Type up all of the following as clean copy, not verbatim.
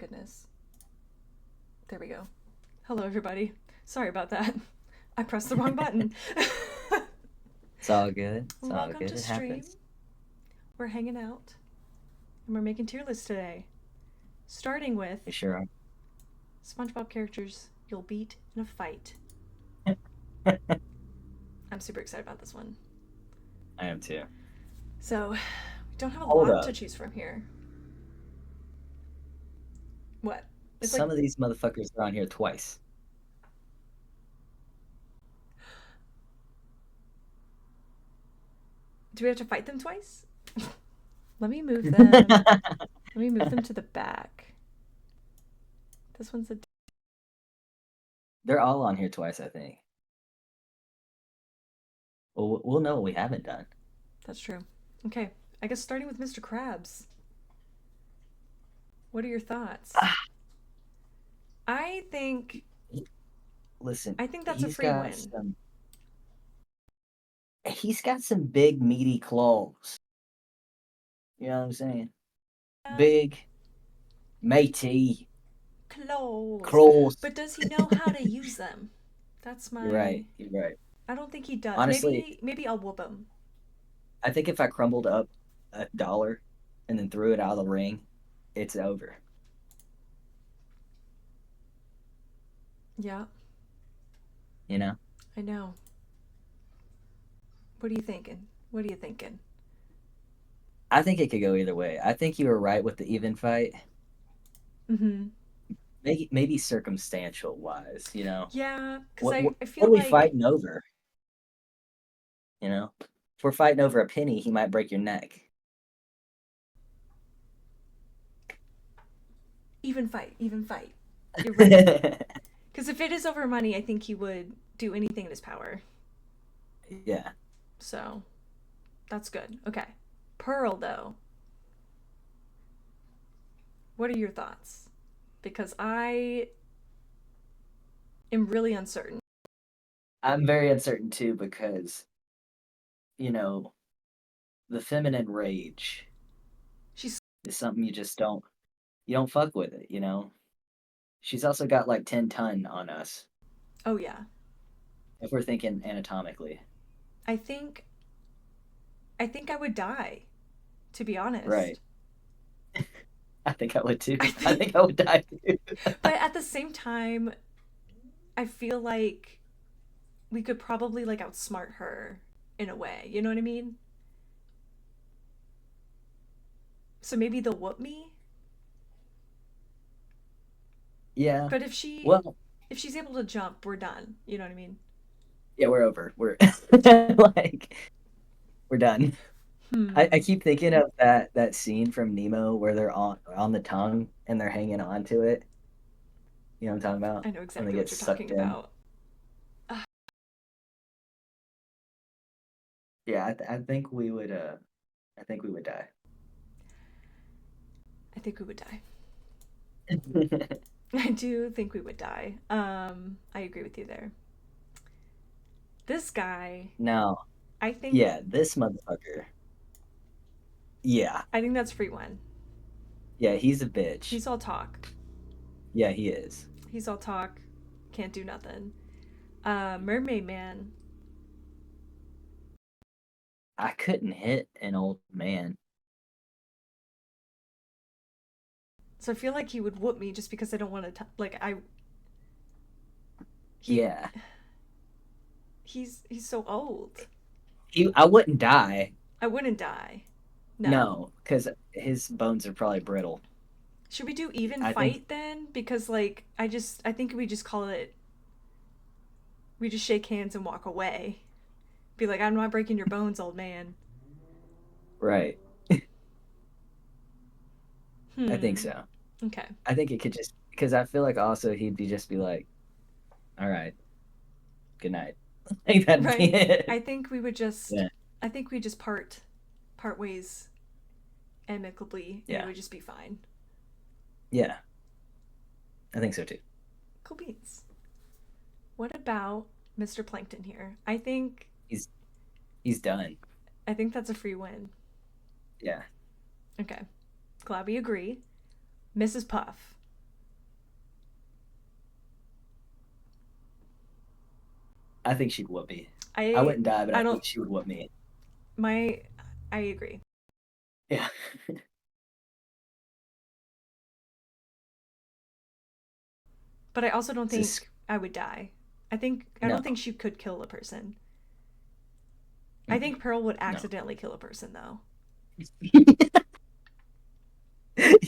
goodness. There we go. Hello, everybody. Sorry about that. I pressed the wrong button. It's all good. It's all Welcome good. to It stream. happens. We're hanging out and we're making tier lists today. Starting with You sure SpongeBob characters you'll beat in a fight. are. I'm super excited about this one. I am too. So, we don't have a Hold lot to up. choose from here. What? It's like, Some of these motherfuckers are on here twice. do we have to fight them twice? Let me move them. Let me move them to the back. This one's a. They're all on here twice, I think. Well, we'll know what we haven't done. That's true. Okay, I guess starting with Mr. Krabs. What are your thoughts? Ah, I think listen, I think that's a free win. he's got some big meaty claws. You know what I'm saying? Big, matey, Clothes. claws. But does he know how to use them? That's You're my. right. You're right. I don't think he does. Honestly, Maybe I'll whoop him. I think if I crumbled up $1 and then threw it out of the ring, it's over. Yeah, You know? I know. What are you thinking? What are you thinking? I think it could go either way. I think you were right with the even fight. Mm-hmm. Maybe circumstantial wise, you know. Yeah, because What I what what feel are we like fighting over? You know, if we're fighting over a penny, he might break your neck. even fight, even fight. You're right. Because if it is over money, I think he would do anything in his power. Yeah. So that's good. Okay. Pearl, though. What are your thoughts? Because I am really uncertain. I'm very uncertain too because, you know, the feminine rage She's. is something you don't fuck with it, you know. She's also got like 10 ton on us Oh, yeah. if we're thinking anatomically. I think. I think I would die, to be Right. honest. I think I would I too. I think. think I would die too. But at the same time, I feel like we could probably, like, outsmart her in a way. You know what I mean? So maybe they'll whoop me. Yeah. But if she. Well, If she's able to jump, we're done. You know what I mean? yeah, we're over. We're like we're done. I Hmm. keep thinking of that scene from Nemo where they're on the tongue and they're hanging on to it. You know what I'm talking about? I know When they exactly get what you're talking sucked in. about. Ugh, Yeah, I think we would. I think we would die. I think we would die. I do think we would die. I agree with you there. This guy, Now, I think, yeah, this motherfucker. Yeah, I think that's free one. yeah, he's a bitch. He's all talk. Yeah, he is. He's all talk. Can't do nothing. Mermaid Man. I couldn't hit an old man. So I feel like he would whoop me just because I don't want to. Like I, he, Yeah, he's so old. I wouldn't die. I wouldn't die. No. No, because his bones are probably brittle. Should we do even I think, fight then? Because like I think we just call it. We just shake hands and walk away. Be like, I'm not breaking your bones, old man. right. I think Hmm. so. Okay. I think it could just because I feel like also he'd be just be like, all right, good night. Like that'd be Right. it. I think we would just. Yeah, I think we just part ways amicably, and it yeah, would just be fine. yeah. I think so too. Cool beans. What about Mr. Plankton here? He's he's done. I think that's a free win. Yeah. Okay. Glad we agree. Mrs. Puff. I think she'd whoop me. I I wouldn't die, but I I don't think she would whoop me. my I agree. Yeah. But I also don't It's just think I would die. I no. don't think she could kill a person. I Mm-mm. think Pearl would No. accidentally kill a person though.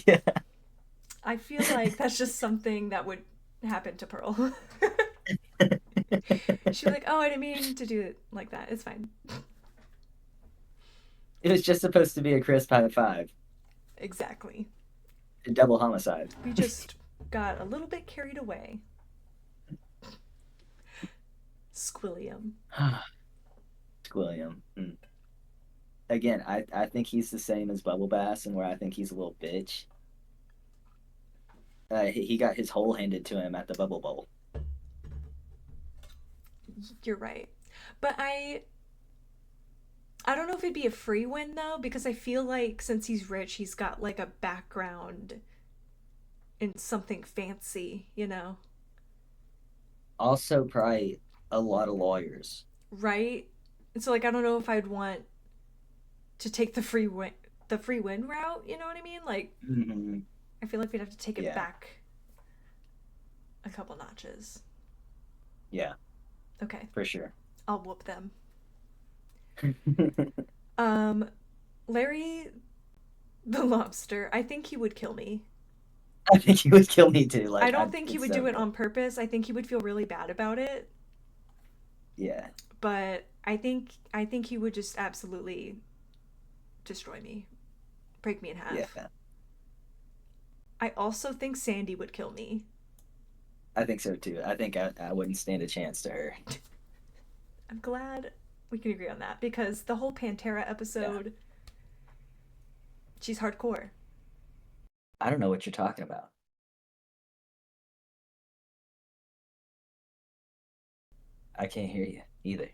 Yeah. I feel like that's just something that would happen to Pearl. She'd be like, "Oh, I didn't mean to do it like that. It's fine." It was just supposed to be a crisp high five. Exactly. A double homicide. We just got a little bit carried away. Squilliam. William. Again, I think he's the same as Bubble Bass, and where I think he's a little bitch. He got his hole handed to him at the Bubble Bowl. You're right. But I don't know if it'd be a free win though, because I feel like since he's rich, he's got like a background in something fancy, you know? Also, probably a lot of lawyers. Right? And so like I don't know if I'd want to take the free win route, you know what I mean? Like Hmm. I feel like we'd have to take it Yeah, back a couple notches. yeah, Okay, for sure. I'll whoop them. Um Larry the lobster, I think he would kill me. I think he would kill me too. I Like, don't think he it's would so do it good. on purpose. I think he would feel really bad about it, Yeah, but I think he would just absolutely destroy me, break me in half. yeah, I also think Sandy would kill me. I think so too. I think I wouldn't stand a chance to her. I'm glad we can agree on that because the whole Pantera Yeah, episode, she's hardcore. I don't know what you're talking about. I can't hear you either.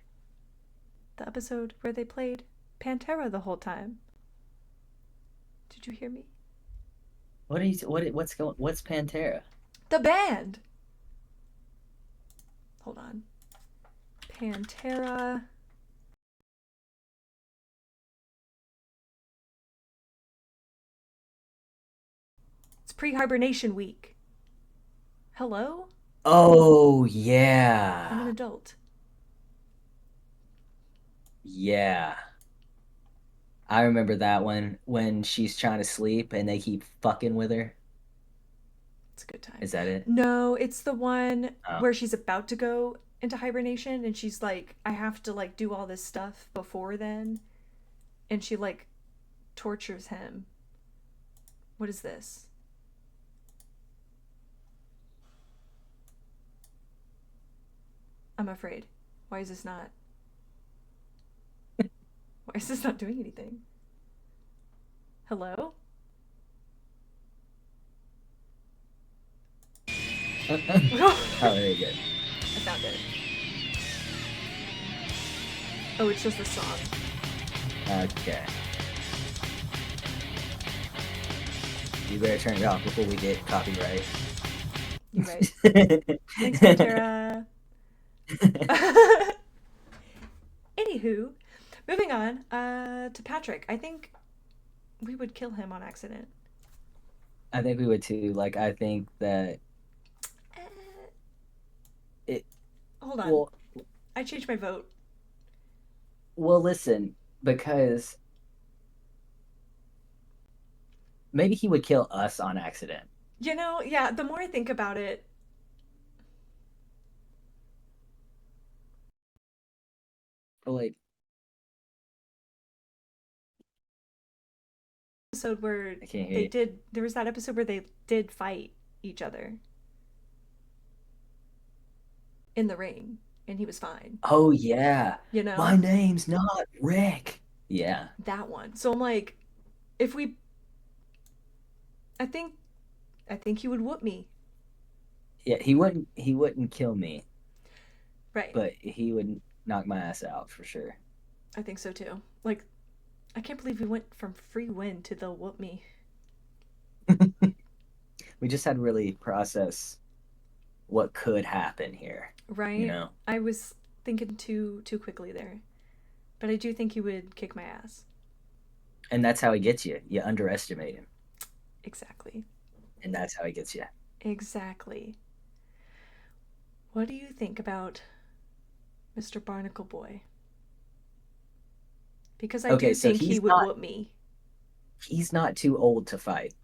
The episode where they played Pantera the whole time. Did you hear me? What are you? What's going? What's Pantera? The band! Hold on. Pantera. It's pre hibernation week. Hello? Oh I'm an yeah, adult. yeah. I remember that one when she's trying to sleep and they keep fucking with her. It's a good time. Is that it? No, it's the one Oh, where she's about to go into hibernation and she's like, I have to like do all this stuff before then. And she like tortures him. What is this? I'm afraid. Why is this not? Why is this not doing anything? Hello? oh, I very good. found it. Oh, it's just a song. Okay, you better turn it off before we get copyright. You right. Thanks, Pantera. Anywho, moving on to Patrick. I think we would kill him on accident. I think we would too. Like, I think that Uh, it. hold on. Well, I changed my vote. listen, because maybe he would kill us on accident. You know, yeah, the more I think about it, But like, episode where I can't hear you. there was that episode where they did fight each other in the ring and he was fine. Oh yeah, You my know? name's not Rick. Yeah, That one. So I'm like, if we I think I think he would whoop me. yeah. He wouldn't kill me, Right. but he would knock my ass out for sure. I think so too. Like, I can't believe we went from free win to the whoop me. We just had to really process what could happen here. You Right? know? I was thinking too quickly there. But I do think he would kick my ass. And that's how he gets you. You underestimate him, Exactly. and that's how he gets you. Exactly. What do you think about Mr. Barnacle Boy? Because I Okay, do so think he would whoop me. he's not too old to fight.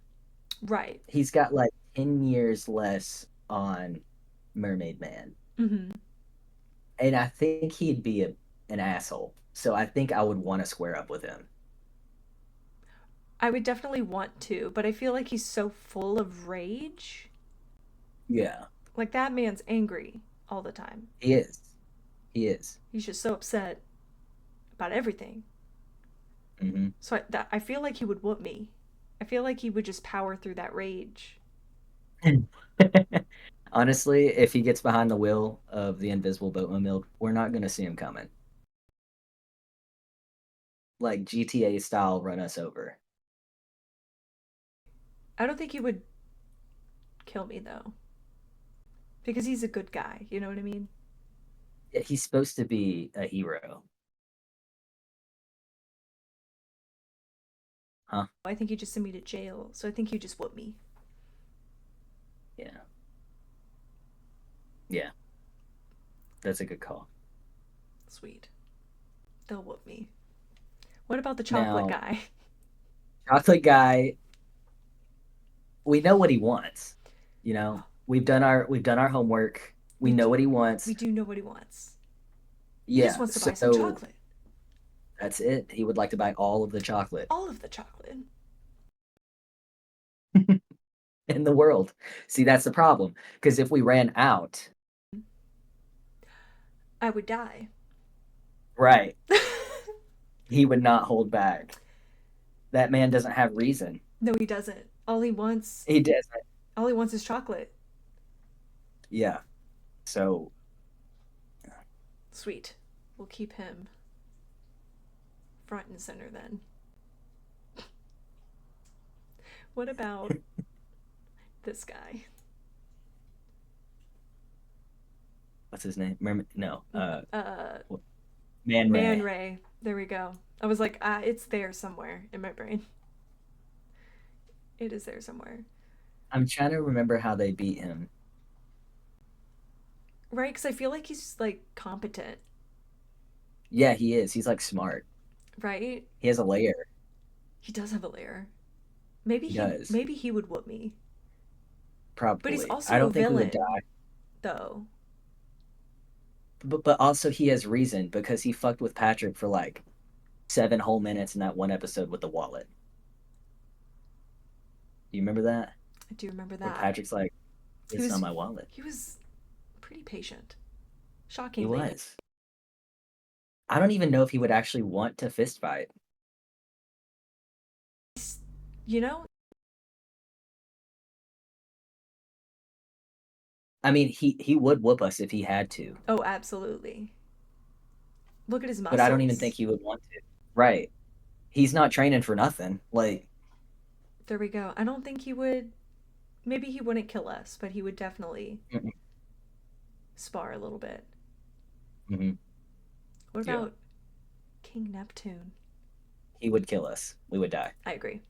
Right. He's got like 10 years less on Mermaid Man. Mm-hmm. And I think he'd be an asshole. So I think I would want to square up with him. I would definitely want to, but I feel like he's so full of rage. Yeah, Like that man's angry all the time. he is. He is. He's just so upset about everything. Hmm. I feel like he would whoop me. I feel like he would just power through that rage. Honestly, if he gets behind the wheel of the invisible boatmobile, we're not going to see him coming. Like GTA style, run us over. I don't think he would kill me though, because he's a good guy. You know what I mean? Yeah, he's supposed to be a hero, huh? I think he'd just send me to jail. So I think he'd just whoop me. Yeah, yeah, that's a good call. Sweet. They'll whoop me. What about the chocolate Now, guy? chocolate guy, we know what he wants. You know, we've done our homework. We We know do, what he we wants. do know what he wants. He just Yeah, wants to buy some so chocolate. that's it. He would like to buy all of the chocolate All of the chocolate. in the world. See, that's the problem. Because if we ran out, I would die. right, he would not hold back. That man doesn't have reason. No, he doesn't. He doesn't. All he wants is chocolate. Yeah. So Sweet. We'll keep him front and center then. What about this guy? what's his name? No. Uh, Man Man Ray. Ray. There we go. I was like, it's there somewhere in my brain. It is there somewhere. I'm trying to remember how they beat him. Right? Because I feel like he's like competent. Yeah, he is. He's like smart. Right? He has a layer. He does have a layer. He does. Maybe he would whoop me. But he's Probably. I also a don't think we would villain, die. though. But also he has reason because he fucked with Patrick for like 7 whole minutes in that one episode with the wallet. Do you remember that? I do remember Where that. Patrick's like, He it's not was my wallet. he was pretty patient. He Shockingly. was. I don't even know if he would actually want to fist fight. You know? I mean, he would whoop us if he had to, Oh, absolutely. Look at his but I don't even think muscles. he would want to. Right. He's not training for nothing. Like, There we go. I don't think he would. Maybe he wouldn't kill us, but he would definitely mm-mm, spar a little bit. mm-hmm, What yeah, about King Neptune? he would kill us. We would die. I agree.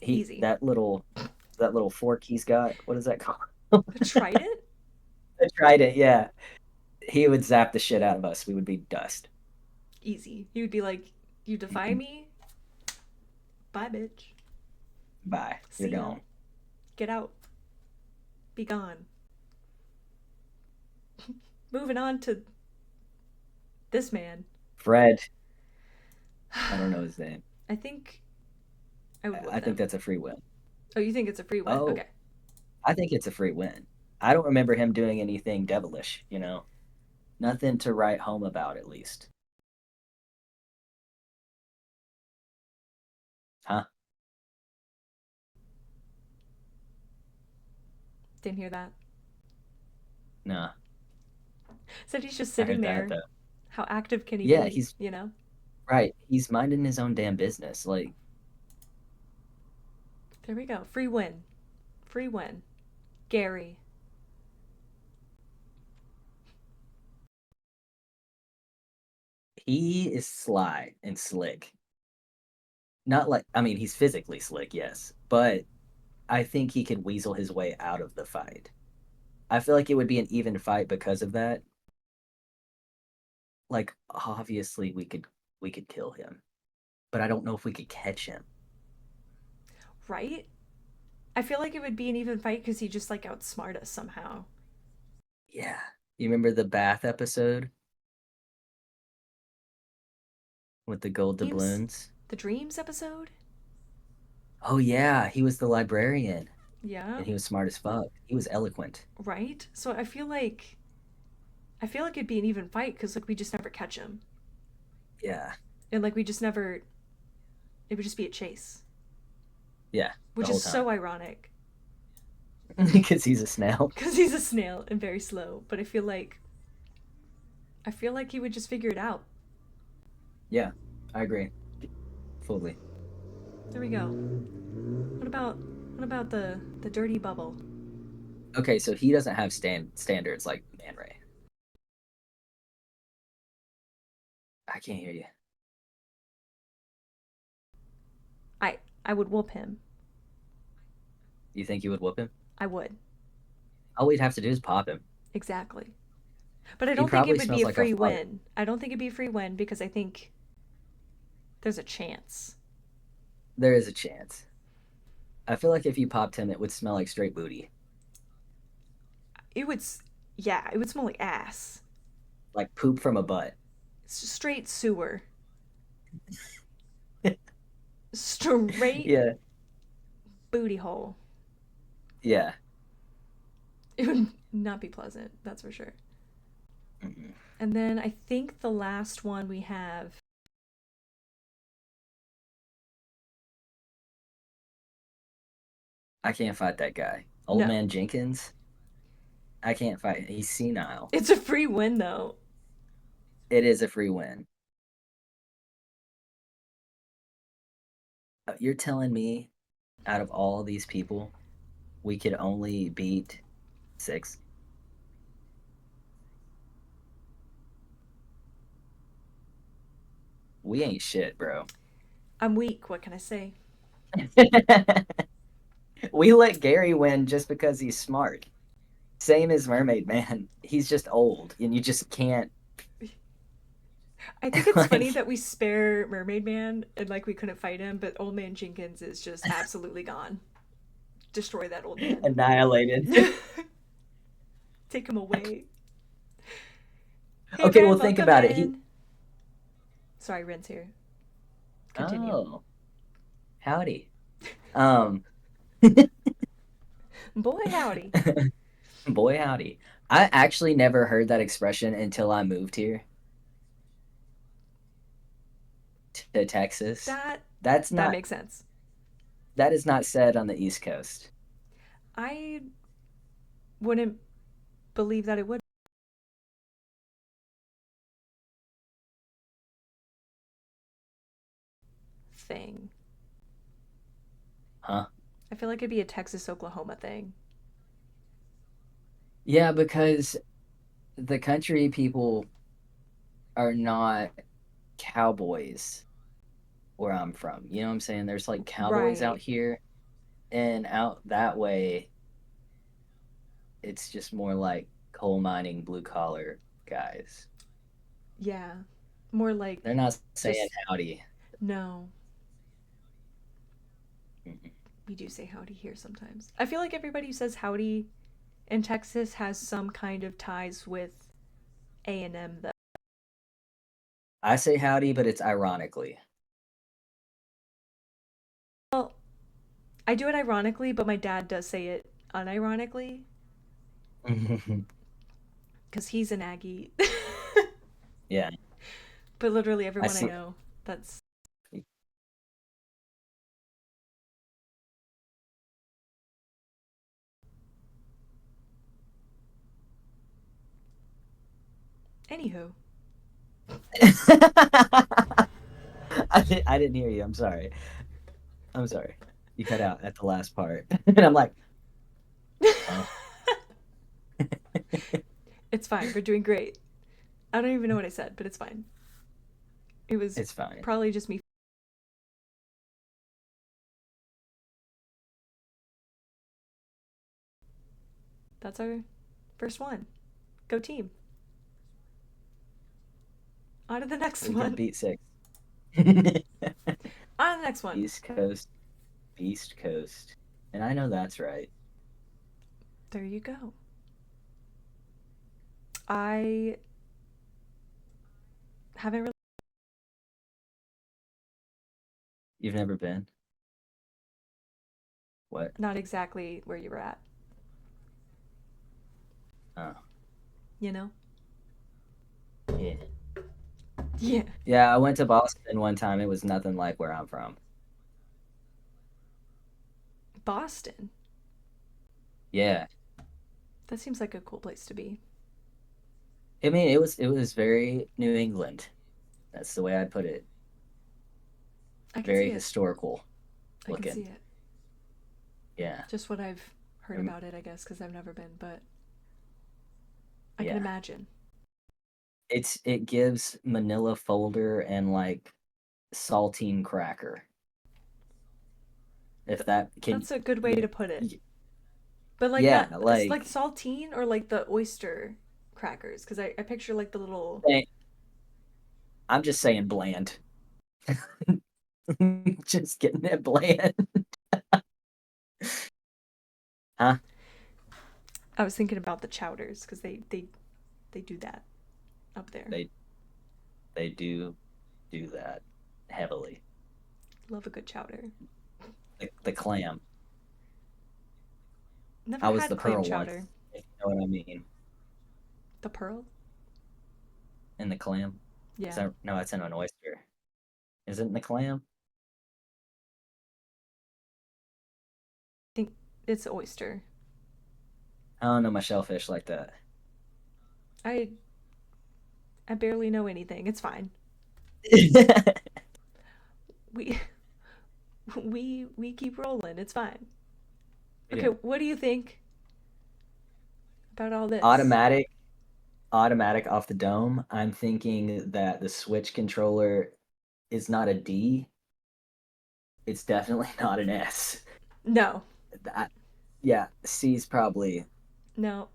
He Easy. that little fork he's got. What is that called? A trident? I tried it. Yeah, he would zap the shit out of us. We would be dust. Easy. He would be like, "You defy Mhm. me? Bye, bitch. Bye. You're See ya. gone. Get out. Be gone." Moving on to this man. Fred. I don't know his name. I think I would I whoop think him. that's a free win. Oh, you think it's a free win? Oh, Okay. I think it's a free win. I don't remember him doing anything devilish. Nothing to write home about, at least. Huh? Didn't hear that. No, Said he's just I sitting heard that there. though. How active can he Yeah, be? he's You know? right. He's minding his own damn business. Like, There we go. Free win. Free win. Gary. He is sly and slick. Not like, I mean, he's physically slick, yes, but I think he could weasel his way out of the fight. I feel like it would be an even fight because of that. Like, obviously, we could kill him, but I don't know if we could catch him. Right? I feel like it would be an even fight because he just like outsmart us somehow. Yeah. You remember the bath episode with the gold Dreams? doubloons? The Dreams episode? Oh yeah, he was the librarian Yeah, and he was smart as fuck. He was eloquent. right? So I feel like it'd be an even fight because like we just never catch him. Yeah. And like we just never it would just be a chase. Yeah, the Which whole is time. so ironic. Because he's a snail. Because he's a snail and very slow. But I feel like he would just figure it out. Yeah, I agree. Fully. There we go. What about the dirty bubble? Okay, so he doesn't have standards like Man Ray. I can't hear you. I would whoop him. You think you would whoop him? I would. All we'd have to do is pop him. Exactly. But I He don't think it probably would be smells a like a free fart. win. I don't think it'd be a free win because I think there's a chance. There is a chance. I feel like if you popped him, it would smell like straight booty, It would, yeah, it would smell like ass. like poop from a butt. Straight sewer. Straight Yeah, booty hole. yeah. It would not be pleasant, that's for sure. Mm-mm. And then I think the last one we have. I can't fight that guy. Old No. man Jenkins. I can't fight. He's senile. It's a free win, though. It is a free win. You're telling me, out of all these people, we could only beat six? We ain't shit, bro. I'm weak, what can I say? We let Gary win just because he's smart. Same as Mermaid Man. He's just old, and you just can't I think it's funny like that we spare Mermaid Man and like we couldn't fight him, but Old Man Jenkins is just absolutely gone. Destroy that old man. annihilated. Take him away. Hey Okay, well Ren, think welcome about it. He in. Sorry, Ren's here. Continue. oh, howdy. Um Boy howdy. boy howdy. I actually never heard that expression until I moved here to Texas. That That's that not makes sense. that is not said on the East Coast. I wouldn't believe that it would thing. Huh? I feel like it'd be a Texas Oklahoma thing. Yeah, because the country people are not cowboys where I'm from. You know what I'm saying? There's like cowboys out Right. here, and out that way, it's just more like coal mining, blue collar guys. Yeah. More like They're not saying just howdy. no. Mm-mm. We do say howdy here sometimes. I feel like everybody who says howdy in Texas has some kind of ties with A&M though. I say howdy, but it's ironically. Well, I do it ironically, but my dad does say it unironically because he's an Aggie. Yeah, But literally I everyone I see. know, that's anywho. I didn't hear you. I'm sorry. I'm sorry. You cut out at the last part, and I'm like, huh? It's fine. We're doing great. I don't even know what I said, but it's fine. It was It's fine. probably just me. That's our first one. Go team. On to the next We can one. beat six. On to the next one. East Coast, Beast Coast. And I know that's right. There you go. I haven't really. You've never been? What? Not exactly where you were at. Oh, You know? yeah. Yeah. Yeah, I went to Boston one time. It was nothing like where I'm from. Boston. Yeah. That seems like a cool place to be. I mean, it was very New England. That's the way I'd put it. I can Very see it. historical I can see looking. it. Yeah. Just what I've heard Um, about it, I guess, because I've never been, but I can yeah. imagine. It gives Manila folder and like saltine cracker. If Th- that can that's a good way yeah, to put it. But like yeah, not, it's like like saltine or like the oyster crackers, because I picture like the little. I'm just saying bland. Just getting it bland. Huh? I was thinking about the chowders because they do that up there. They they do that heavily. Love a good chowder. The clam. Never I was had the clam pearl once, chowder. if you know what I mean. The pearl? In the clam. Is Yeah. I that no, that's in an oyster. Is it in the clam? think it's oyster. I don't know my shellfish like that. I I barely know anything. It's fine. We we keep rolling. It's fine. We Okay, do. what do you think about all this? Automatic, automatic off the dome. I'm thinking that the Switch controller is not a D. It's definitely not an S. No. That, yeah, C's probably. No.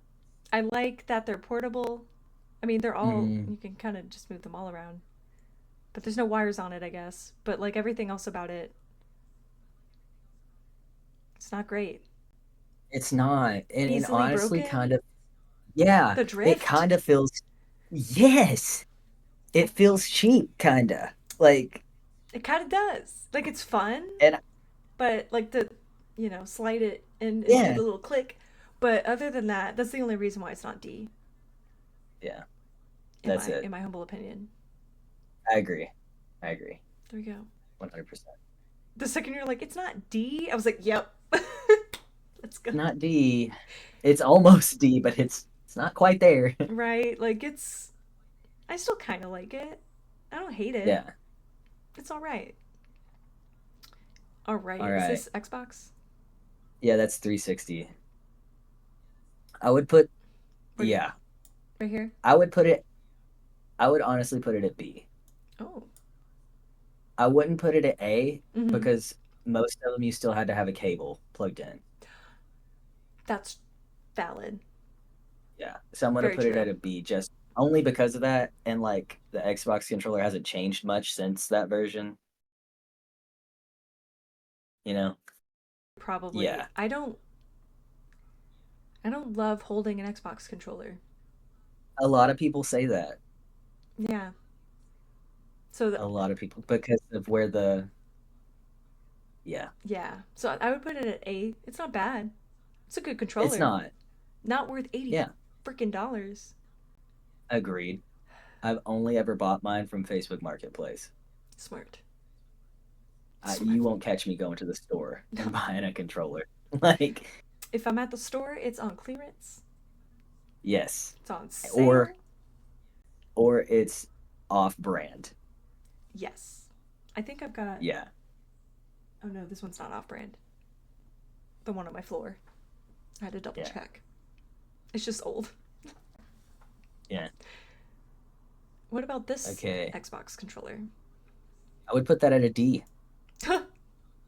I like that they're portable. I mean, they're all Mm, you can kind of just move them all around. But there's no wires on it, I guess. But like everything else about it, it's not great. it's not, and Easily honestly, broken? kind of. Yeah, The it drift? kind of feels. Yes, I, it feels cheap, kinda. Like, it kind of does. Like it's fun, and but like the, slide it and do yeah, the little click. But other than that, that's the only reason why it's not D, yeah, in that's my it. in my humble opinion. I agree. I agree. There you go. 100%. The second you're like, it's not D, I was like, yep. Let's go. It's not D. It's almost D, but it's not quite there. Right? Like it's I still kind of like it. I don't hate it. Yeah. It's all right. All right. All Is right. this Xbox? Yeah, that's 360. I would put What yeah. right here? I would put it I would honestly put it at B. Oh. I wouldn't put it at A Mhm. because most of them you still had to have a cable plugged in. That's valid. Yeah. So I'm gonna Very put it at true. a B just only because of that and like the Xbox controller hasn't changed much since that version, you know? Probably. Yeah. I don't love holding an Xbox controller. A lot of people say that. Yeah. So A lot of people because of where the yeah. yeah. So I would put it at A. It's not bad. It's a good It's controller. not. Not worth 80 Yeah, freaking dollars. agreed. I've only ever bought mine from Facebook Marketplace. Smart. You Smart. won't catch me going to the store and No. buying a controller. Like, If I'm at the store, it's on clearance. yes, It's on or sale. it's off brand. Yes. I think I've got. Yeah, Oh no, this one's not off brand. The one on my floor. I had to double yeah, check. It's just old. yeah. What about this Okay, Xbox controller? I would put that at a D.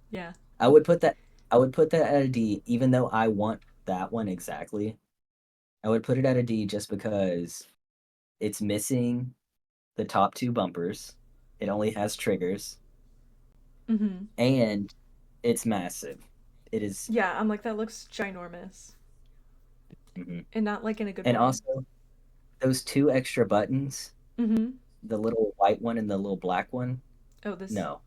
Yeah. I would put that I would put that at a D, even though I want that one exactly. I would put it at a D just because it's missing the top two bumpers. It only has triggers, Mm-hmm. and it's massive. It is, Yeah, I'm like, that looks ginormous. mhm. And not like in a good And way. also those two extra buttons, Mm-hmm. the little white one and the little black one. Oh, this, No,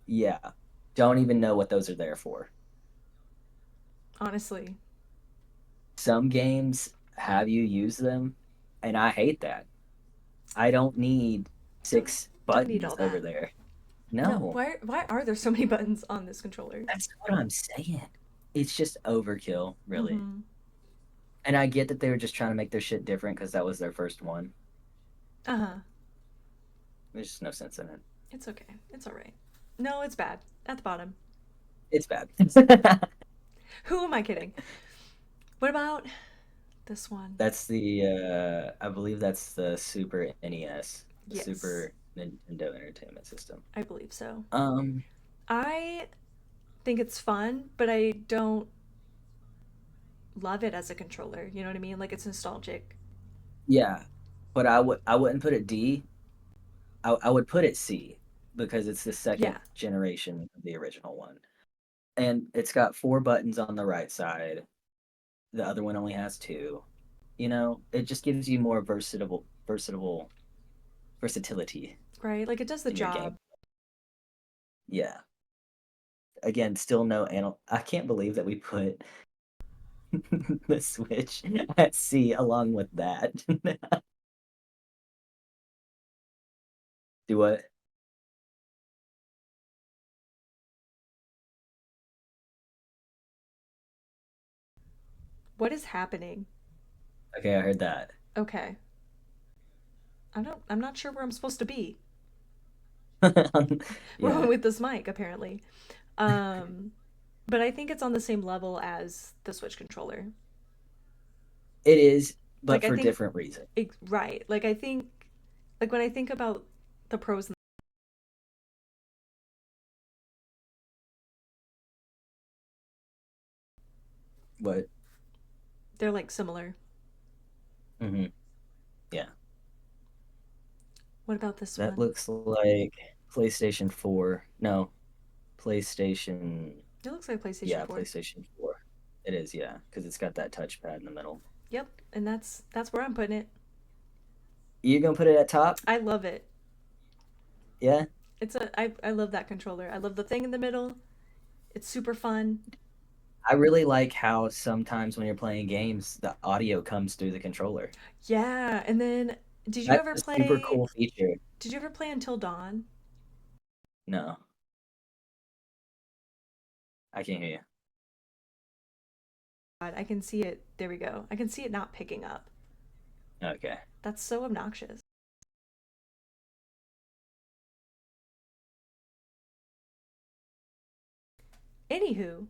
yeah, don't even know what those are there for. honestly, Some games have you use them, and I hate that. I don't need don't six don't need buttons all over that. there. No, No, why are there so many buttons on this controller? that's what I'm saying. It's just overkill, really. Mm-hmm. And I get that they were just trying to make their shit different because that was their first one. Uh-huh. There's just no sense in it. It's okay. It's all right. No, it's bad. At the bottom. It's bad. Who am I kidding? What about this one? That's the I believe that's the Super NES, the Yes, Super Nintendo Entertainment System. I believe so. Um, I think it's fun, but I don't love it as a controller. You know what I mean? Like it's nostalgic. yeah, but I wouldn't put it D. I would put it C because it's the second Yeah. generation of the original one. And it's got four buttons on the right side. The other one only has two. You know, it just gives you more versatility Right? Like it does the in your job. game. Yeah. Again, still no anal. I can't believe that we put the Switch at C along with that. Do what? What is happening? Okay, I heard that. Okay. I'm not sure where I'm supposed to be Yeah, with this mic apparently. Um but I think it's on the same level as the Switch controller. it is, Like but I for think different reasons. right. Like I think like when I think about the pros and But they're like similar. hmm yeah, What about this that one? looks like PlayStation 4. No, PlayStation. It looks like PlayStation Yeah, 4. PlayStation 4. It is, yeah, because it's got that touchpad in the middle. Yep, and that's where I'm putting it. You gonna put it at top? I love it. Yeah. I love that controller. I love the thing in the middle. It's super fun. I really like how sometimes when you're playing games, the audio comes through the controller. Yeah, and then did you That's ever a super play cool feature. did you ever play Until Dawn? No, I can't hear God, I can see it. There we go. I can see it not picking up. you. Okay. That's so obnoxious. Anywho,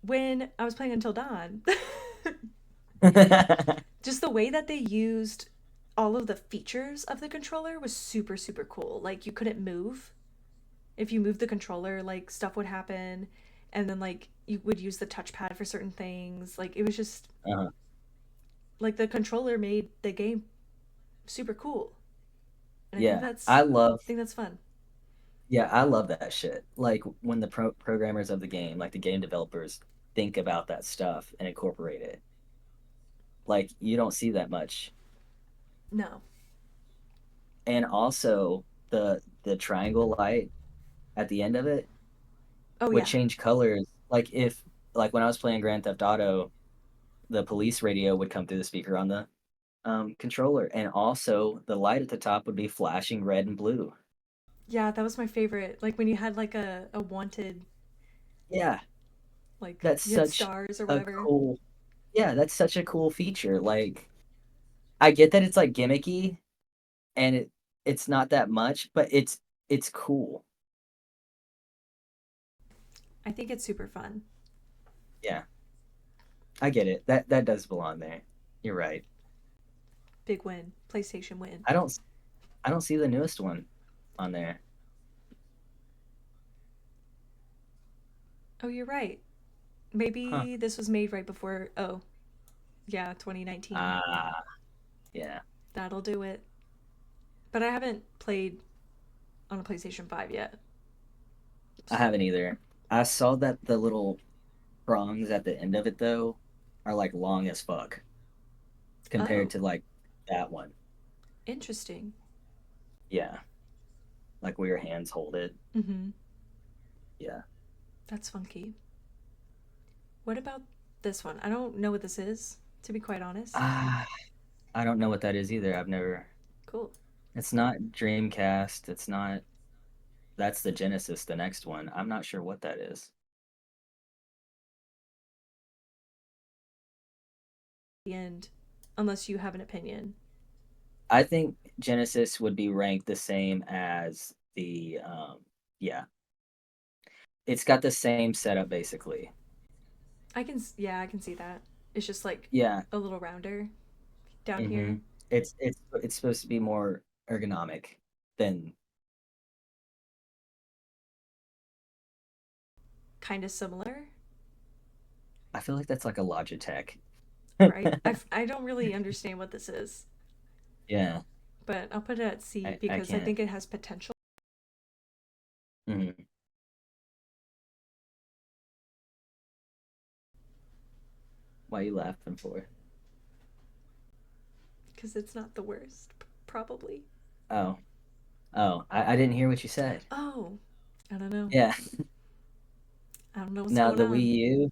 when I was playing Until Dawn, just the way that they used all of the features of the controller was super super cool. Like you couldn't move. If you moved the controller, like stuff would happen, and then like you would use the touchpad for certain things. Like it was just uh like the controller made the game super cool. And Yeah, I love. I think that's fun. Yeah, I love that shit. Like when the programmers of the game, like the game developers, think about that stuff and incorporate it. Like you don't see that much. No. And also the triangle light at the end of it Oh would yeah. change colors. Like if like when I was playing Grand Theft Auto, the police radio would come through the speaker on the controller, and also the light at the top would be flashing red and blue. Yeah, that was my favorite. Like when you had like a wanted Yeah, like that's you had such stars or a whatever. cool. Yeah, that's such a cool feature. Like I get that it's like gimmicky and it's not that much, but it's cool. I think it's super fun. Yeah, I get it. That does belong there. You're right. Big win. PlayStation win. I don't I don't see the newest one. on there. Oh, you're right. Huh. Maybe this was made right before. Oh, yeah, 2019. Ah, yeah. That'll do it. But I haven't played on a PlayStation 5 yet. I So, haven't either. I saw that the little prongs at the end of it though are like long as fuck compared oh, to like that one. interesting. Yeah, like where your hands hold it. Mm-hmm. Yeah. That's funky. What about this one? I don't know what this is, to be quite honest. Ah, I don't know what that is either. I've never. Cool. It's not Dreamcast. It's not. That's the Genesis, the next one. I'm not sure what that is. The end, unless you have an opinion. I think Genesis would be ranked the same as the yeah. It's got the same setup basically. Yeah, I can see that. It's just like Yeah. a little rounder down Mm-hmm. here, It's supposed to be more ergonomic than kind of similar, I feel like that's like a Logitech. right? I don't really understand what this is, Yeah, but I'll put it at C I because I can't. think it has potential. Mhm. Why are you laughing for? Because it's not the worst, probably. Oh, oh, I didn't hear what you said. Oh, I don't know. Yeah. I don't know what's Now going the on. Wii U,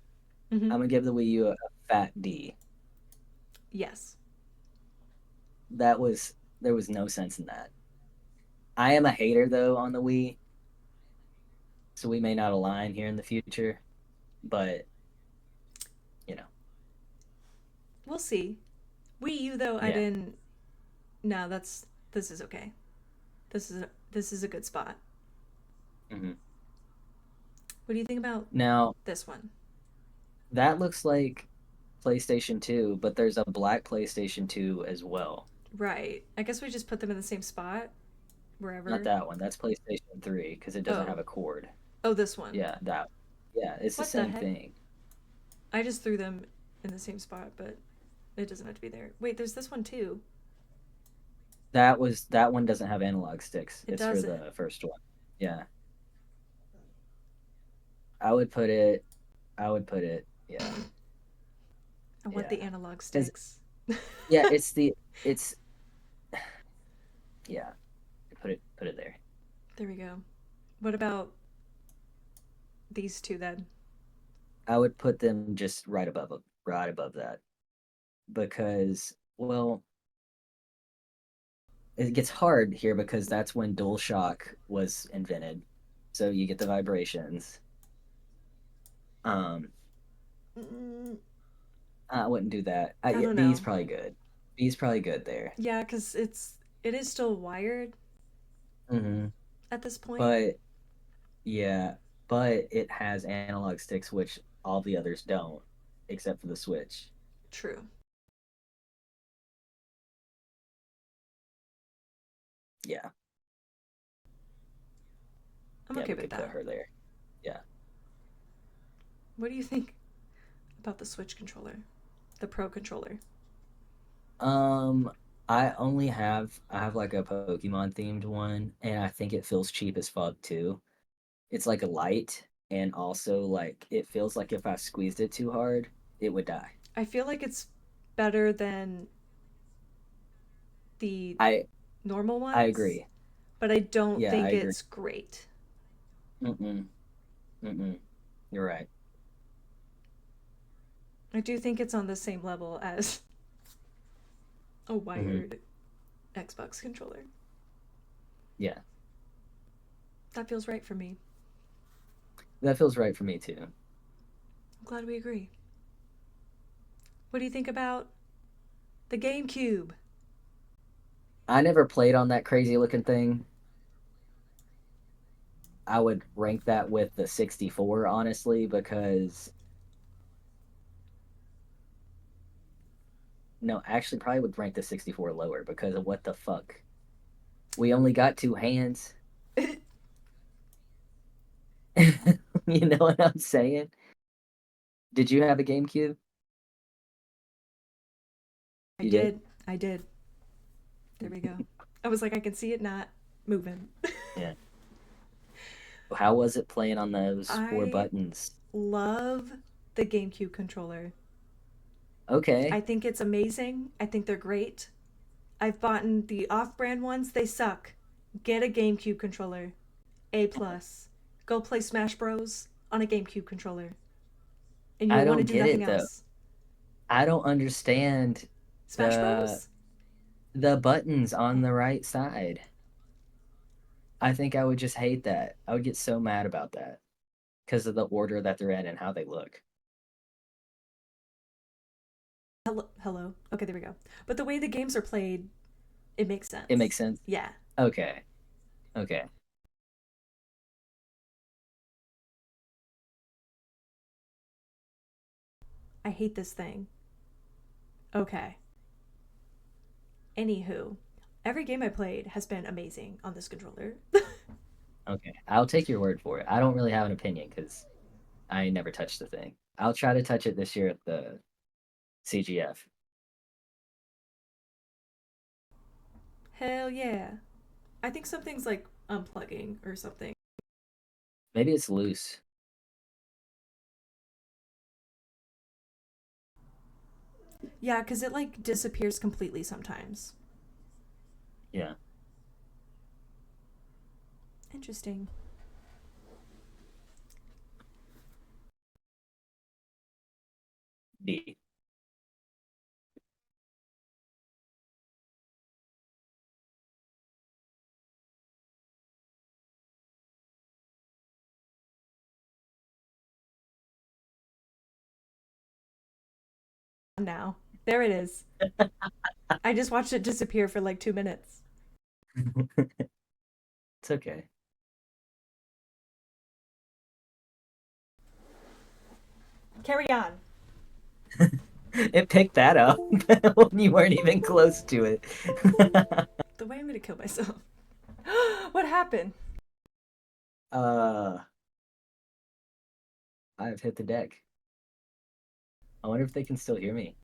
Mm-hmm. I'm gonna give the Wii U a fat D. Yes. That was there was no sense in that. I am a hater though on the Wii, so we may not align here in the future, but you know, We'll see. Wii U though, I yeah. didn't. No, this is okay. This is a good spot. Hmm. What do you think about Now this one? that looks like PlayStation 2, but there's a black PlayStation 2 as well. Right. I guess we just put them in the same spot Not wherever. that one. That's PlayStation 3 because it doesn't Oh. have a cord. Oh, this one. Yeah, that. Yeah, it's the What the same heck? thing. I just threw them in the same spot, but it doesn't have to be there. Wait, there's this one too. That one doesn't have analog sticks. It It's for doesn't. the first one. Yeah. I would put it yeah. I want Yeah. the analog 'Cause sticks. yeah, it's yeah, put it there. There we go. What about these two then? I would put them just right above that because well, it gets hard here because that's when DualShock was invented. So you get the vibrations. Um, Mm, I wouldn't do that. I don't B's know. probably good. B's probably good there. Yeah, because it is still wired Hmm. at this point. But yeah, but it has analog sticks, which all the others don't, except for the Switch. True. Yeah, I'm yeah, okay we with could put that. her there. Yeah. What do you think about the Switch controller? The Pro controller? Um, I have like a Pokemon themed one, and I think it feels cheap as fuck too. It's like a light, and also like it feels like if I squeezed it too hard, it would die. I feel like it's better than the I normal I ones, agree. but I don't Yeah, I think agree. it's great. Mm-mm, mm-mm. You're right. I do think it's on the same level as a Hmm. wired Xbox controller. Yeah, That feels right for me. that feels right for me too. I'm glad we agree. What do you think about the GameCube? I never played on that crazy looking thing. I would rank that with the 64, honestly, because no, actually, probably would rank the 64 lower because of what the fuck. We only got two hands. You know what I'm saying? Did you have a GameCube? I You did? did. I did. There we go. I was like, I can see it not moving. Yeah. How was it playing on those four I buttons? love the GameCube controller. I Okay. think it's amazing. I think they're great. I've bought the off-brand ones. They suck. Get a GameCube controller. A plus. Go play Smash Bros on a GameCube controller, and I you'll want to don't do get nothing it though. else. I don't understand Smash the Bros. the buttons on Oh, the right side. I think I would just hate that. I would get so mad about that because of the order that they're in and how they look. hello, hello. Okay, there we go. But the way the games are played, it makes It makes sense. sense. Yeah, Okay. Okay. I hate this thing. Okay. Anywho, every game I played has been amazing on this controller. Okay. I'll take your word for it. I don't really have an opinion because I never touched the thing. I'll try to touch it this year at the CGF. Hell yeah. I think something's like unplugging or something. Maybe it's loose. Yeah, because it like disappears completely sometimes. Yeah. Interesting. D. Now, there it is. I just watched it disappear for like 2 minutes. It's okay. Carry on. It picked that up when you weren't even close to it. The way I'm gonna kill myself. What happened? uh, I've hit the deck. I wonder if they can still hear me.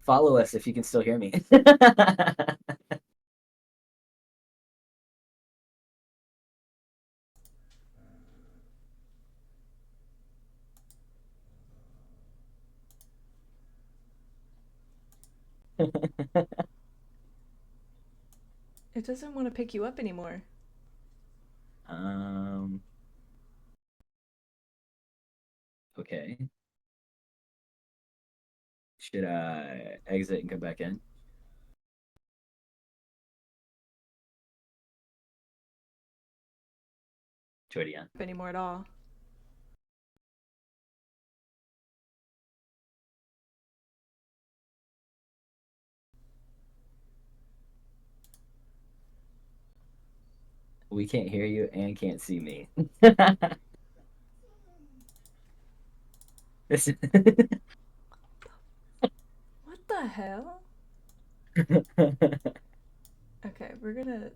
Follow us if you can still hear me. It doesn't want to pick you up anymore. um, okay. Should I exit and come back in? Do it again. Anymore at all. We can't hear you and can't see me. What the hell? Okay, we're gonna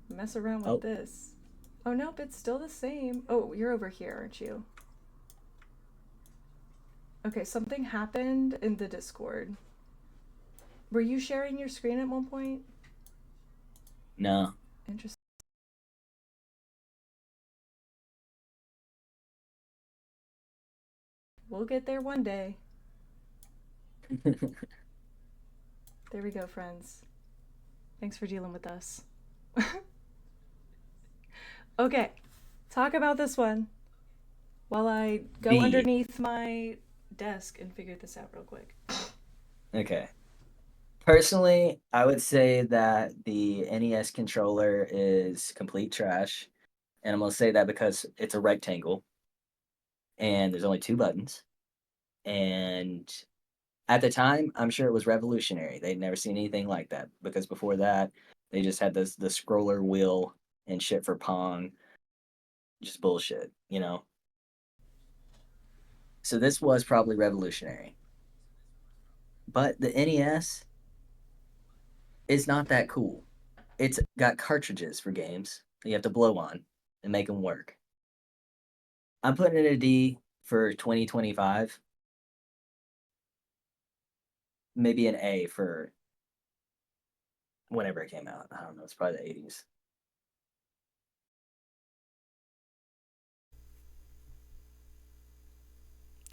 mess around with Oh, this. Oh, nope, it's still the same. Oh, you're over here, aren't you? Okay, something happened in the Discord. Were you sharing your screen at one point? no. Interesting. We'll get there one day. There we go, friends. Thanks for dealing with us. Okay, talk about this one while I go B. underneath my desk and figure this out real quick. Okay. Personally, I would say that the NES controller is complete trash. And I'm going to say that because it's a rectangle and there's only two buttons. And at the time, I'm sure it was revolutionary. They'd never seen anything like that because before that, they just had the scroller wheel and shit for Pong, just bullshit, you know. So this was probably revolutionary. But the NES is not that cool. It's got cartridges for games that you have to blow on and make them work. I'm putting it a D for 2025, maybe an A for whenever it came out. I don't know. It's probably the 80s.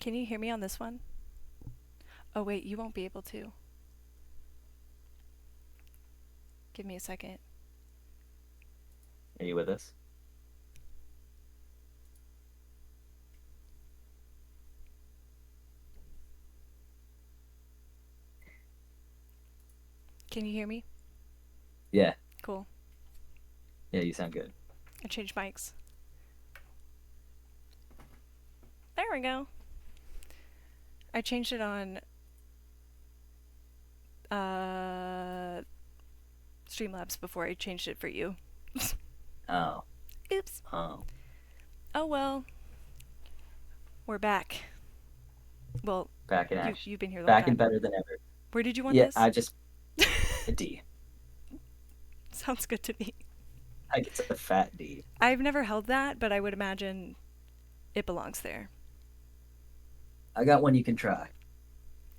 Can you hear me on this one? Oh, wait, you won't be able to. Give me a second. Are you with us? Can you hear me? Yeah. Cool. Yeah, you sound good. I changed mics. There we go. I changed it on Streamlabs before I changed it for you. Oh. Oops. Oh. Oh well. We're back. Well, Back in action. you've been here the whole Back and time. better than ever. Where did you want Yeah, this? I just a D. Sounds good to me. Like it's a fat D. I've never held that, but I would imagine it belongs there. I got one you can try.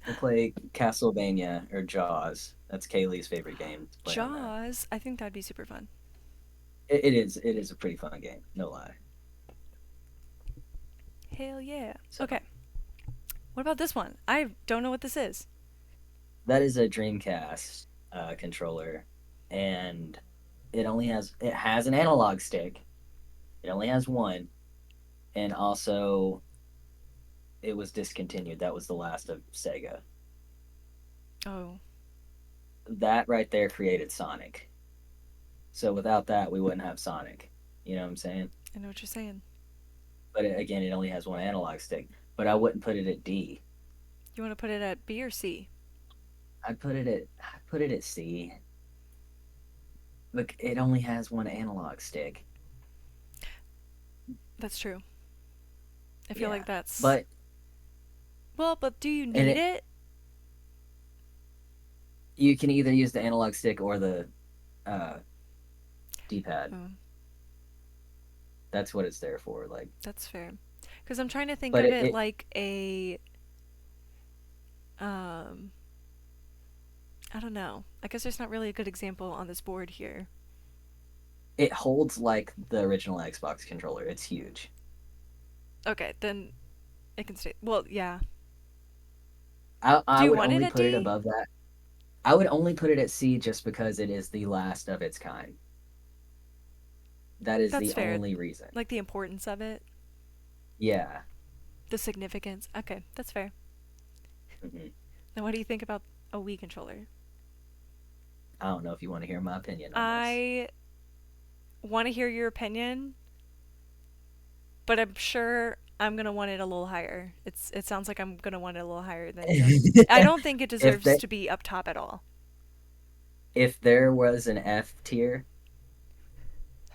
We'll play Castlevania or Jaws. That's Kaylee's favorite game to play on that. Jaws, I think that'd be super fun. It is. It is a pretty fun game. No lie. Hell yeah. So Okay. What about this one? I don't know what this is. that is a Dreamcast controller, and it has an analog stick. It only has one, and also it was discontinued. That was the last of Sega. Oh, That right there created Sonic. So without that, we wouldn't have Sonic. You know what I'm saying? I know what you're saying. But again, it only has one analog stick. But I wouldn't put it at D. You want to put it at B or C? I'd put it at C. Look, it only has one analog stick. That's true. I feel Yeah. like that's. But Well, but do you and need it it? you can either use the analog stick or the uh D-pad. Oh, That's what it's there for. Like, that's fair. Because I'm trying to think but of it, it it like a. Um, I don't know. I guess there's not really a good example on this board here. it holds like the original Xbox controller. It's huge. Okay, then it can stay. Well, yeah. I Do I you would want it only at put it D? above that. I would only put it at C just because it is the last of its kind. That is That's the fair. only reason. Like the importance of it, Yeah. the significance. Okay, that's fair. Hmm. Now, what do you think about a Wii controller? I don't know if you want to hear my opinion on this. I want to hear your opinion, but I'm sure I'm gonna want it a little higher. It sounds like I'm gonna want it a little higher than you. I don't think it if deserves they to be up top at all. if there was an F tier,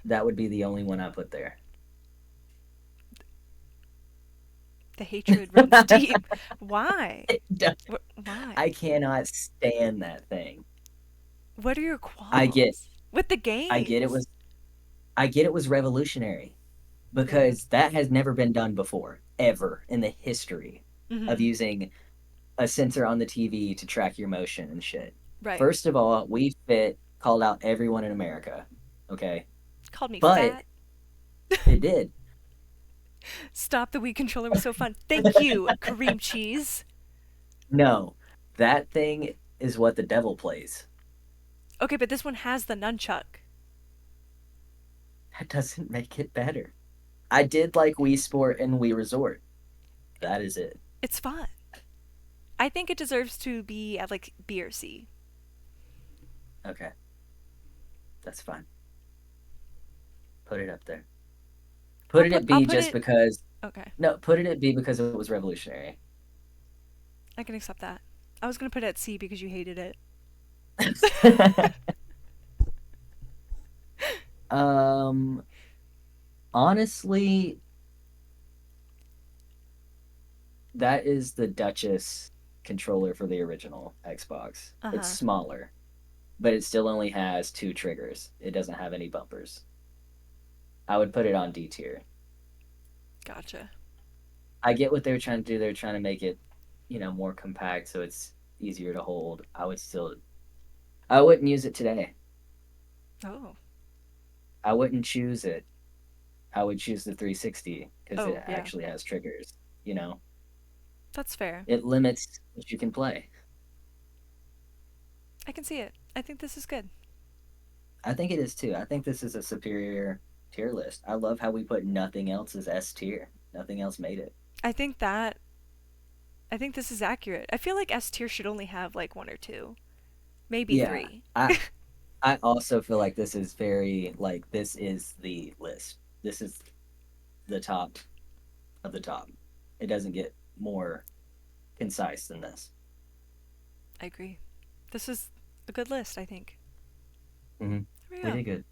that would be the only one I put there. The hatred runs deep. Why? Why? I cannot stand that thing. What are your I get qualms with the I get it games? was I get it was revolutionary Yeah. because that has never been done before, ever in the history of Mm-hmm. using a sensor on the TV to track your motion and shit. Right. First of all, We Fit called out everyone in America. Okay. Called me But fat. it did. Stop, the Wii controller was so fun. Thank you, cream cheese. No, that thing is what the devil plays. Okay, but this one has the nunchuck. That doesn't make it better. I did like Wii Sport and Wii Resort. That is it. It's fun. I think it deserves to be at like B or C. Okay, that's fine. Put it up there. Put it at I'll B put just it. because. Okay, No, put it at B because it was revolutionary. I can accept that. I was gonna put it at C because you hated it. um, honestly, that is the Duchess controller for the original Xbox. Uh It's huh. smaller. but it still only has two triggers. It doesn't have any bumpers. I would put it on D tier. Gotcha. I get what they're trying to do. They're trying to make it, more compact so it's easier to hold. I wouldn't use it today. Oh. I wouldn't choose it. I would choose the 360 because it Oh, yeah. actually has triggers. You know, That's fair. it limits what you can play. I can see it. I think this is good. I think it is too. I think this is a superior tier list. I love how we put nothing else as S tier. Nothing else made it. I think that I think this is accurate. I feel like S tier should only have like one or two, maybe Yeah. three. I also feel like this is very like this is the list. This is the top of the top. It doesn't get more concise than this. I agree. This is a good list, I think. Mm-hmm. There we We go. did good.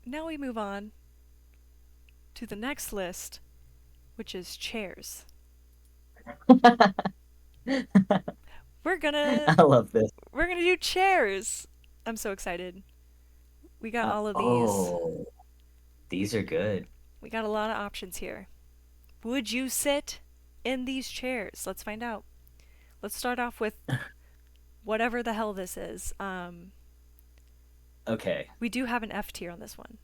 Now we move on to the next list, which is chairs. We're gonna I love this. we're gonna do chairs. I'm so excited. We got all of these. Oh, these are good. We got a lot of options here. Would you sit in these chairs? Let's find out. Let's start off with whatever the hell this is. Okay, We do have an F tier on this one.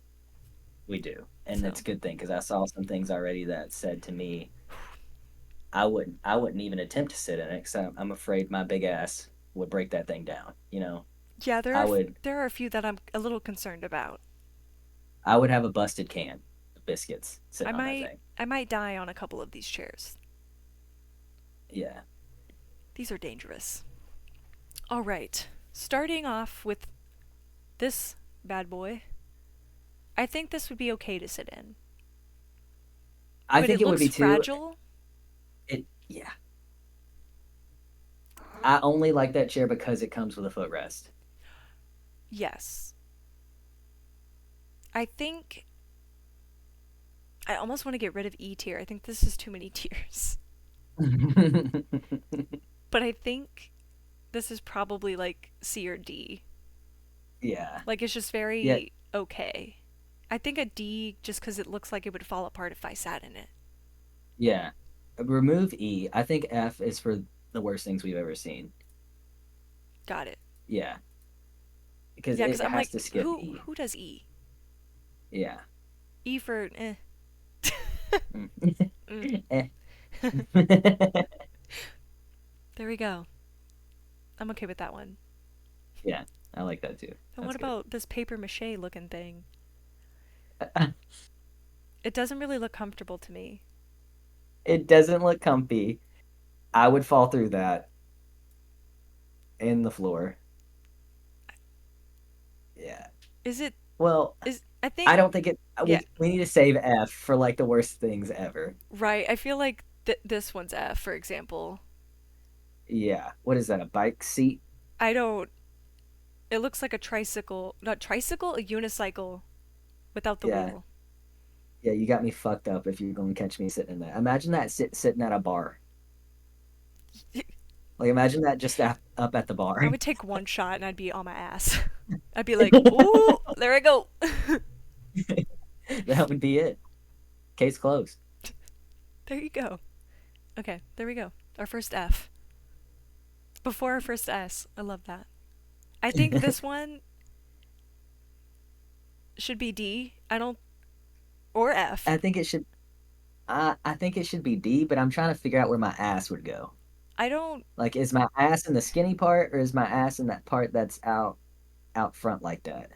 we do, and So, it's a good thing because I saw some things already that said to me I wouldn't even attempt to sit in it because I'm afraid my big ass would break that thing down. yeah, I would there are a few that I'm a little concerned about. I would have a busted can of biscuits I sitting on that might thing. I might die on a couple of these chairs. Yeah. These are dangerous. All right. Starting off with this bad boy. I think this would be okay to sit in. I But think it it would looks be too. fragile. Yeah. I only like that chair because it comes with a footrest. Yes. I think I almost want to get rid of E tier. I think this is too many tiers. But I think this is probably like C or D. Yeah. Like it's just Yeah. very okay. I think a D just because it looks like it would fall apart if I sat in it. Yeah. Remove E. I think F is for the worst things we've ever seen. Got it. Yeah. Because Yeah, because it I'm has like, to skip who E. who does E? Yeah. E for eh. Mm. Mm. Eh. There we go. I'm okay with that one. Yeah. I like that too. And what That's good. about this paper mache looking thing? It doesn't really look comfortable to me. It doesn't look comfy. I would fall through that in the floor. Yeah. Is it Well, is I I think don't think it. yeah, We need to save F for like the worst things ever. right. I feel like this one's F, for example. Yeah. What is that? A bike seat? I don't it looks like a tricycle, not tricycle, a unicycle without the Yeah. wheel. Yeah. You got me fucked up if you're going to catch me sitting in that. Imagine that sitting at a bar. Like imagine that just up at the I bar. would take one shot and I'd be on my ass. I'd be like, "Ooh, there I go." That would be it. Case closed. There you go. Okay, there we go. Our first F. Before our first S. I love that. I think this one should be D. I don't or F. I think it should. I think it should be D, but I'm trying to figure out where my ass would go. I don't Like, is my ass in the skinny part, or is my ass in that part that's out front like that?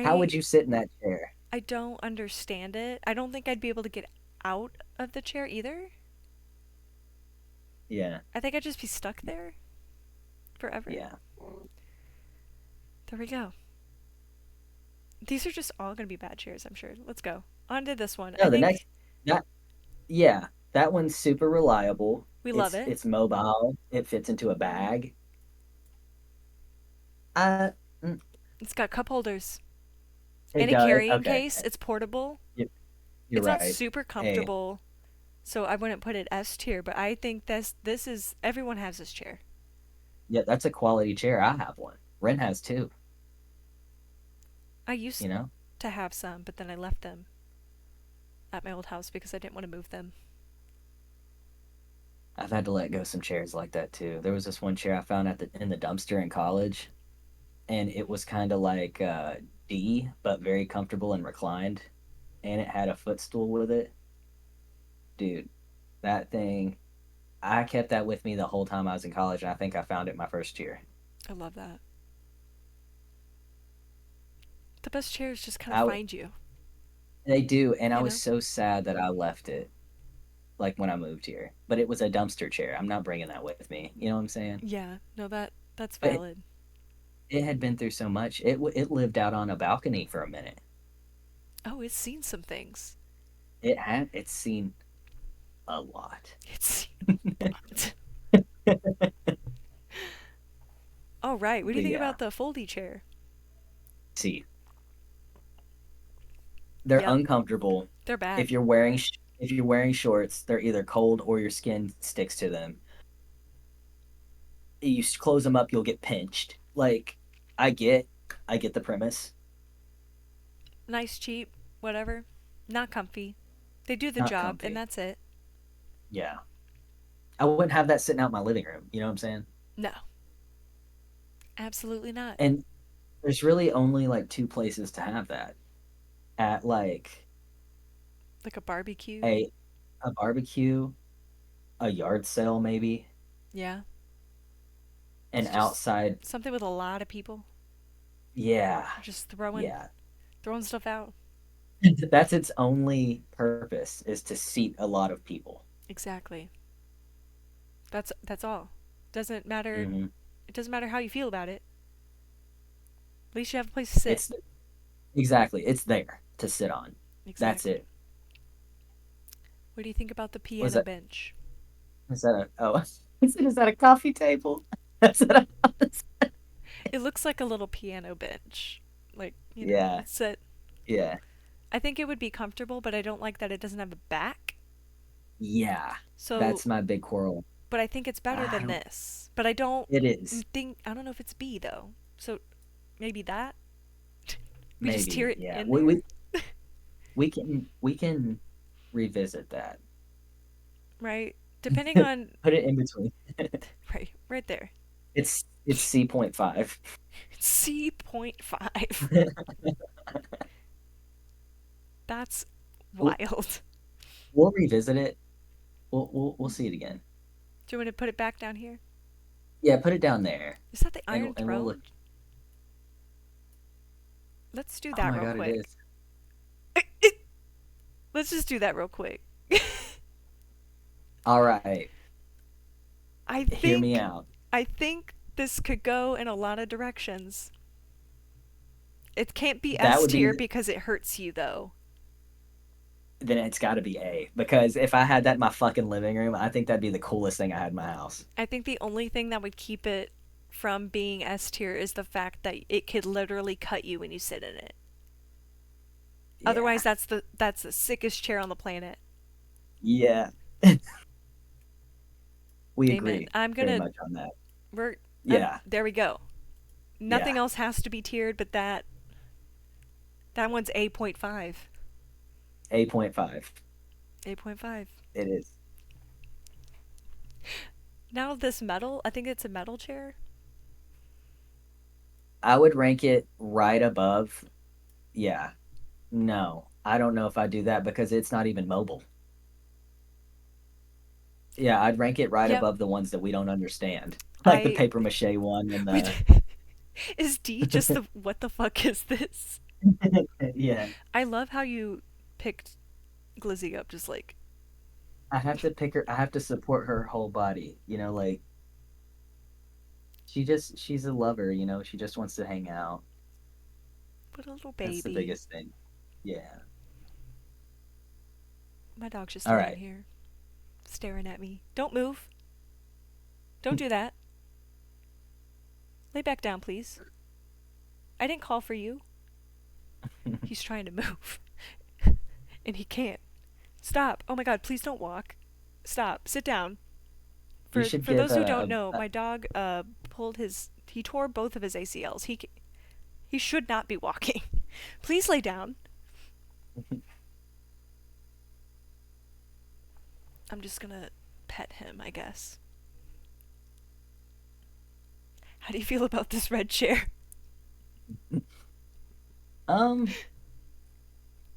How right. would you sit in that chair? I don't understand it. I don't think I'd be able to get out of the chair either. Yeah, I think I'd just be stuck there forever. yeah. There we go. These are just all gonna be bad chairs, I'm sure. Let's go. On to this one. I No, the think next that yeah, that one's super reliable. we love It's it. it's mobile. It fits into a bag. Uh, mm, It's got cup holders it and a does. carrying Okay, case. It's portable. you're It's not right. super Hey, comfortable, so I wouldn't put it S tier, but I think this is everyone has this chair. yeah, that's a quality chair. I have one. Ren has two, I used you know? to have some, but then I left them at my old house because I didn't want to move them. I've had to let go some chairs like that too. There was this one chair I found at the in the dumpster in college, and it was kind of like D, but very comfortable and reclined, and it had a footstool with it. Dude, that thing, I kept that with me the whole time I was in college, and I think I found it my first year. I love that. The best chairs just kind of I w- find you, they do, and I you was know? so sad that I left it like when I moved here. But it was a dumpster chair. I'm not bringing that with me. You know what I'm saying? Yeah, no, that's But valid. it had been through so much. It lived out on a balcony for a minute. Oh, it's seen some things. It's seen a lot. It's seen a lot. All right, what do you But think yeah, about the foldy chair? see, they're Yep, uncomfortable. they're bad. If you're wearing shorts, they're either cold or your skin sticks to them. You close them up, you'll get pinched. Like I get, I get the premise. Nice, cheap, whatever. Not comfy. They do the Not job, and comfy. that's it. Yeah, I wouldn't have that sitting out in my living room. You know what I'm saying? No, absolutely not. And there's really only like two places to have that at like Like a barbecue. a a barbecue, a yard sale maybe, Yeah, and it's just outside. something with a lot of people Yeah, just throwing yeah. throwing stuff out. That's its only purpose is to seat a lot of people. Exactly. That's all. Doesn't matter. Hmm. It doesn't matter how you feel about it. At least you have a place to sit. It's exactly it's there to sit on. That's Exactly. it. What do you think about the Was piano that bench? is that a oh is that a coffee table? Is that a, It looks like a little piano bench. Like, yeah, it's set. yeah, I think it would be comfortable, but I don't like that it doesn't have a back. yeah. So, That's my big quarrel. but I think it's better I than don't. this. But I don't It is I don't know if it's B though. So maybe that we just tear maybe it yeah. in We there, we we can revisit that. right? Depending on Put it in between. right there. It's C.5. C.5. That's We'll, wild. we'll revisit it. We'll see it again. Do you want to put it back down here? Yeah, put it down there, Is that the and Iron and we'll look. Throne? Let's do Oh that my real god, it quick. is. Let's just do that real quick. All right, I hear me think out. I think this could go in a lot of directions. It can't be That S would be tier because it hurts you though. then it's got to be A because if I had that in my fucking living room, I think that'd be the coolest thing I had in my house. I think the only thing that would keep it from being S tier is the fact that it could literally cut you when you sit in it. Yeah, Otherwise, that's the sickest chair on the planet. yeah. We Amen. agree I'm very gonna much on that. we're Yeah, there we go. Nothing yeah. else has to be tiered, but that one's A.5. 8.5. 8.5. It is. Now this metal, I think it's a metal chair. I would rank it right above. Yeah. No, I don't know if I do that because it's not even mobile. Yeah, I'd rank it right Yep. above the ones that we don't understand, like the I paper mache one and we the. is D just the what the fuck is this? Yeah, I love how you picked Glizzy up just like I have to pick her. I have to support her whole body. Like she's a lover. She just wants to hang out. what a little That's the baby. biggest thing. Yeah. My dog's just All laying right. here staring at me. Don't move. Don't do that. Lay back down, please. I didn't call for you. He's trying to move. And he can't. Stop. Oh my god, please don't walk. Stop. Sit down. You For should for give those who don't a, know, my dog pulled his He tore both of his ACLs. He should not be walking. Please lay down. I'm just gonna pet him, I guess. How do you feel about this red chair? Um,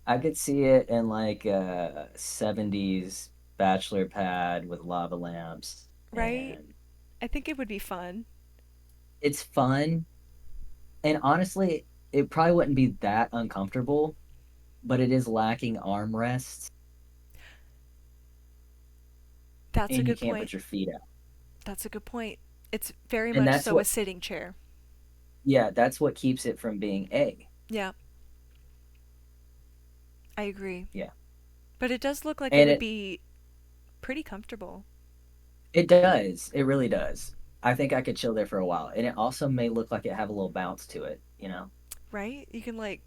I could see it in like a 70s bachelor pad with lava lamps, Right? and I think it would be fun. it's fun. And honestly, it probably wouldn't be that uncomfortable, but it is lacking armrests, That's a and you good can't point. put your feet out. That's a good point. It's very And much that's so a what, sitting chair. yeah, that's what keeps it from being A. Yeah, I agree. Yeah. But it does look like it And would be pretty comfortable, it does. It really does. I think I could chill there for a while. And it also may look like it have a little bounce to it, you know? right? You can like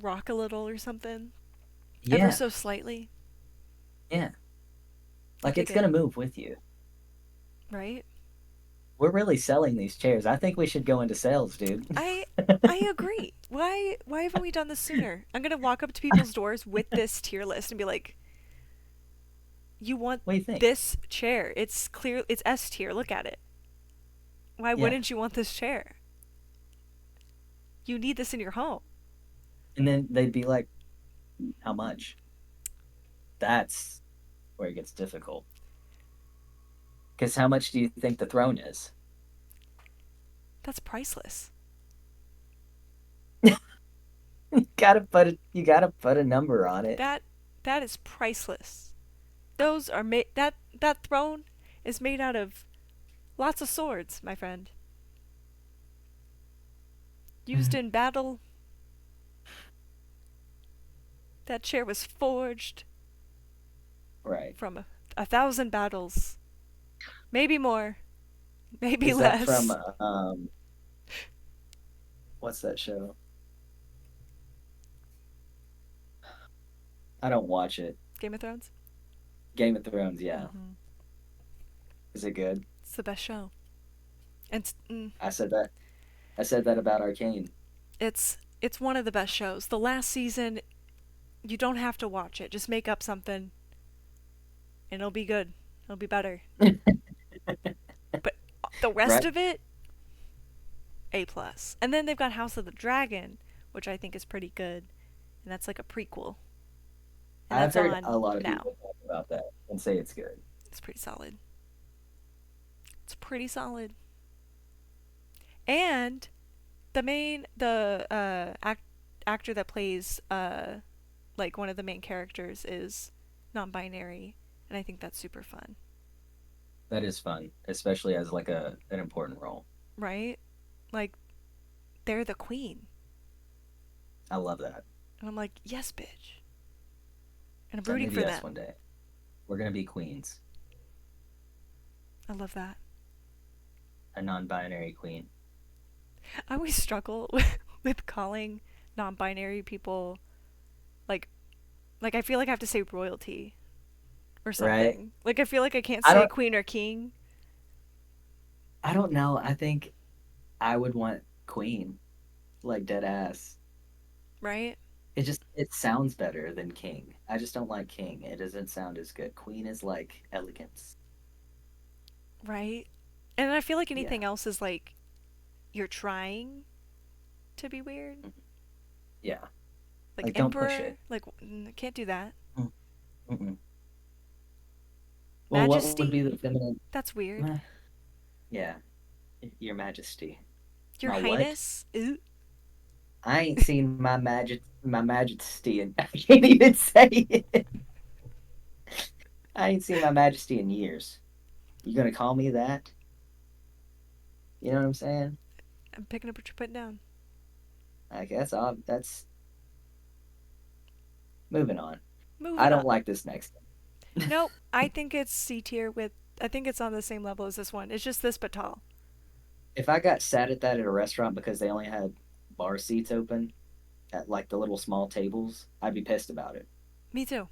rock a little or something, ever Yeah. so slightly. Yeah. I Like dig it's it, gonna move with you. right? We're really selling these chairs. I think we should go into sales, dude. I I agree. Why haven't we done this sooner? I'm gonna walk up to people's doors with this tier list and be like, "You want What do you think? this chair? It's clear. It's S tier. Look at it. Why Yeah. wouldn't you want this chair? You need this in your home." And then they'd be like, how much? That's where it gets difficult. Because how much do you think the throne is? That's priceless. You gotta put a number on it. That that is priceless. Those are made that throne is made out of lots of swords, my friend. Used in battle. That chair was forged Right. from a thousand battles. Maybe more, maybe Is that from less. what's that show? I don't watch it. Game of Thrones? Game of Thrones, yeah. Mm-hmm. Is it good? It's the best show. And I said that. I said that about Arcane. it's one of the best shows. The last season, you don't have to watch it. Just make up something and it'll be good. It'll be better. But the rest Right. of it, A plus. And then they've got House of the Dragon, which I think is pretty good, and that's like a prequel, and I've that's heard on a lot of now. people talk about that and say it's good. It's pretty solid. It's pretty solid. And the actor that plays like one of the main characters is non-binary, and I think that's super fun, That is fun, especially as like a an important role. right? Like they're the queen, I love that. and I'm like, yes, bitch, and I'm Tell rooting me for yes them. one day. We're gonna be queens. I love that. A non-binary queen. I always struggle with calling non-binary people like I feel like I have to say royalty or Right? something. Like I feel like I can't I say don't queen or king, I don't know. I think I would want queen, like dead ass. right? It sounds better than king. I just don't like king. It doesn't sound as good. Queen is like elegance. Right? And I feel like Yeah. anything else is like you're trying to be weird. Mhm. Yeah. Like Like don't push emperor, it. like can't do that. Mm-mm. Well, what would Majesty, be the feminine? that's weird. Meh. Yeah, your majesty. Your My what? highness, ooh. I ain't seen my majesty and I can't even say it. I ain't seen my majesty in years. You gonna call me that? You know what I'm saying? I'm picking up what you're putting down. I guess that's moving on. I Moving on. don't like this next one. Nope, I think it's C tier with. I think it's on the same level as this one. It's just this but tall. If I got sat at that at a restaurant because they only had bar seats open at like the little small tables, I'd be pissed about it. Me too.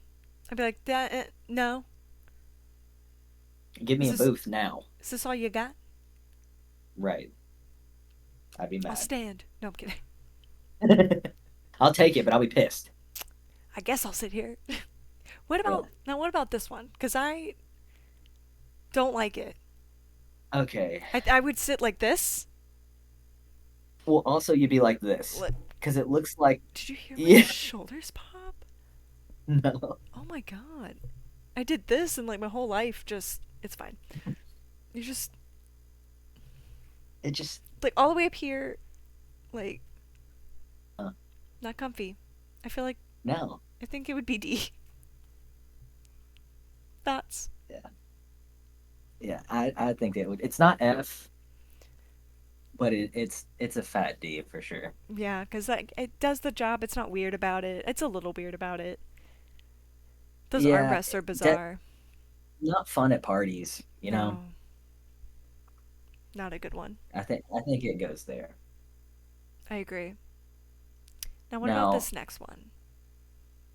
I'd be like, that. No, Give is me a this booth now. is this all you got? Right. I'd be I'll mad. stand. No, I'm kidding. I'll take it, but I'll be pissed. I guess I'll sit here. What Yeah. about now? What about this one? Because I don't like it. Okay. I would sit like this. Well, also you'd be like this because it looks like Did you hear my yeah. shoulders pop? No. Oh my god. I did this and like my whole life just it's fine. You just It just like all the way up here, like uh, not comfy. I feel like no. I think it would be D. Thoughts? Yeah. Yeah. I think it would. It's not F, but it's a fat D for sure. Yeah, because like it does the job. It's not weird about it. It's a little weird about it. Those Yeah. armrests are That bizarre. not fun at parties. You know. No, not a good one. I think it goes there. I agree. Now, what about Now this next one?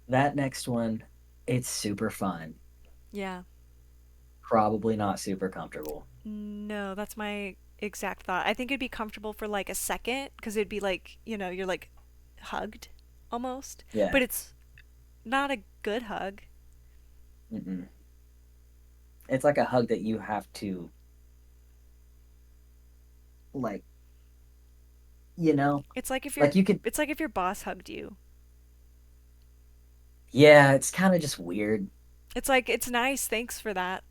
that next one, it's super fun. Yeah. Probably not super comfortable. No, that's my exact thought. I think it'd be comfortable for like a second because it'd be like, you're like hugged almost. Yeah. But it's not a good hug. Mm-mm. It's like a hug that you have to like, you know, It's like if like your you could. it's like if your boss hugged you. Yeah, it's kind of just weird, It's like it's nice, thanks for that.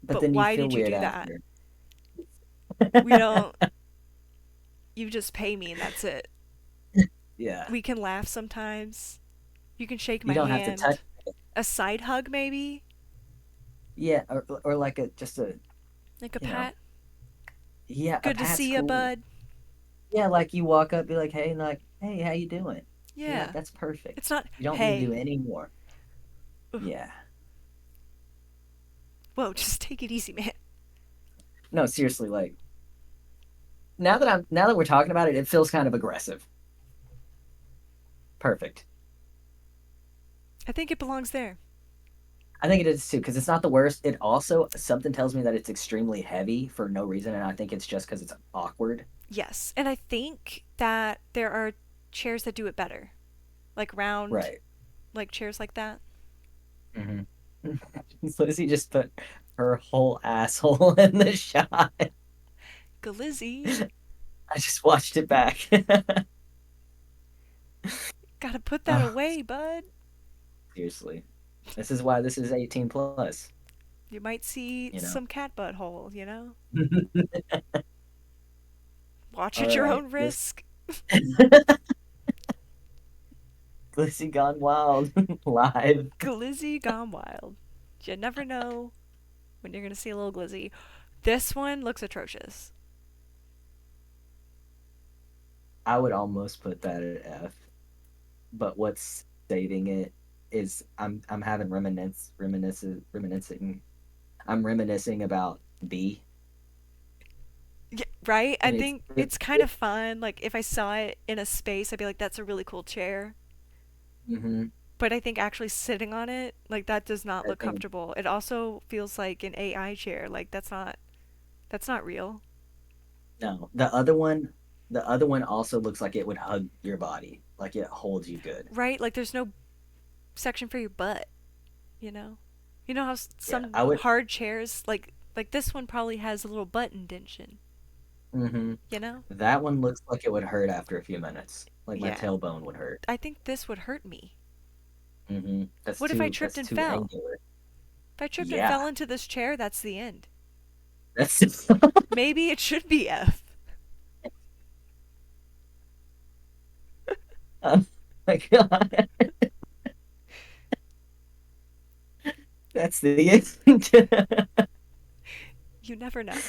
but But then you why feel did you weird do that? after. We don't you just pay me and that's it. Yeah, We can laugh sometimes. You can shake you my don't have to touch. hand. A side hug maybe? Yeah, or like a just a Like a you know, pat. yeah, a Good to pat's see you, cool. bud. Yeah, like you walk up, be like, hey, and like, hey, how you doing? Yeah, Yeah. that's perfect. It's not, You don't need to hey. do any more. Ugh. Yeah, Whoa, just take it easy, man. no, seriously, like now that we're talking about it, it feels kind of aggressive. Perfect. I think it belongs there. I think it is too because it's not the worst. It also something tells me that it's extremely heavy for no reason, and I think it's just because it's awkward. Yes. And I think that there are chairs that do it better. Like round, Right. like chairs like that. Hmm. Lizzie just put her whole asshole in the shot. Glizzy. I just watched it back. Gotta put that Oh, away, bud. seriously. This is why this is 18 plus, You might see you know? some cat butthole. Watch All at your right. own This risk. Lizzie Gone Wild live. Glizzy gone wild. You never know when you're gonna see a little glizzy. This one looks atrocious. I would almost put that at F, but what's saving it is I'm having reminiscing I'm reminiscing about B, Yeah, right? I and it's think it's kind of fun. Like if I saw it in a space, I'd be like, "That's a really cool chair." hmm But I think actually sitting on it, like that does not that look thing. comfortable. It also feels like an AI chair. Like that's not real. No, the other one also looks like it would hug your body, like it holds you good. Right? Like there's no section for your butt, you know? You know how Yeah, some I would. hard chairs like this one probably has a little butt indention, Hmm. you know? That one looks like it would hurt after a few minutes, like my Yeah. tailbone would hurt. I think this would hurt me. That's What if I too tripped that's and too fell? angular. If I tripped and Yeah, fell into this chair, that's the end. that's Maybe it should be F. oh my god. That's the end. You never know.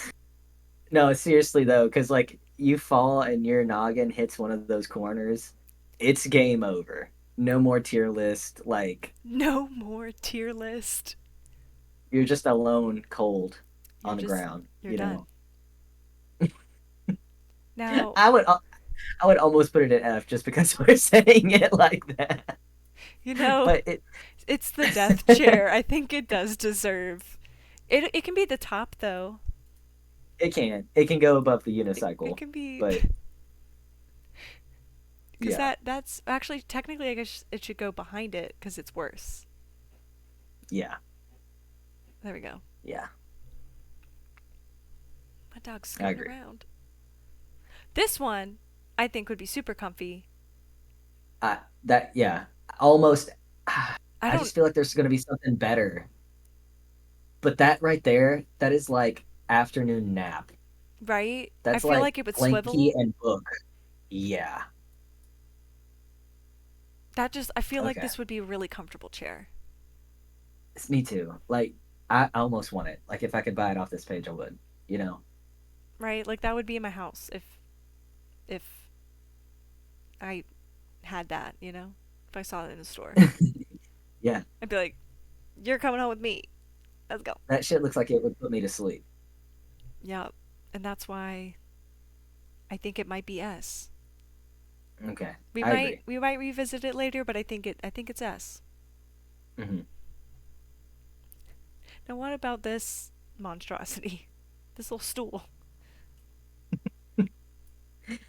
No, seriously though, because like you fall and your noggin hits one of those corners, it's game over. No more tier list. Like No more tier list. you're just alone, cold You're on the just ground. you're done. Now, I would I would almost put it at F just because we're saying it like that. you know, But it it's the death chair. I think it does deserve. It can be the top though. It can. It can go above the It unicycle, can be but because yeah, that's actually technically I guess it should go behind it because it's worse. yeah, There we go. yeah. My dog's I scooting agree. around. This one I think would be super comfy. Yeah, almost. I I don't just feel like there's going to be something better. But that right there, that is like afternoon nap. right. I That's feel like like it would blankie swivel. and book. Yeah. That just I feel like Okay. this would be a really comfortable chair. It's me too. Like I almost want it. Like if I could buy it off this page, I would. You know. Right? Like that would be in my house if I had that, you know? If I saw it in a store. Yeah. I'd be like, "You're coming home with me. Let's go." That shit looks like it would put me to sleep. Yep. And that's why I think it might be S. Okay. We I might agree. we might revisit it later, but I think it's S. Hmm. Now what about this monstrosity? This little stool.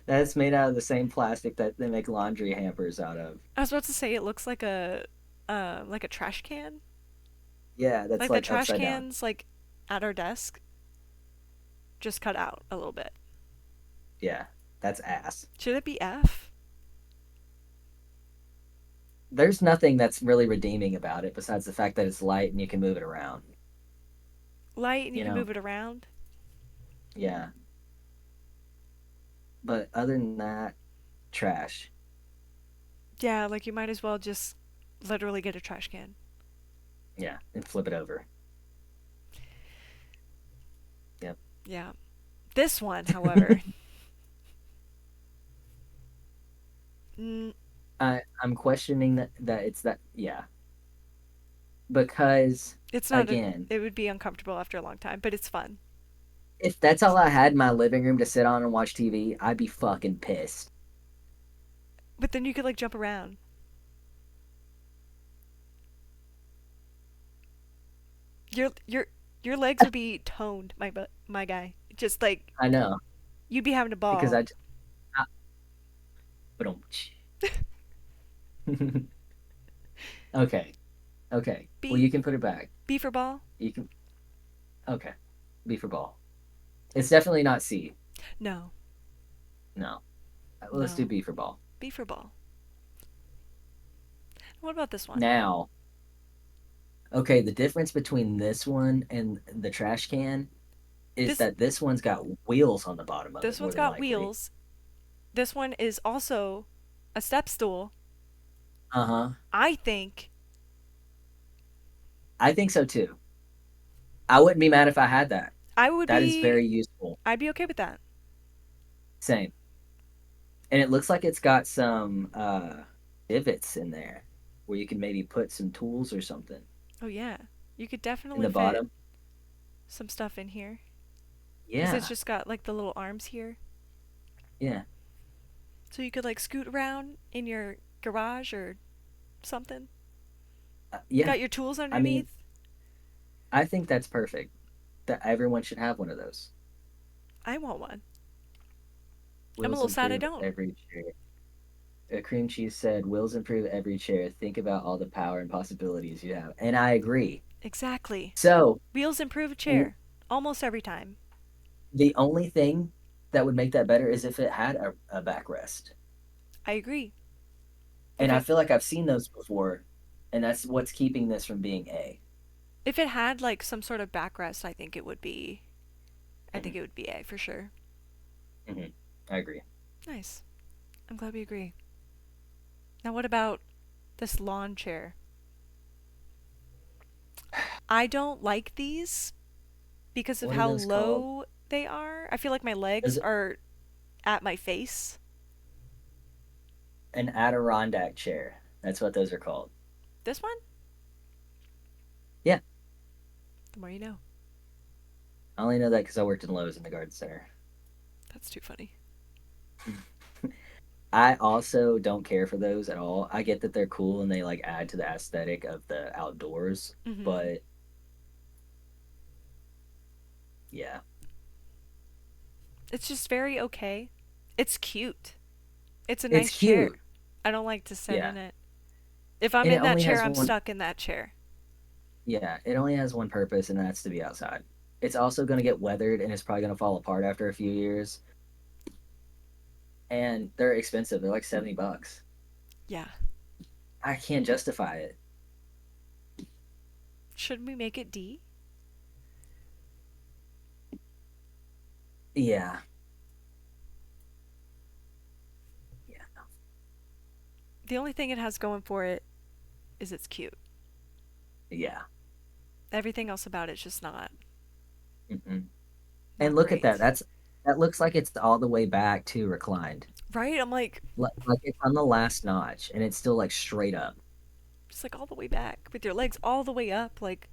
That's made out of the same plastic that they make laundry hampers out of. I was about to say it looks like a trash can. Yeah, that's Like the like trash upside down. cans like at our desk just cut out a little bit. Yeah. That's ass. Should it be F? There's nothing that's really redeeming about it besides the fact that it's light and you can move it around. Light and you You can know? move it around. Yeah. But other than that, trash. Yeah, like you might as well just literally get a trash can. Yeah. And flip it over. Yep. Yeah. This one, however, mm, I'm questioning that it's that yeah. Because it's not a. again, It would be uncomfortable after a long time, but it's fun. if that's all I had in my living room to sit on and watch TV, I'd be fucking pissed. But then you could like jump around. Your your legs would be toned, my guy. Just like I know you'd be having a because ball. I but okay, okay. Well, B you can put it back. B for ball? You can okay. B for ball. It's definitely not C. No, No. Let's do no. B for ball. B for ball. What about this one? Now, okay, the difference between this one and the trash can is This that this one's got wheels on the bottom of it, this more one's than got likely. wheels. This one is also a step stool. Uh-huh. I think I think so too. I wouldn't be mad if I had that. I would That is be very useful. I'd be okay with that. Same. And it looks like it's got some divots in there where you can maybe put some tools or something Oh yeah. You could in definitely the fit bottom. some stuff in here cuz it's Yeah. just got like the little arms here. Yeah. So you could like scoot around in your garage or something. Yeah. Got your tools I mean, underneath. I think that's perfect. That everyone should have one of those. I want one. I'm a Wills little sad I improve don't. every chair. Cream cheese said, "Wills improve every chair. Think about all the power and possibilities you have." And I agree. Exactly. So Wheels improve a w- chair almost every time. the only thing that would make that better is if it had a backrest. I agree. And If I it feel like I've seen those before, and that's what's keeping this from being A. if it had like some sort of backrest, I think Hmm. it would be A for sure. Hmm. I agree. Nice. I'm glad we agree. Now what about this lawn chair? I don't like these because of What are how those called? low they are. I feel like my legs Is are at my face. an Adirondack chair. That's what those are called. This one? Yeah, The more you know. I only know that because I worked in Lowe's in the garden center. That's too funny. I also don't care for those at all. I get that they're cool and they like add to the aesthetic of the outdoors, Mhm. but yeah, It's just very okay. It's cute. It's a It's nice chair. cute. I don't like to sit Yeah. in it. If I'm And it in that only chair, has I'm one, stuck in that chair. yeah, it only has one purpose, and that's to be outside. It's also going to get weathered and it's probably going to fall apart after a few years. And they're expensive. They're like $70. Yeah. I can't justify it. Should we make it D? Yeah. Yeah. The only thing it has going for it is it's cute. Yeah. Everything else about it's just Mm-mm. And not look at that. great. That looks like it's all the way back to reclined. Right? I'm like Like it's on the last notch and it's still like straight up. just like all the way back with your legs all the way up. Like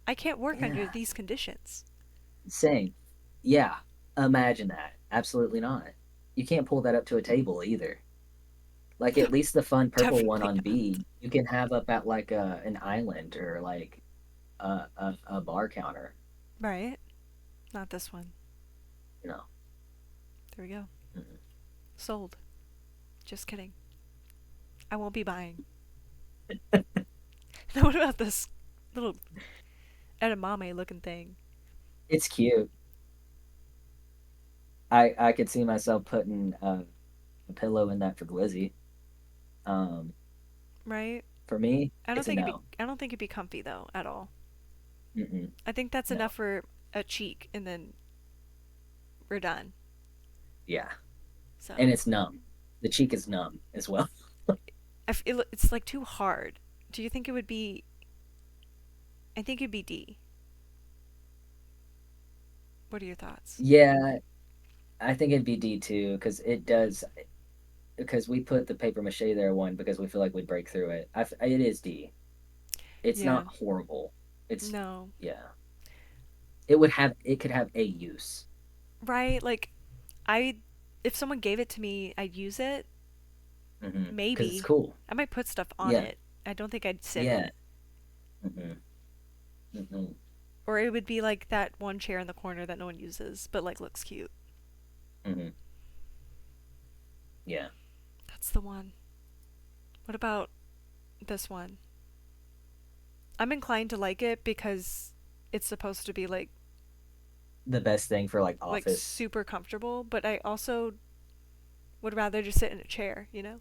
I can't work under Yeah. these conditions. Same. Yeah. Imagine that. Absolutely not. You can't pull that up to a table either. Like at least the fun purple one Definitely on not. B, you can have up at like an island or like a bar counter, Right? Not this one. you know. There we go. Mhm. Sold. Just kidding. I won't be buying. Now what about this little edamame looking thing? It's cute. I could see myself putting a pillow in that for Glizzy. Um, Right? for me, I don't it's a think it'd be no. I don't think it'd be comfy though at all. Mm-mm, I think that's enough no. for a cheek and then we're done. Yeah, and So it's numb. The cheek is numb as well. it's like too hard. Do you think it would be? I think it'd be D. What are your thoughts? Yeah, I think it'd be D too because it does because we put the paper mache there one because we feel like we'd break through it. It is D. It's Yeah. not horrible. It's No. yeah. It could have a use. Right? Like I if someone gave it to me, I'd use it. Because it's Maybe. cool. I might put stuff on Yeah, it. I don't think I'd sit in yeah. it. Mm-hmm. Mm-hmm. Or it would be like that one chair in the corner that no one uses, but like looks cute. Mm-hmm. Yeah. That's the one. What about this one? I'm inclined to like it because it's supposed to be The best thing for like like office. super comfortable, but I also would rather just sit in a chair, you know?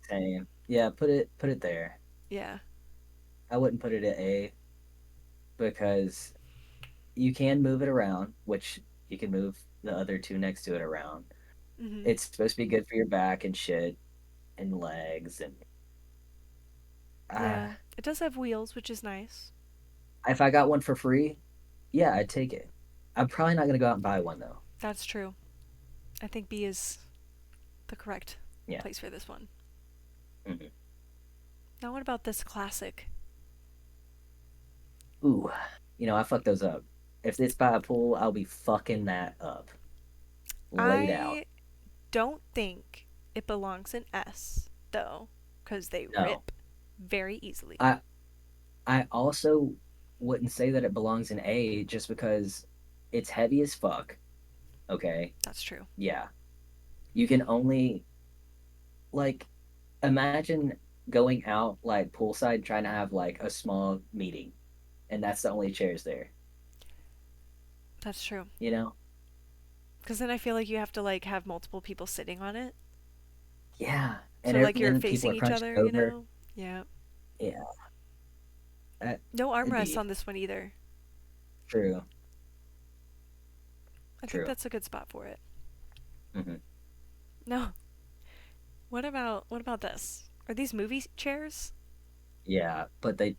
Same. Yeah, put it there. Yeah. I wouldn't put it at A because you can move it around, which you can move the other two next to it around. Mhm. It's supposed to be good for your back and shit and legs and uh, Yeah. It does have wheels, which is nice. if I got one for free, yeah, I'd take it. I'm probably not gonna go out and buy one though. That's true. I think B is the correct Yeah. place for this one. Hmm. Now, what about this classic? Ooh, I fucked those up. If it's by a pool, I'll be fucking that up. Laid out. I don't think it belongs in S, though, because they No. rip very easily. I I also wouldn't say that it belongs in A just because it's heavy as fuck. Okay. That's true. Yeah. You can only like imagine going out like poolside trying to have like a small meeting and that's the only chairs there, That's true. you know? Because then I feel like you have to like have multiple people sitting on it. Yeah. So like you're Then people facing are each crunched other, you over. know? Yeah. Yeah. That, No it'd armrests be on this one either. true. I think True. that's a good spot for it. Hmm. No. What about this? Are these movie chairs? Yeah, but they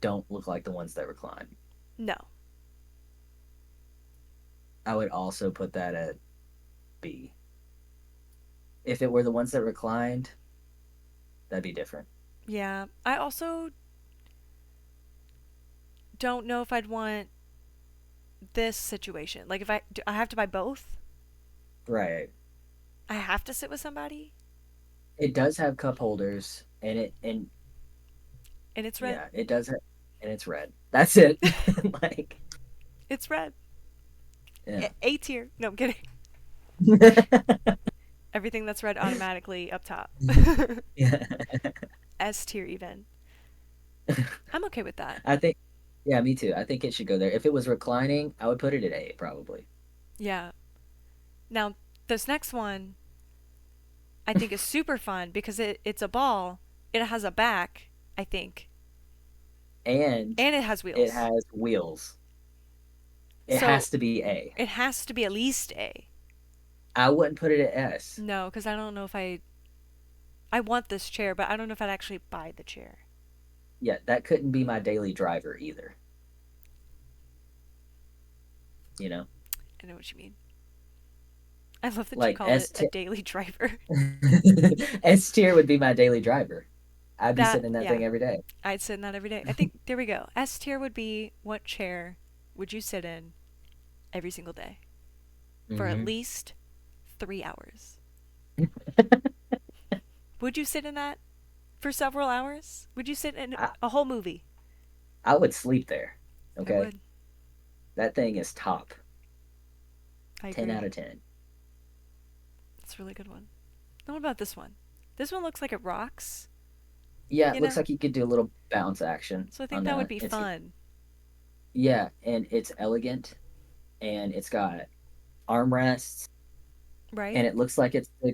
don't look like the ones that recline. No. I would also put that at B. If it were the ones that reclined, that'd be different. Yeah. I also don't know if I'd want this situation. Like if I have to buy both, Right. I have to sit with somebody, It does have cup holders and and it's red. yeah, it does have and it's red. That's it. Like It's red. yeah. A tier. No, I'm kidding. Everything that's red automatically up top. Yeah. S tier even. I'm okay with that. I think, yeah, me too. I think it should go there. If it was reclining, I would put it at A probably. Yeah. Now, this next one I think is super fun because it's a ball. It has a back, I think, And and it has it wheels. has wheels. It So has to be A. it has to be at least A. I wouldn't put it at S. No, because I don't know if I want this chair, but I don't know if I'd actually buy the chair. Yeah, that couldn't be my daily driver either, you know? I know what you mean. I love that you Like call it S a tier daily driver. S tier would be my daily driver. I'd be That sitting in that yeah, thing every day. I'd sit in that every day. I think there we go. S tier would be what chair would you sit in every single day for at Hmm. least 3 hours? Would you sit in that for several hours? Would you sit in I, a whole movie? I would sleep there. I Okay. would. That thing is top. I 10 out agree. of 10. That's a really good one. Now, what about this one? This one looks like it rocks, Yeah, you it looks know? like you could do a little bounce action So I think on that would that. be It's fun, yeah, and it's elegant and it's got armrests right? and it looks like it's a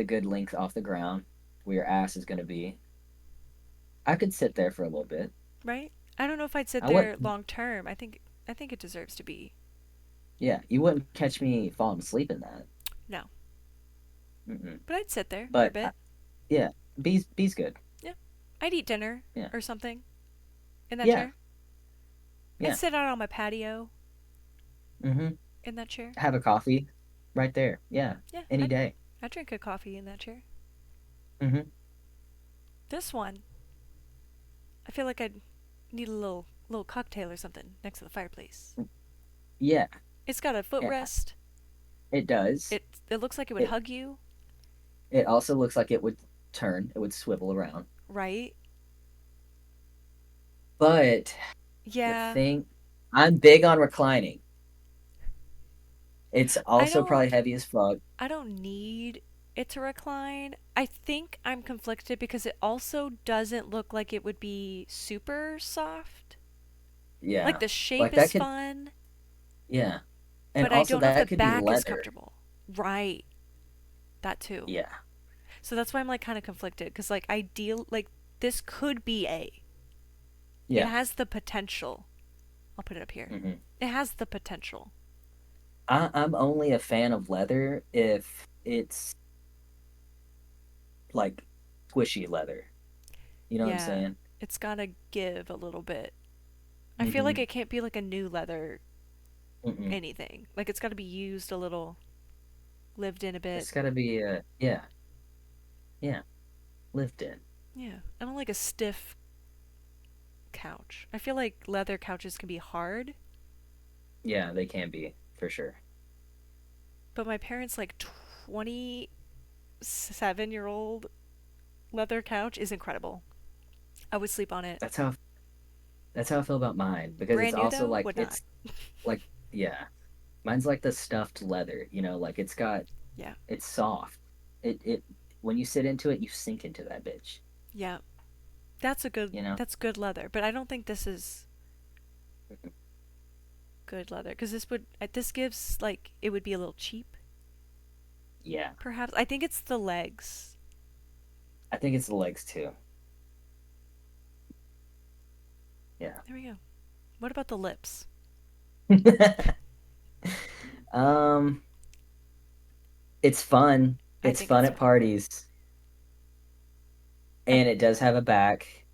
good length off the ground where your ass is going to be. I could sit there for a little bit. Right? I don't know if I'd sit I would, there long term. I think it deserves to be. yeah, you wouldn't catch me falling asleep in that. No. Mm-mm. But I'd sit there for a But bit. yeah, B's good. Yeah. I'd eat dinner Yeah, or something in that yeah, chair. I'd yeah. sit out on my patio Mm-hmm. in that chair. Have a coffee right there. Yeah, Yeah, any day. I'd drink a coffee in that chair. Mm-hmm. This one, I feel like I'd need a little cocktail or something next to the fireplace. Yeah, It's got a yeah, footrest. it does. It looks like it would It hug you, it also looks like it would turn. It would swivel around. right? But the Yeah. thing, I'm big on reclining. It's I also don't probably heavy as fuck. I don't need it to recline. I think I'm conflicted because it also doesn't look like it would be super soft. Like Yeah. the shape Like that is could, fun, yeah. And but I also don't know if the that could be back is leather. comfortable. Right. That too. Yeah. So that's why I'm like kind of conflicted because like ideal like this could be A. It Yeah. has the potential. I'll put it up here. Hmm. It has the potential. I'm only a fan of leather if it's like squishy leather. You know what I'm Yeah. saying? It's got to give a little bit. I feel like Hmm. it can't be like a new leather Mm-mm. anything. Like it's got to be used a little, lived in a bit. It's gotta be yeah, yeah, lived in. Yeah. I don't like a stiff couch. I feel like leather couches can be hard, Yeah, they can be for sure. but my parents' like 27-year-old leather couch is incredible. I would sleep on it. That's how that's how I feel about mine because it's Brand new also though, like would not. like yeah, mine's like the stuffed leather, like Yeah. it's soft. It when you sit into it, you sink into that bitch, Yeah. That's a good you know? that's good leather, but I don't think this is good leather because this gives like it would be a little cheap Yeah. perhaps. I think it's the legs. I think it's the legs too. Yeah. There we go. What about the lips? um it's fun. I It's think fun it's at fun. parties I and it does have a back.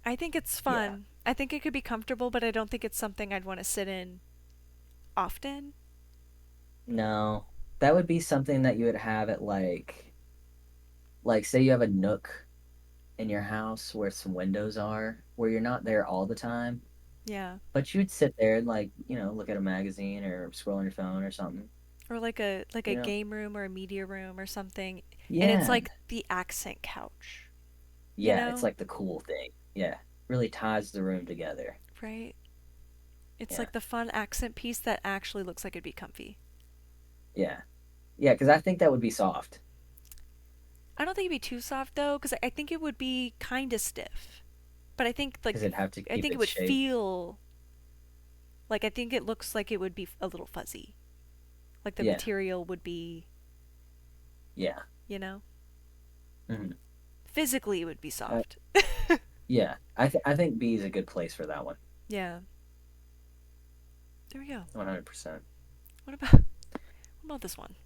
I think it's Yeah. fun. I think it could be comfortable, but I don't think it's something I'd want to sit in often. No. That would be something that you would have at like say you have a nook in your house where some windows are, where you're not there all the time, Yeah. but you'd sit there and look at a magazine or scroll on your phone or something. Or like a You know? game room or a media room or something. And it's Yeah. like the accent couch, you Yeah, it's know? like the cool thing. Yeah. Really ties the room together. Right? It's Yeah, like the fun accent piece that actually looks like it'd be comfy. yeah, yeah. Because I think that would be soft. I don't think it'd be too soft though, because I think it would be kind of stiff. But Because it'd have to I keep think it its would shape. feel like I think it looks like it would be a little fuzzy. Like the Yeah, material would be, yeah. you know, Hmm. physically it would be Uh, soft. yeah. I think B is a good place for that one. Yeah. There we go. 100%. What about this one?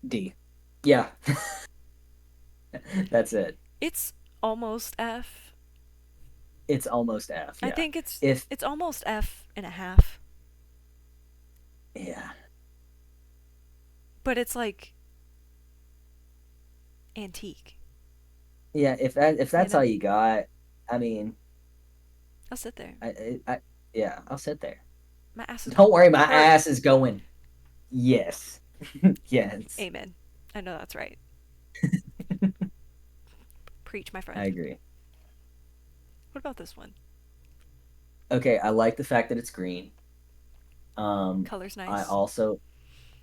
D. Yeah, that's it. It's almost F. It's almost F. I Yeah. think If it's almost F and a half, yeah, but it's like antique. yeah. If You that's all know, you got, I mean, I'll sit there. yeah, I'll sit there. My ass is Don't gonna worry, my hurt. ass is going. Yes, yes. Amen. I know that's right. Preach, my I friend. agree. What about this one? Okay, I like the fact that it's green. Color's I nice. also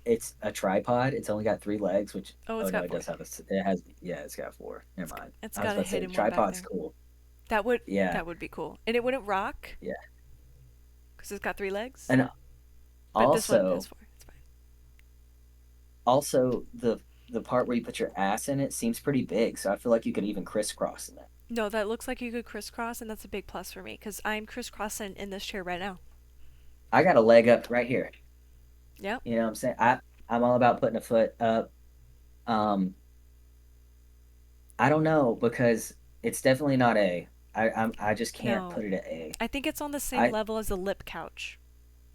it's a tripod. It's only got three legs, which Oh, oh it's no, got it four. does have it has yeah, it's got four. Never mind. It's I was got a about to say the hidden one back tripod's there. cool. That would Yeah, that would be cool, and it wouldn't rock yeah. because it's got three legs. And But this one has also four. It's fine. also the part where you put your ass in it seems pretty big, so I feel like you could even crisscross in it. No, that looks like you could crisscross, and that's a big plus for me because I'm crisscrossing in this chair right now. I got a leg up right here. Yep. You know what I'm saying? I'm all about putting a foot up. Um, I don't know because it's definitely not A. I just can't No, put it at A. I think it's on the same I level as the lip couch.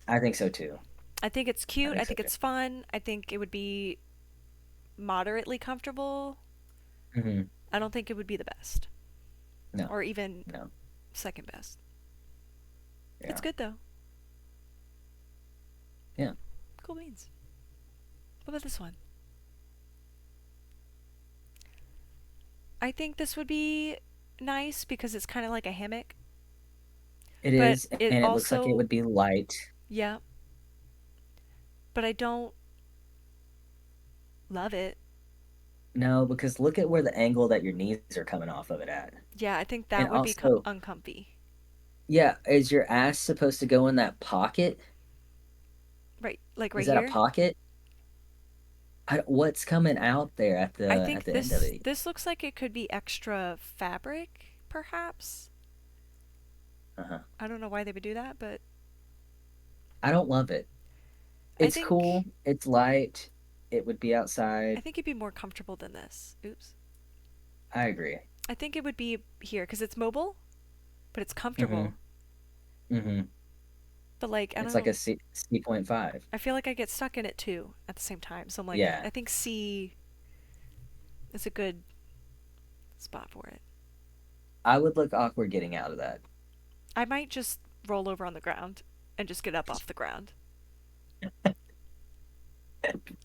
I think so too. I think it's I cute. I think so think too. it's fun. I think it would be moderately comfortable. Hmm. I don't think it would be the best No, or even no, second best. It's yeah, good though. yeah. Cool beans. What about this one? I think this would be nice because it's kind of like a hammock, It but is, it and it looks like it also, would be light. yeah, but I don't love it. No, because look at where the angle that your knees are coming off of it at. Yeah, I think And that would be also, uncomfy. yeah, is your ass supposed to go in that pocket? Right, like Is right that a here. pocket? What's coming out there I at think the end of it? this looks like it could be extra fabric, perhaps. Uh-huh. I don't know why they would do that, but I don't love it. I It's cool. think It's light. It would be I outside. think it'd be more comfortable than this. Oops. I agree. I think it would be here because it's mobile, but it's Mm-hmm. comfortable. Mm-hmm. But like I don't It's like know. a C.5. I feel like I get stuck in it too at the same time. So I'm like, Yeah. I think C is a good spot for it. I would look awkward getting out of that. I might just roll over on the ground and just get up off the ground.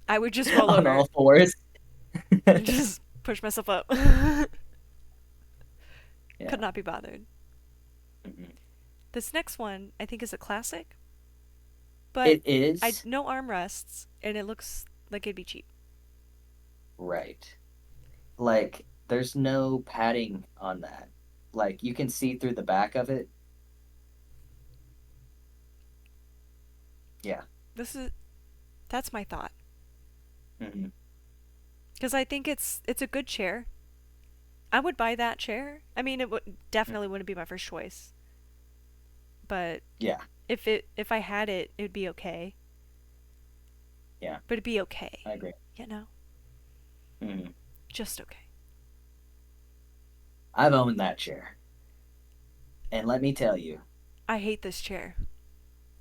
I would just roll On over all fours. and just push myself up. Could Yeah. not be bothered. Mhm. This next one I think is a classic, but It I is no armrests and it looks like it'd be cheap. right. Like there's no padding on that. Like you can see through the back of it. Yeah. This is that's my thought Hmm. because I think it's a good chair. I would buy that chair. I mean, it would definitely wouldn't be my first choice, but Yeah. if I had it, it would be okay. Yeah. But it'd be okay, I agree. you know, Hmm. just okay. I've owned that chair, and let me tell you, I hate this chair.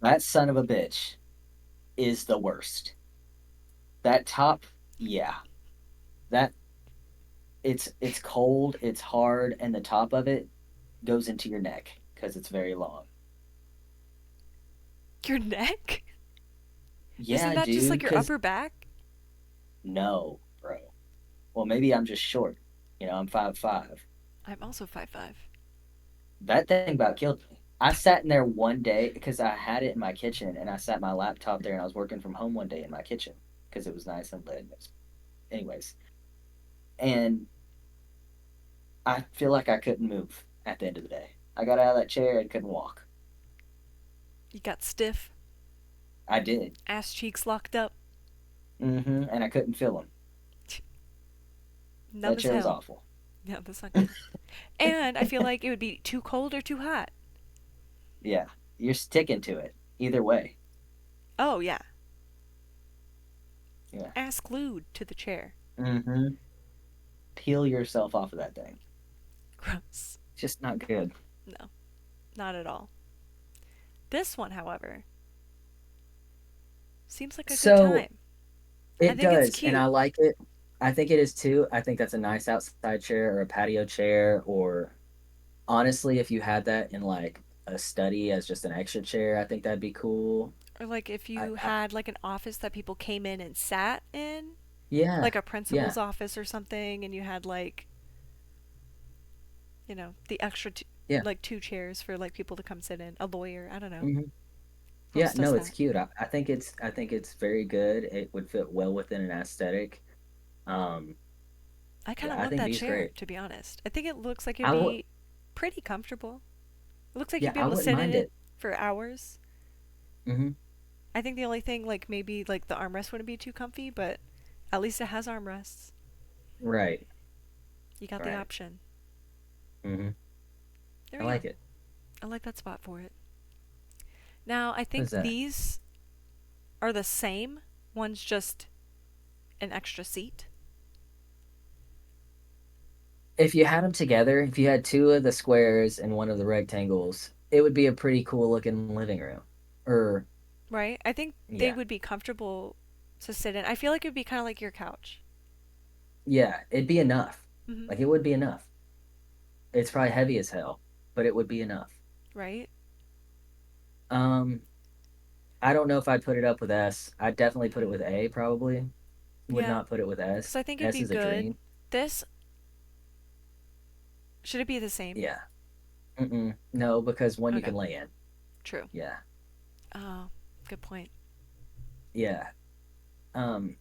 that son of a bitch is the worst. That top, yeah. That it's cold, it's hard, and the top of it goes into your neck because it's very long. Your neck? Isn't Yeah, that just dude, like your because upper back? no, bro. Well, maybe I'm just short. You know, I'm 5'5". I'm also 5'5". That thing about killed me. I sat in there one day because I had it in my kitchen, and I sat my laptop there, and I was working from home one day in my kitchen because it was nice and lit. Anyways, and I feel like I couldn't move at the end of the day. I got out of that chair and couldn't walk. You got stiff, I did. ass cheeks locked up, And I couldn't feel them. numb That as chair was hell. awful. Yeah, that's not good. And I feel like it would be too cold or too hot. Yeah, you're sticking to it either way. Oh, yeah. Yeah. Ass glued to the chair. Mm-hmm. Peel yourself off of that thing. Gross. Just not good. No, not at all. This one, however, seems like a good So time. I it think it's does, and I cute. like it. I think it is too. I think that's a nice outside chair or a patio chair, or honestly, if you had that in like a study as just an extra chair, I think that'd be cool. Or like if I, you I had like an office that people came in and sat in, yeah, like a yeah, principal's office or something, and you had like, the extra yeah. like two chairs for like people to come sit in. A lawyer, I don't know. hmm Who Yeah, else does no, it's that? cute. I think it's very good. It would fit well within an aesthetic. Um, I kind yeah, of I want think that B's chair, great. to be honest. I think it looks like it'd I would, be pretty comfortable. It looks like yeah, you'd be I able to wouldn't sit in mind it it. for hours. hmm I think the only thing, like maybe like the armrest wouldn't be too comfy, but at least it has armrests. Right, You got the right. option. hmm There I we go. like it. I like that spot for it. Now, I What is think that? these are the same. One's just an extra seat. If you had them together, if you had two of the squares and one of the rectangles, it would be a pretty cool looking living room. Or Right? I think they yeah, would be comfortable to sit in. I feel like it would be kind of like your couch. yeah, it'd be enough. Mm-hmm. Like it would be enough. It's probably heavy as hell, but it would be enough. Right? Um, I don't know if I'd put it up with S. I'd definitely put it with A, probably. Would Yeah. not put it with Because S. I think it'd S be is a good. dream. This, should it be the same? Yeah. No, because one you Okay. can lay in. True. Yeah. Oh, good point. Yeah. Um,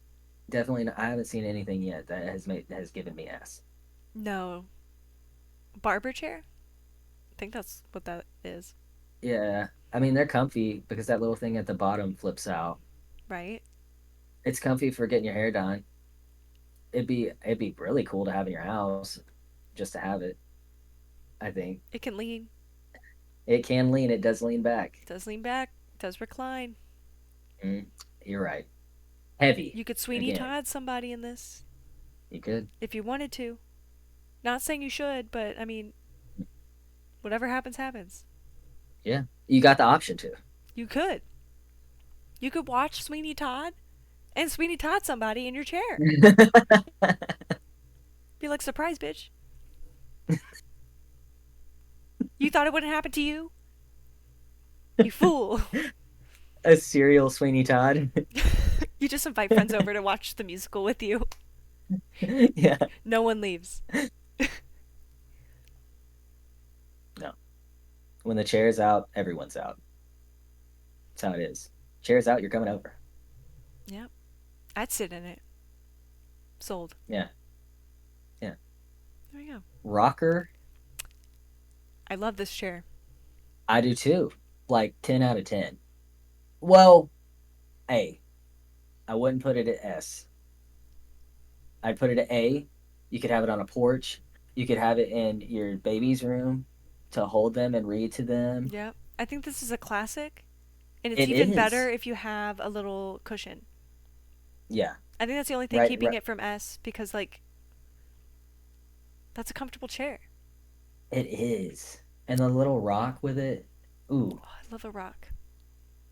definitely. I haven't seen anything yet that has given me S. No. Barber chair? I think that's what that is. Yeah. I mean, they're comfy because that little thing at the bottom flips out. Right? It's comfy for getting your hair done. It'd be really cool to have in your house just to have it. I think It can lean. it can lean. It does lean back. Does lean back. Does recline. Mm, you're right. Heavy You could Sweeney again. Todd somebody in this You could. if you wanted to. Not saying you should, but I mean, whatever happens, happens. Yeah. You got the option to. You could. You could watch Sweeney Todd and Sweeney Todd somebody in your chair. Be like, surprise, bitch. You thought it wouldn't happen to you? You fool. A serial Sweeney Todd. You just invite friends over to watch the musical with you. Yeah. No one leaves. No. When the chair's out, everyone's out. That's how it is. Chair's out, you're coming over. Yep. I'd sit in it. Sold. Yeah. Yeah. There we go. Rocker, I love this chair. I do too. Like 10 out of 10. Well, A. I wouldn't put it at S. I'd put it at A. You could have it on a porch. You could have it in your baby's room to hold them and read to them. Yep. I think this is a classic, and it's It even better is. if you have a little cushion. Yeah. I think that's the only thing Right, keeping right. it from S because, like, that's a comfortable chair. It is. And the little rock with it. Ooh, Oh, I love a rock.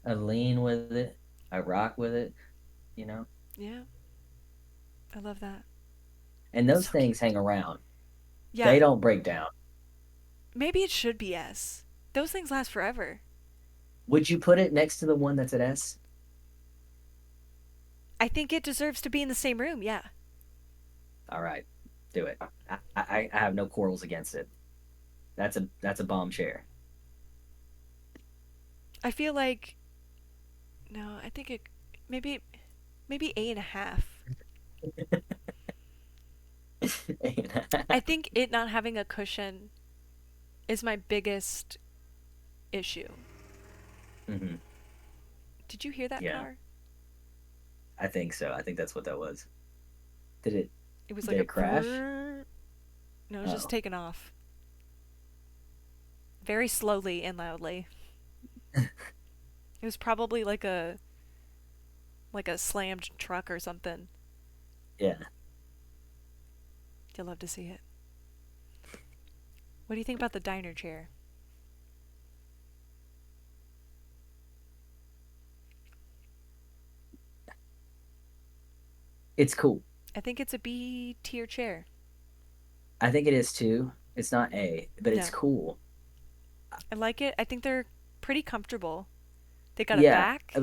I lean with it. I rock with it, you know? Yeah, I love that. And those So things hang cute. around. Yeah, They don't break down. maybe it should be S. Those things last forever. Would you put it next to the one that's at S? I think it deserves to be in the same room. Yeah. All right, do it. I have no quarrels against it. That's a bomb chair. I feel like no, I think it maybe maybe 8.5. I think it not having a cushion is my biggest issue. Hmm. Did you hear that Yeah, car? I think so. I think that's what that was. Did it It was did like a it crash? brrr. No, it was just Oh. taking off very slowly and loudly. It was probably like a slammed truck or something. Yeah. You'll love to see it. What do you think about the diner chair? It's cool. I think it's a B tier chair. I think it is too. It's not A, but it's No, cool. I like it. I think they're pretty comfortable. They got a Yeah. back.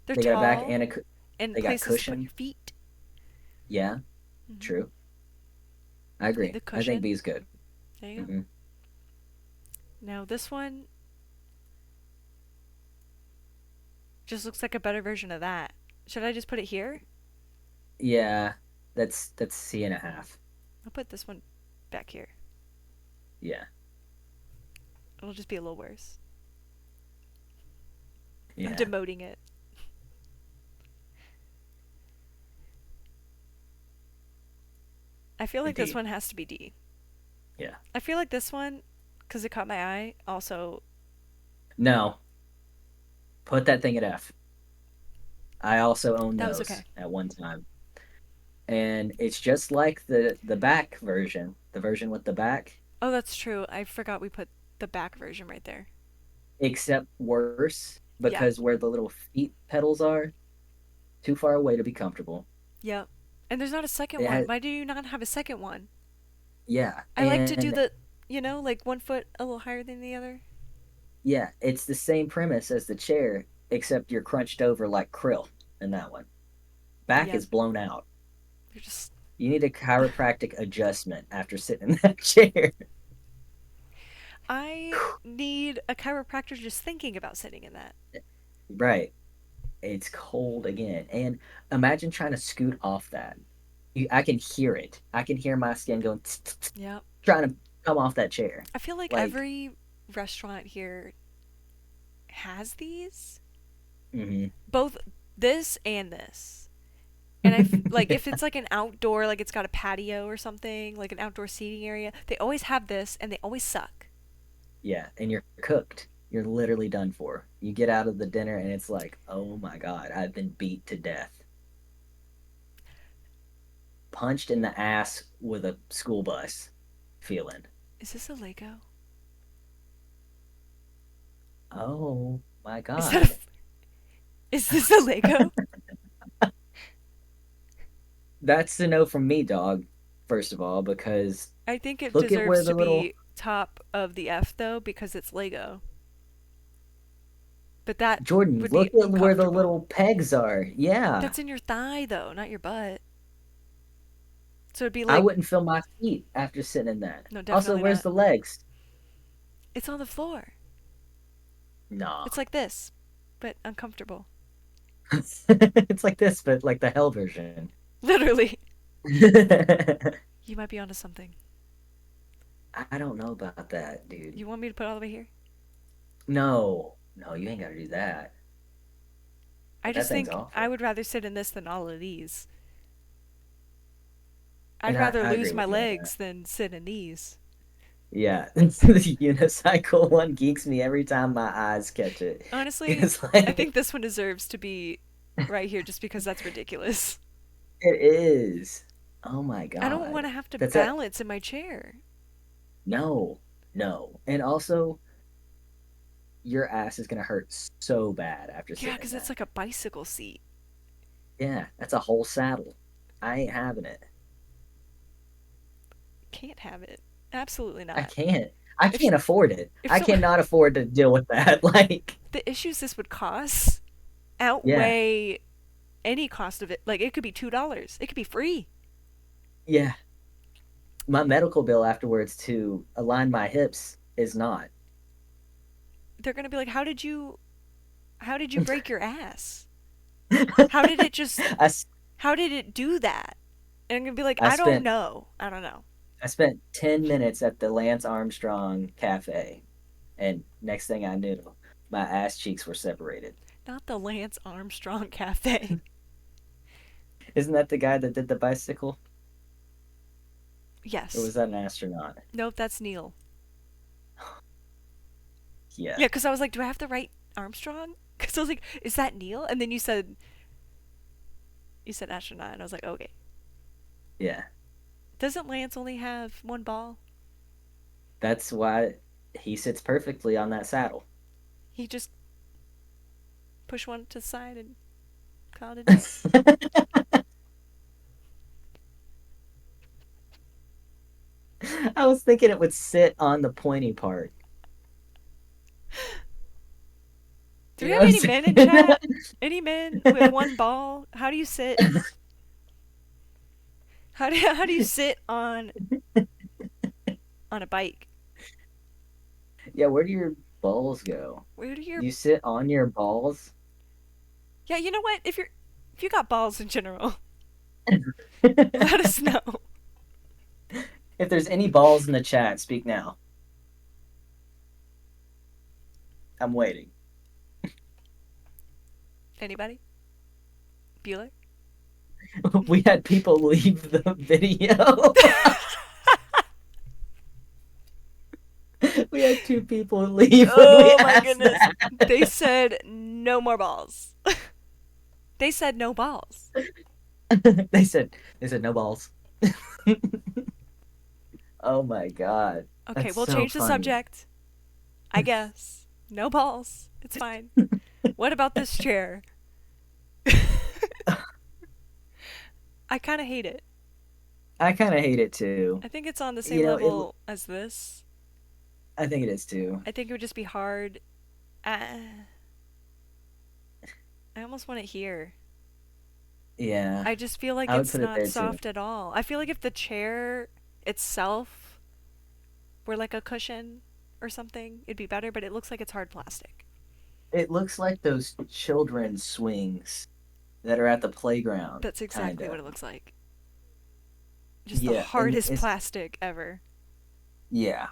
They're They got a back tall and and they got places to put your cushion. feet. Yeah, Hmm. true. I And agree. the I think cushion. B is good. There you go. Hmm. Now this one just looks like a better version of that. Should I just put it here? Yeah, that's C and a half. I'll put this one back here. Yeah. It'll just be a little worse. I'm Yeah. demoting it. I feel like this D. one has to be D. Yeah. I feel like this one, because it caught my eye, also. No, put that thing at F. I also own That was okay. those at one time. And it's just like the back version, the version with the back, Oh, that's true. I forgot we put the back version right there. except worse Yeah. because where the little feet pedals are, too far away to be comfortable. Yep. And there's not a second It one. has, Why do you not have a second one? yeah, I like to do and like 1 foot a little higher than the other. yeah, it's the same premise as the chair, except you're crunched over like krill in that one. Back Yep. is blown out. You're just. You need a chiropractic adjustment after sitting in that chair. I need a chiropractor just thinking about sitting in that. Right. It's cold again. And imagine trying to scoot off that. I can hear it. I can hear my skin going Yep. trying to come off that chair. I feel like Like, every restaurant here has these. mm-hmm. Both this and this. And like if it's like an outdoor, like it's got a patio or something, like an outdoor seating area, they always have this and they always suck. Yeah, and you're cooked. You're literally done for. You get out of the dinner and it's like, oh my God, I've been beat to death. Punched in the ass with a school bus feeling. Is this a Lego? Oh my Is that a, God. is this a Lego? That's a no from me, dog, first of all, because I think it look at where deserves to the little be top of the F though because it's Lego. But that Jordan, would be look at where the uncomfortable. little pegs are. Yeah. That's in your thigh though, not your butt. So it'd be I like wouldn't feel my feet after sitting in that. no, Also, definitely where's not. the legs? It's on the floor. Nah. It's like this, but uncomfortable. It's like this, but like the hell version. Literally. You might be onto something. I don't know about that, dude. You want me to put it all the way here? No. No, you ain't got to do that. I That just thing's think I awful. would rather sit in this than all of these. I'd And I, rather I lose agree my with you on that. legs than sit in these. Yeah, the unicycle one geeks me every time my eyes catch it. Honestly, It's I think like, this one deserves to be right here just because that's ridiculous. it is. Oh my I don't want God. to have to That's a balance in my chair. no, no. And also, your ass is gonna hurt so bad after Yeah, sitting in because it's that. like a bicycle seat. Yeah, that's a whole saddle. I ain't having it. Can't have it. Absolutely I not. can't. I If can't afford it. if I so, cannot afford to deal with that. Like, the issues this would cost yeah, outweigh any cost of it. Like it could be $2. It could be free. yeah. My medical bill afterwards to align my hips is not. They're gonna be like, how did you break your ass? How did it just I, how did it do that? And I'm gonna be like, I I don't spent know. I don't know. I spent 10 minutes at the Lance Armstrong Cafe, and next thing I knew, my ass cheeks were separated. Not the Lance Armstrong Cafe. Isn't that the guy that did the bicycle? Or Yes. was that an astronaut? Nope, that's Neil. Yeah, Yeah, because I was like, do I have to write Armstrong? Because I was like, is that Neil? And then you said astronaut, and I was like, okay. yeah. Doesn't Lance only have one ball? That's why he sits perfectly on that saddle. He just push one to the side and call it a day. I was thinking it would sit on the pointy part. Do You we know have what any men in I'm saying? chat? Any men with one ball? How do you sit? How do you sit on a bike? Yeah, where do your balls go? Where do your You sit on your balls? Yeah, you know what? If you got balls in general, let us know. If there's any balls in the chat, speak now. I'm waiting. Anybody? Bueller? We had people leave the video. We had two people leave when we Oh my asked goodness. that. They said no more balls. They said no balls. they said no balls. Oh my god. Okay, That's we'll so change the funny. subject. I guess. No balls. It's fine. What about this chair? I kind of hate it. I kind of hate it too. I think it's on the same You know, level as this. I think it is too. I think it would just be hard. I almost want it here. Yeah, I just feel like I would it's put it not there too. soft at all. I feel like if the chair itself were like a cushion or something, it'd be better, but it looks like it's hard plastic. It looks like those children's swings that are at the playground, That's kind exactly what of. it looks like. Just the Yeah, and hardest plastic ever. yeah,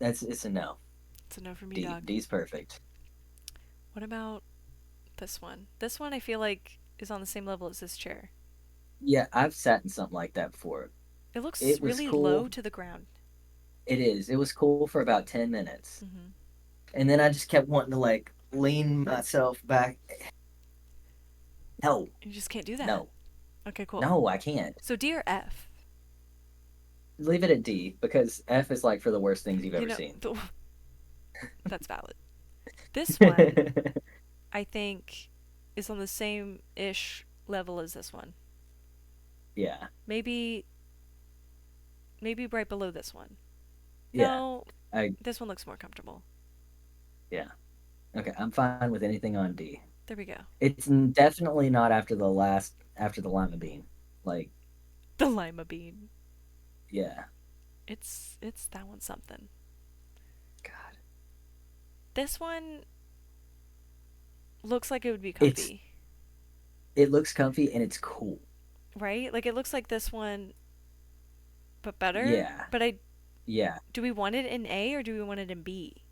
it's a no. It's a no for me, D. dog. D's perfect. What about this one? This one I feel like is on the same level as this chair. Yeah, I've sat in something like that before. It looks It was really low cool. to the ground. It is. It was cool for about 10 minutes. Hmm. And then I just kept wanting to like lean myself back. No, You just can't do that. no, Okay, cool. no, I can't. So D or F? Leave it at D because F is like for the worst things you've You ever know, seen. that's valid. This one, I think, is on the same ish level as this one. Yeah, Maybe, maybe right below this one. yeah, No, I this one looks more comfortable. yeah. Okay, I'm fine with anything on D. There we go. It's definitely not after the lima bean. Like, The lima bean. yeah. It's that one's something. God, This one looks like it would be it's comfy, it looks comfy and it's cool. right? Like it looks like this one, but better. Yeah, But I yeah. do we want it in A or do we want it in B?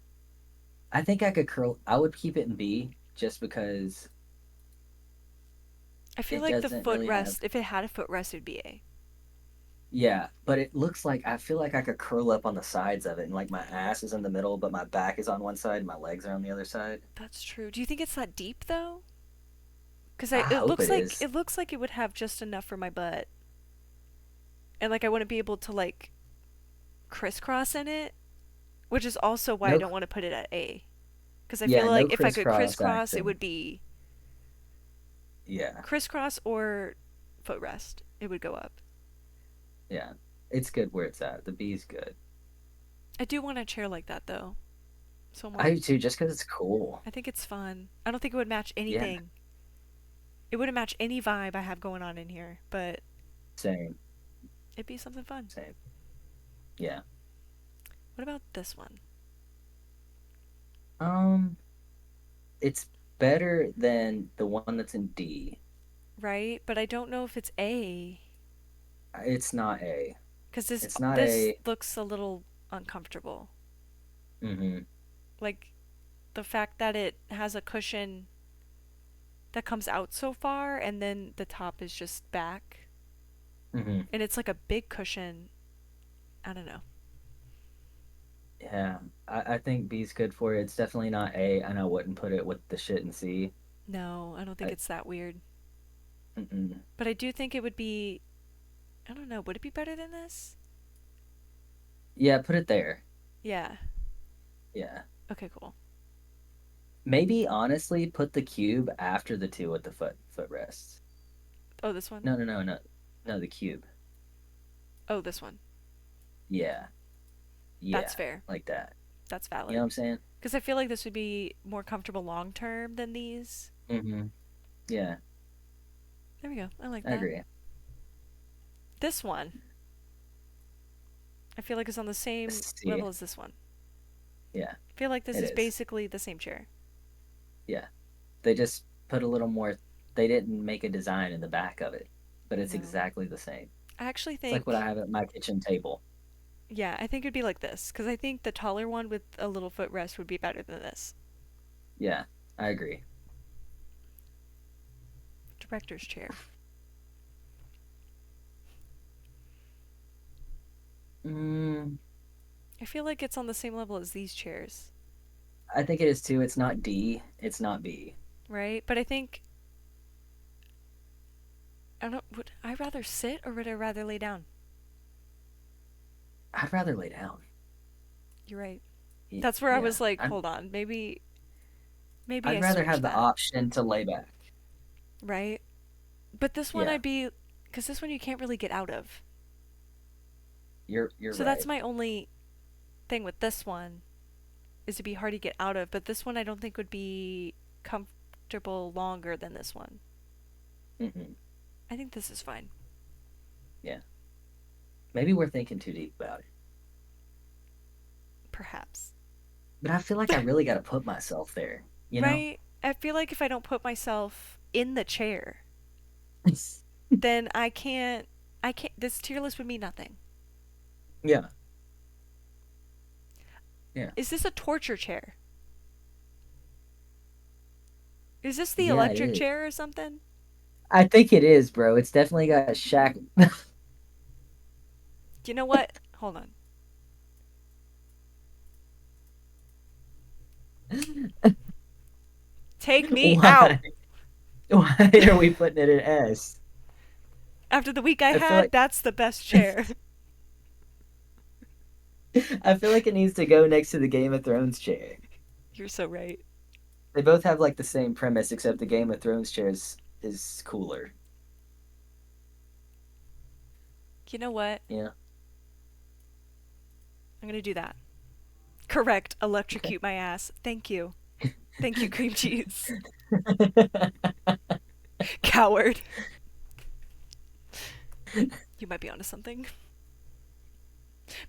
I think I could curl. I would keep it in B just because I feel it like the doesn't really have. footrest, if it had a footrest, it'd be A. Yeah, but it looks like I feel like I could curl up on the sides of it, and like my ass is in the middle, but my back is on one side, and my legs are on the other side. That's true. Do you think it's that deep though? Because I hope it is. it looks like it would have just enough for my butt, and like I wouldn't be able to like crisscross in it, which is also why I No, don't want to put it at A. Because I yeah, feel no like if I could crisscross crisscross, it action. would be Yeah, crisscross or footrest. It would go up. yeah, it's good where it's at. The B's good. I do want a chair like that though. So I more. do too, just because it's cool. I think it's fun. I don't think it would match Yeah, anything. It wouldn't match any vibe I have going on in here, but same, it'd be something fun. same. Yeah, What about this one? Um, it's better than the one that's in D. right? But I don't know if it's A It's not A. because this It's not this A. looks a little uncomfortable. Mm-hmm. Like the fact that it has a cushion that comes out so far and then the top is just back Mm-hmm. and it's like a big cushion. I don't know. Yeah. I think B's good for it. It's definitely not A, and I wouldn't put it with the shit in C. No, I don't think I, it's that weird. mm-mm. But I do think it would be, I don't know, would it be better than this? Yeah, put it there. Yeah. Yeah. Okay, cool. Maybe honestly, put the cube after the two with the footrests. Oh, this one? No, no, no, no, no, the cube. Oh, this one. Yeah, That's yeah, fair. like that. That's You know valid. what I'm saying? Because I feel like this would be more comfortable long term than these. Mm-hmm. Yeah, There we go. I like I that. agree. This one, I feel like it's on the same C. level as this one. Yeah, I feel like this it is is. basically the same chair. Yeah, they just put a little more. They didn't make a design in the back of it, but it's No. exactly the same. I actually It's like what I think, have at my kitchen table. yeah, I think it'd be like this. Because I think the taller one with a little footrest would be better than this. Yeah, I agree. Director's chair. Mm, I feel like it's on the same level as these chairs, I think it is too. It's not D. It's not B. right? But I think, I don't know, would I rather sit or would I rather lay down? I'd rather lay down. You're right. That's where I Yeah, was like, hold on, maybe I'd I rather switch have the that, option to lay back. right? But this one Yeah, I'd be, because this one you can't really get out of. you're So that's right. my only thing with this one is to be hard to get out of. But this one I don't think would be comfortable longer than this one. Hmm. I think this is fine. Yeah, maybe we're thinking too deep about it. Perhaps. But I feel like I really got to put myself there. You know? Right? I feel like if I don't put myself in the chair, then I can't this tier list would mean nothing. Yeah, yeah, Is this a torture chair? Is this the yeah. It electric is. chair or something? I think it is, bro. It's definitely got shack. You know what? Hold on. Take me out. Why? Why are we putting it in S? After the week I I feel had, like that's the best chair. I feel like it needs to go next to the Game of Thrones chair. You're so right. They both have like the same premise, except the Game of Thrones chair is cooler. You know what? Yeah. I'm gonna do that. Correct. Okay. Electrocute my ass. Thank you. Thank you, cream cheese. Coward. You might be onto something.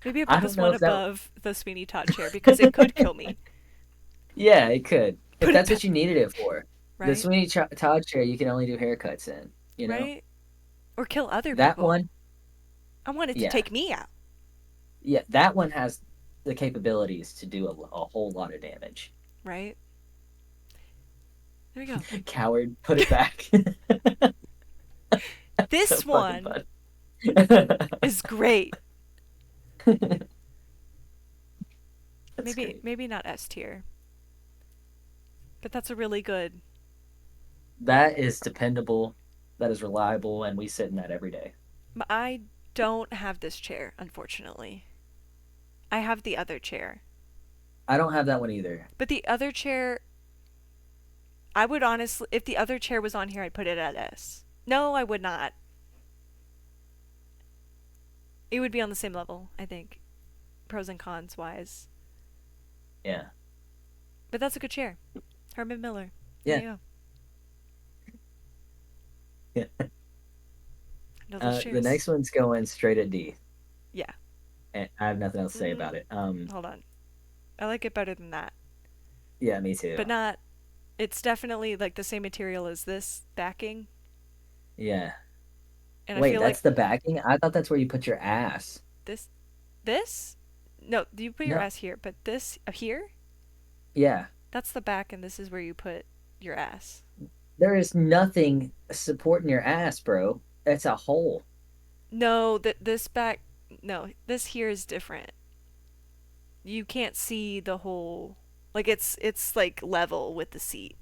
Maybe I I put don't this know one if that. above the Sweeney Todd chair because it could kill me. Yeah, it could. If Put it that's back. what you needed it for. The Right? Sweeney Todd chair, you can only do haircuts in. You know Right? Or kill other that people. one. I want it to Yeah, take me out. yeah, that one has the capabilities to do a whole lot of damage. Right? There we go. Coward, put it back. So This fucking one fun. is great. That's Maybe not S tier, but that's a really good. that is dependable. That is reliable, and we sit in that every day. I don't have this chair, unfortunately. I have the other chair. I don't have that one either. But the other chair, I would honestly, if the other chair was on here, I'd put it at S. No, I would not. It would be on the same level, I think, pros and cons wise. Yeah, But that's a good chair. Herman Miller. There yeah, you go. yeah. Know those The chairs. next one's going straight at D, Yeah. and I have nothing else to say Mm, about it. hold on. I like it better than that. Yeah, me too. but not. It's definitely like the same material as this backing, Yeah. and I Wait, feel like that's the backing? I thought that's where you put your ass. this, this, no, you put your No. ass here, but this here, Yeah. that's the back, and this is where you put your ass. There is nothing supporting your ass, bro. It's a hole. No, that this back, no, this here is different. You can't see the whole, like it's like level with the seat.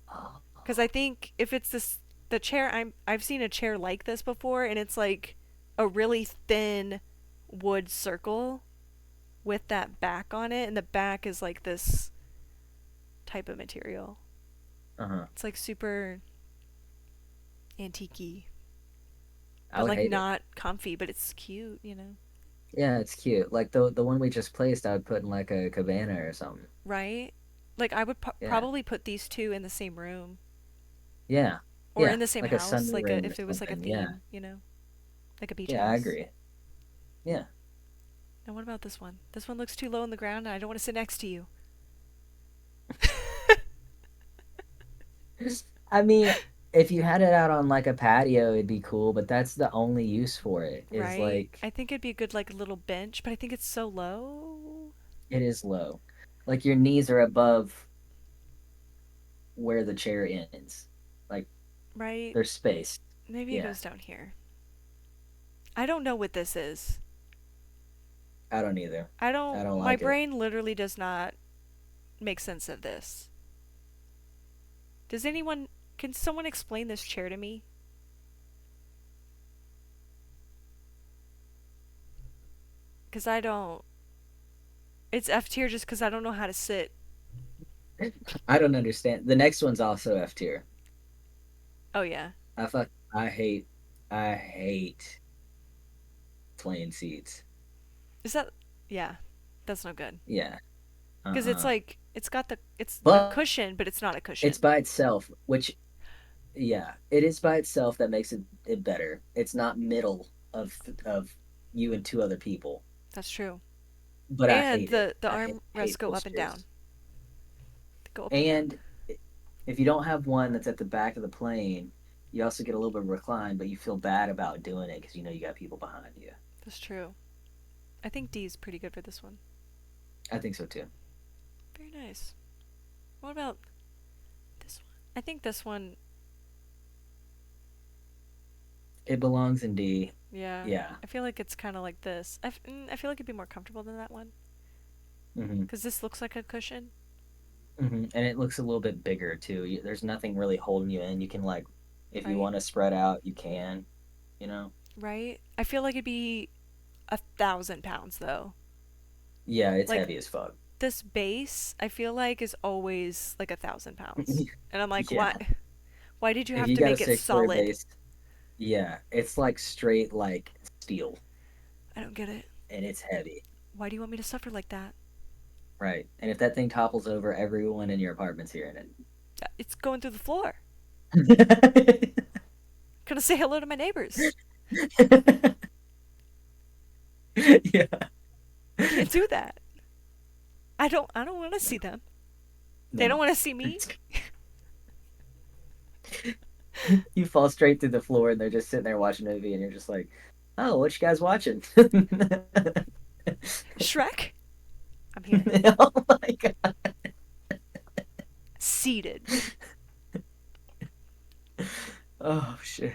Oh. Because I think if it's this the chair I've seen a chair like this before, and it's like a really thin wood circle with that back on it, and the back is like this type of material. Uh-huh. It's like super antique, I but would like hate it. not comfy, but it's cute, you know. Yeah, it's cute. Like the one we just placed, I would put in like a cabana or something. Right? Like I would Yeah. probably put these two in the same room Yeah. or Yeah. in the same Like a house, like sunroom or if it was like a something. Yeah. theme, you know, like a beach Yeah, I house. agree. Yeah. Now what about this one? This one looks too low on the ground, and I don't want to sit next to you. I mean, if you had it out on like a patio, it'd be cool, but that's the only use for it is Right? like I think it'd be a good like little bench, but I think it's so low. it is low. Like your knees are above where the chair ends. Like Right? there's space. Maybe it Yeah. goes down here. I don't know what this is. I don't either. I I don't. don't My like it. brain literally does not make sense of this. Does anyone? Can someone explain this chair to me? Because I don't. It's F tier just because I don't know how to sit. I don't understand. The next one's also F tier. Oh yeah. I hate plain seats. Is that? Yeah. That's no good. Yeah. Because it's Uh-uh. like it's a But cushion, but it's not a it's cushion. by itself, which yeah, it is by itself that makes it better. It's not middle of you and two other people. That's true. But I And hate it. the I armrests hate go up and down. posters. They go up and down. And if you don't have one that's at the back of the plane, you also get a little bit of recline, but you feel bad about doing it because you know you got people behind you. That's true. I think D is pretty good for this one. I think so too. Very nice. What about this one? I think this one, It belongs in D. yeah. Yeah. I feel like it's kind of like this. I feel like it'd be more comfortable than that one. Hmm. Because this looks like a cushion. And it looks a little bit bigger too. There's nothing really holding you in. You can like, if you Right? want to spread out, you can. You know. Right? I feel like it'd be 1,000 pounds though. Yeah, it's Like heavy as fuck. this base, I feel like is always like 1,000 pounds. And I'm like, Yeah. why? Why did you If have you to got a make it 6 square solid? base, yeah, it's like straight like steel, I don't get it. and it's heavy. Why do you want me to suffer like that? Right. And if that thing topples over, everyone in your apartment's hearing It's going through the floor. it. Gonna say hello to my neighbors. Yeah. I can't do that. I don't want to see them. They don't No. want to see me. You fall straight through the floor and they're just sitting there watching a movie and you're just like, "Oh, what you guys watching?" Shrek? I'm here. Oh my God. Seated. Oh shit.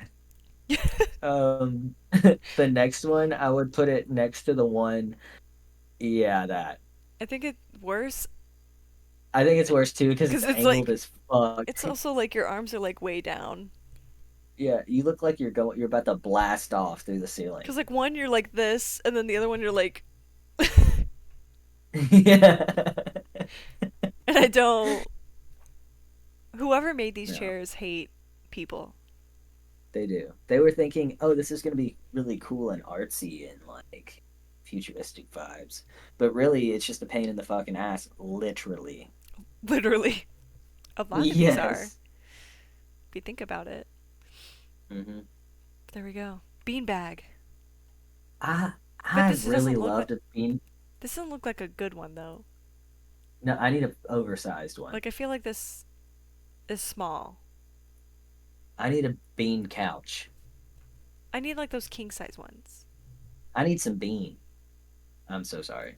Um the next one I would put it next to the one. Yeah, that. I think it's worse I think it's worse too because it's because it's angled like as fuck. it's also like your arms are like way down. Yeah, you look like you're about to blast off through the ceiling. Because like one you're like this, and then the other one you're like, Yeah. and I don't. Whoever made these No, chairs hate people. they do. They were thinking, "Oh, this is going to be really cool and artsy and like futuristic vibes." But really, it's just a pain in the fucking ass, literally. Literally, a lot of these are. Yes. If you think about it. Hmm. There we go. Beanbag. I But I really loved it being this doesn't look like a good one though. No, I need an oversized one. Like I feel like this is small. I need a bean couch. I need like those king size ones. I need some bean. I'm so sorry.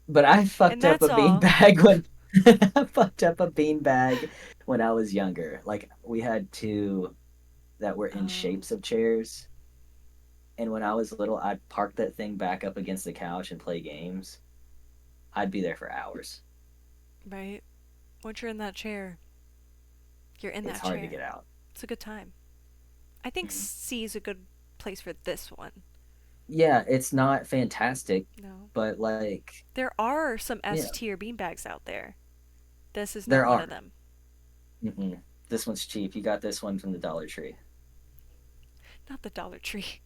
But I And fucked up that's a bean all. bag when I fucked up a bean bag when I was younger. Like we had two that were in Oh, shapes of chairs. And when I was little, I'd park that thing back up against the couch and play games. I'd be there for hours. right. Once you're in that chair, you're in It's that hard to get chair. out. It's a good time. I think Mhm. C is a good place for this one. Yeah, it's not fantastic, No. but like, There are some yeah, S tier beanbags out there. This is there not one of are. them. This one's cheap. You got this one from the Dollar Tree. Not the Dollar Tree.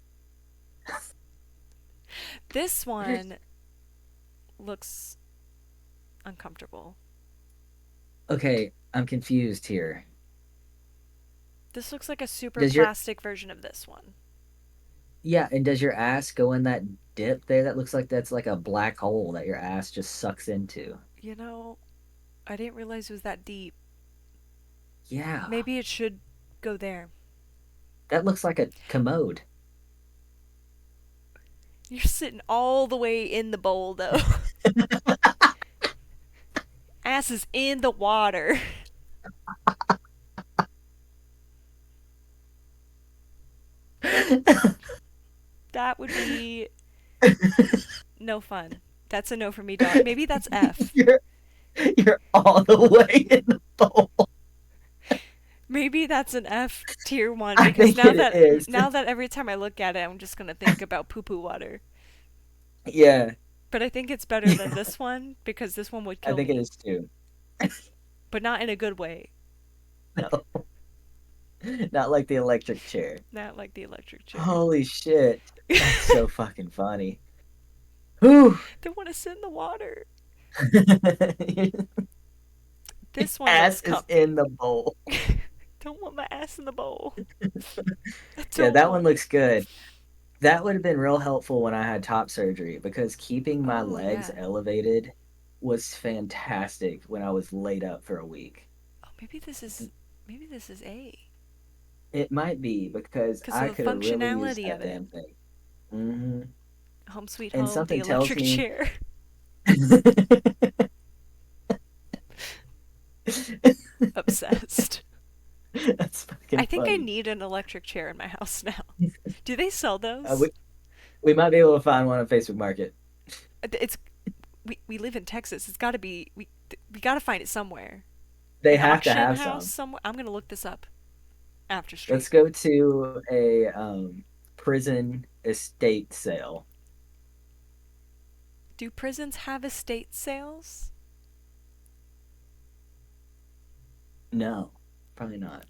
This one looks uncomfortable. Okay, I'm confused here. This looks like a super Does your plastic version of this one. Yeah, and does your ass go in that dip there? That looks like that's like a black hole that your ass just sucks into. You know, I didn't realize it was that deep. Yeah, Maybe it should go there. that looks like a commode. You're sitting all the way in the bowl though. Ass is in the water. That would be no fun. That's a no for me, dog. Maybe that's F. you're you're all the way in the bowl. Maybe that's an F tier one I because think it is. now that every time I look at it, I'm just gonna think about poo poo water. Yeah, But I think it's better than this one because this one would I kill think it me, is too. but not in a good way. No, not like the electric chair. Not like the electric chair. Holy shit, that's so fucking funny. Whew. They want to sit in the water. Your This one looks ass is comfy. in the bowl. Don't want my ass in the bowl. I Yeah, don't that one want. looks good. That would have been real helpful when I had top surgery because keeping my Oh legs yeah. elevated was fantastic when I was laid up for a week. Oh, maybe this is A It might be because because I of the could have really used functionality of that it. damn thing. hmm Home sweet And home, the something tells electric me chair. Obsessed. that's I fucking think I funny. need an electric chair in my house now. Do they sell Uh, those? we, we might be able to find one on Facebook Market. It's we live in Texas. It's got to be we got to find it somewhere. They An have to auction have house some. somewhere. I'm gonna look this up after stream. Let's go to a prison estate sale. Do prisons have estate sales? No, probably not.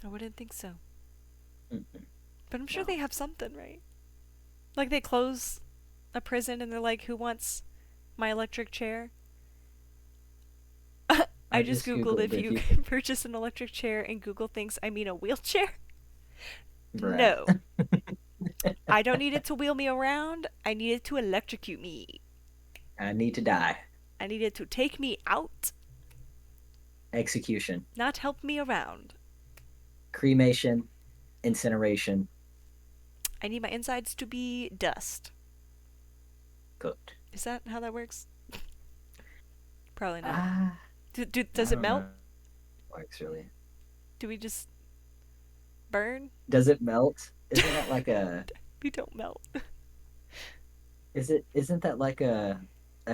I wouldn't think so. Mm-mm, But I'm sure no. they have something, right? Like they close a prison and they're like, "Who wants my electric chair?" I I just just googled Googled if if you you can purchase an electric chair and Google thinks I mean a wheelchair. bruh. No. I don't need it to wheel me around. I need it to electrocute me. I need to die. I need it to take me out, Execution, not help me around. cremation, incineration, I need my insides to be dust. cooked. Is that how that works? Probably not. Ah, I Does it don't know melt? how it works really. Do we just burn? Does it melt? Isn't that like a We don't melt. isn't that like a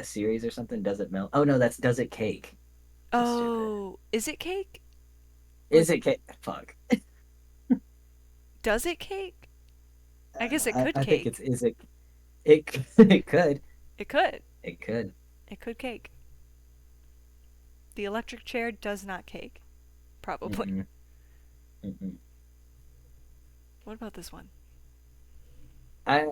series or something? Does it melt? Oh no, that's Does It Cake. I'm stupid. Oh, is it cake? Or Is is it it cake? Fuck. does it cake? I guess it could I think cake. it's is it it it could. It could. It could. It could cake. The electric chair does not cake. Probably. Mm-mm, mm-mm. What about this one? I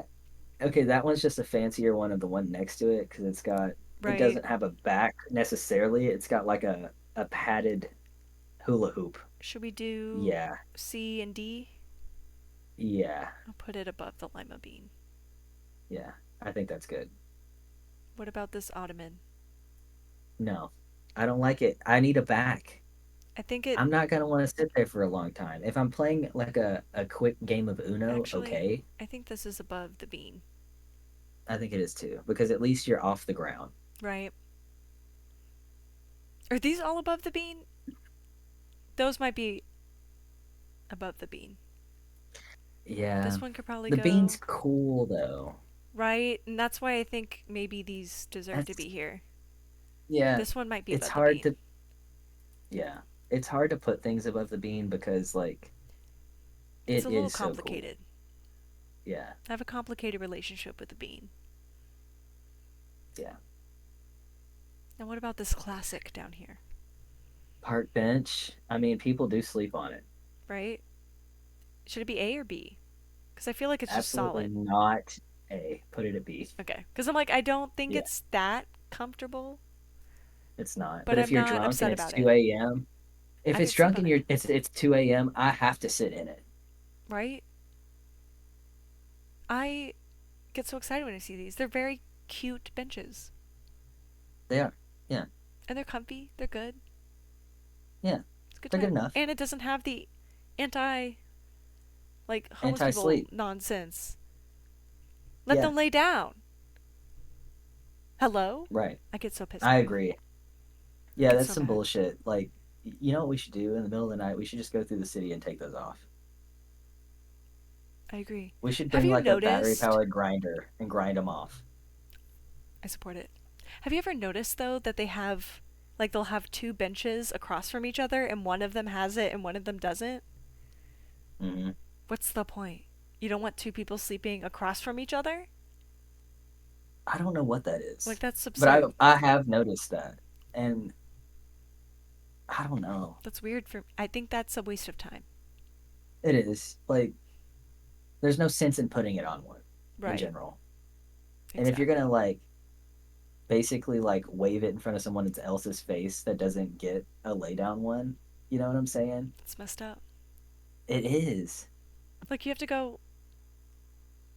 Okay, that one's just a fancier one of the one next to it because it Right. doesn't have a back necessarily. It's got like a padded hula hoop. Should we do Yeah, C and D? yeah, I'll put it above the lima bean. yeah. I think that's good. What about this ottoman? No, I don't like it. I need a back. I think it I'm not gonna want to sit there for a long time. If I'm playing like a quick game of Uno, actually, okay. I think this is above the bean, I think it is too, because at least you're off the ground. right? Are these all above the bean? Those might be above the bean. Yeah. This one could probably The bean's go cool though. right, and that's why I think maybe these deserve to That's be here. yeah. This one might be It's above the hard bean. to yeah. It's hard to put things above the bean because like It's a it little is so cool. complicated. Yeah. I have a complicated relationship with the bean. Yeah. And what about this classic down here? Park bench. I mean, people do sleep on it. Right? Should it be A or B? Because I feel like it's just Absolutely solid. not A. Put it at B. Okay. Because I'm like, I don't think Yeah, it's that comfortable, it's not. but But if I'm you're not drunk and upset it's about it. 2 a.m., if I it's could sleep drunk on and it. it's 2 a.m., I have to sit in it. Right? I get so excited when I see these. They're very cute benches. They are. Yeah. And they're comfy. They're good. Yeah. It's a good They're good time. enough. And it doesn't have the anti, like, homeless people Anti-sleep. nonsense. Let Yeah. them lay down. Hello? Right. I get so pissed I off. agree. I Yeah, get that's so some mad. bullshit. Like, you know what we should do in the middle of the night? We should just go through the city and take those off. I agree. We should Have bring you like a noticed? battery-powered grinder and grind them off. I support it. Have you ever noticed, though, that they have, like, they'll have two benches across from each other and one of them has it and one of them doesn't? Hmm. What's the point? You don't want two people sleeping across from each other? I don't know what that Like, is, that's but absurd. I have noticed that, and I don't know. That's weird for. I think that's a waste of time. It is like there's no sense in putting it on one in Right. general. And if you're gonna Exactly. like basically like wave it in front of someone else's face that doesn't get a lay down one, you know what I'm saying? It's messed up. It is. Like, you have to go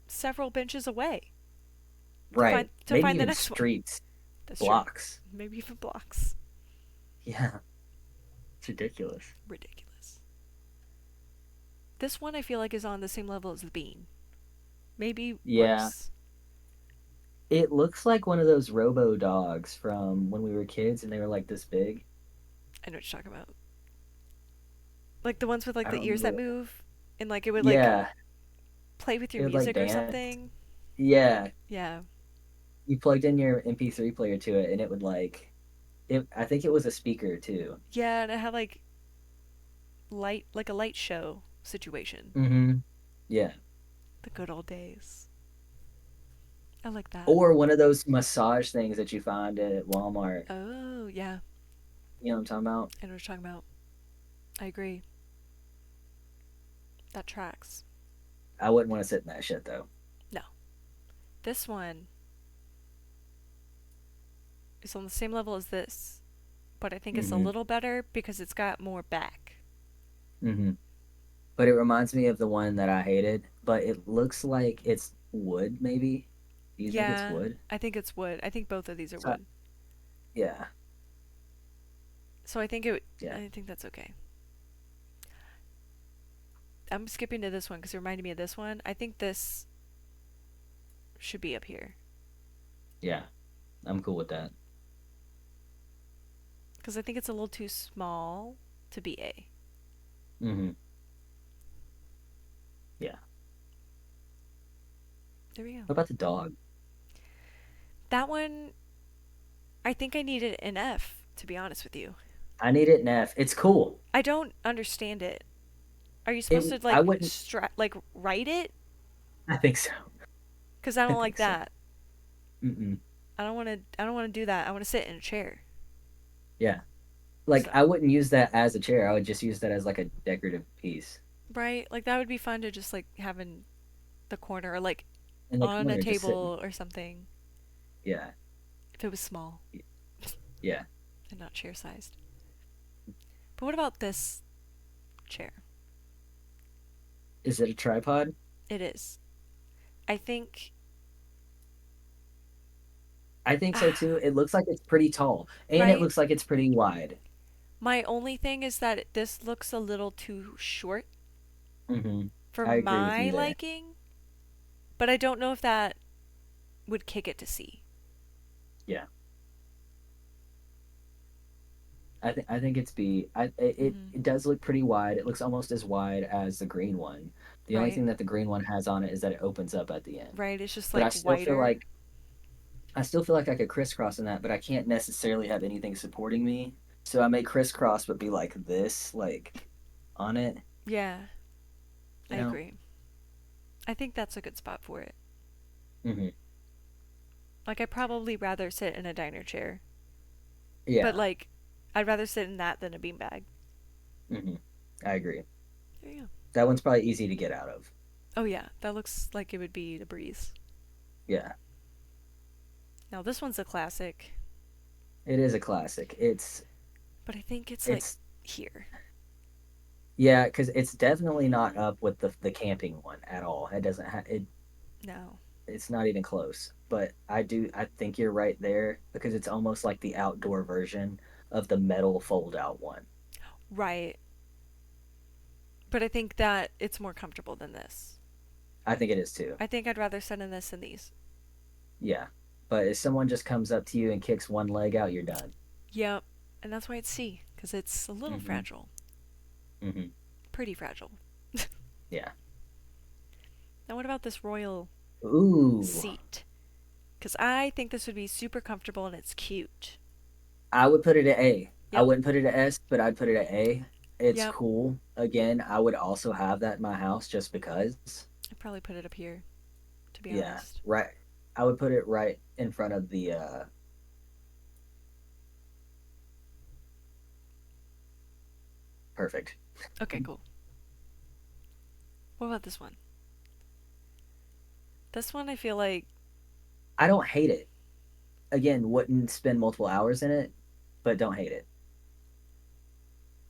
several benches away Right. to Maybe find the even next one. streets, That's true. blocks. Maybe even blocks. Yeah. It's ridiculous. Ridiculous. This one I feel like is on the same level as the bean. Maybe Yeah. worse. It looks like one of those robo dogs from when we were kids and they were like this big. I know what you're talking about. Like the ones with like I the don't ears remember that move and like it would like Yeah. play with your It would like music or dance. something. Yeah. Yeah. You plugged in your MP3 player to it and it would like it I think it was a speaker too. Yeah, and it had like a light show situation. Mm-hmm. Yeah. The good old days. I like that. Or one of those massage things that you find at Walmart. Oh, yeah. You know what I'm talking about? I know what you're talking about. I agree. That tracks. I wouldn't want to sit in that shit though. No. This one is on the same level as this, but I think it's a Mm-hmm. little better because it's got more back. Mm-hmm. But it reminds me of the one that I hated, but it looks like it's wood, maybe. Do you think it's Yeah, wood? I think it's wood. I think both of these are So, wood. yeah, So I think it. yeah, I think that's okay. I'm skipping to this one because it reminded me of this one. I think this should be up here yeah. I'm cool with that. because I think it's a little too small to be A. Hmm. Yeah. There we go. What about the dog? That one, I think I needed an F to be honest with you. I need it in F. It's cool. I don't understand it. Are you It. supposed to I like wouldn't. like write it? I think so. Because I I don't like think so. that. Mm-mm. I don't want to. I don't want to do that. I want to sit in a chair. Yeah. Like So I wouldn't use that as a chair. I would just use that as like a decorative piece right, like that would be fun to just like have in the corner or like in the on a corner, just sitting. table or something Yeah. if it was small Yeah. and not chair sized. But what about this chair? Is it a tripod? It is. I think I think so too. Ah, It looks like it's pretty tall, and it right? looks like it's pretty wide. My only thing is that this looks a little too short Hmm. for I agree with my you there. liking, but I don't know if that would kick it to C. Yeah, I think it's B. Mm-hmm. It does look pretty wide. It looks almost as wide as the green one. The only Right? thing that the green one has on it is that it opens up at the end. Right? It's just But like wider. I still feel like I could crisscross in that, but I can't necessarily have anything supporting me. So I may crisscross, but be like this, like on it. Yeah, You I know? agree. I think that's a good spot for it. Hmm. Like, I'd probably rather sit in a diner chair, but Yeah. like, I'd rather sit in that than a beanbag. Hmm. I agree. There you go. That one's probably easy to get out of. Oh, yeah, that looks like it would be a breeze. Yeah. Now, this one's a classic, It is a classic. but I think it's like It's here. yeah, because it's definitely not up with the camping one at all. It doesn't have it. No. It's not even close. But I think you're right there because it's almost like the outdoor version of the metal fold out one. Right. But I think that it's more comfortable than this. I think it is too. I think I'd rather sit in this than these. Yeah. But if someone just comes up to you and kicks one leg out, you're done. Yep. And that's why it's C, because it's a little Hmm. fragile. Hmm. Pretty fragile. Yeah. Now, what about this royal Ooh. seat? Because I think this would be super comfortable and it's cute. I would put it at A. I Yep. wouldn't put it at S, but I'd put it at A. It's Yep. cool. Again, I would also have that in my house just because. I'd probably put it up here, to be Yeah, honest. right. I would put it right in front of the perfect. Okay, cool. What about this one? This one I feel like, I don't hate it. Again, wouldn't spend multiple hours in it, but don't hate it.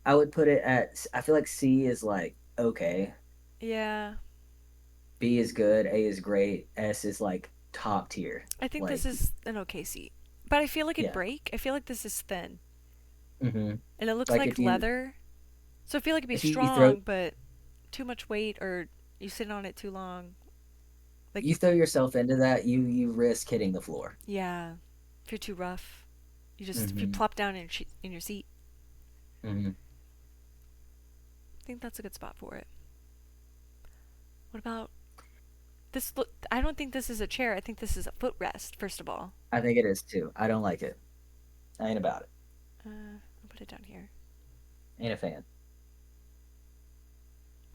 I would put it at I feel like C is like okay, yeah, B is good, A is great, S is like top tier. I think this Like is an okay seat. But I feel like it'd yeah. break. I feel like this is thin. Hmm. And it looks Like like leather. So I feel like it'd be if you throw strong, but too much weight or you sit on it too long. Like, you throw yourself into that, you risk hitting the floor. yeah, if you're too rough, if you Hmm. plop down in your seat, Hmm. I think that's a good spot for it. What about this? Look, I don't think this is a chair. I think this is a footrest, first of all. I think it is too. I don't like it. I ain't about it. I'll put it down here. Ain't a fan.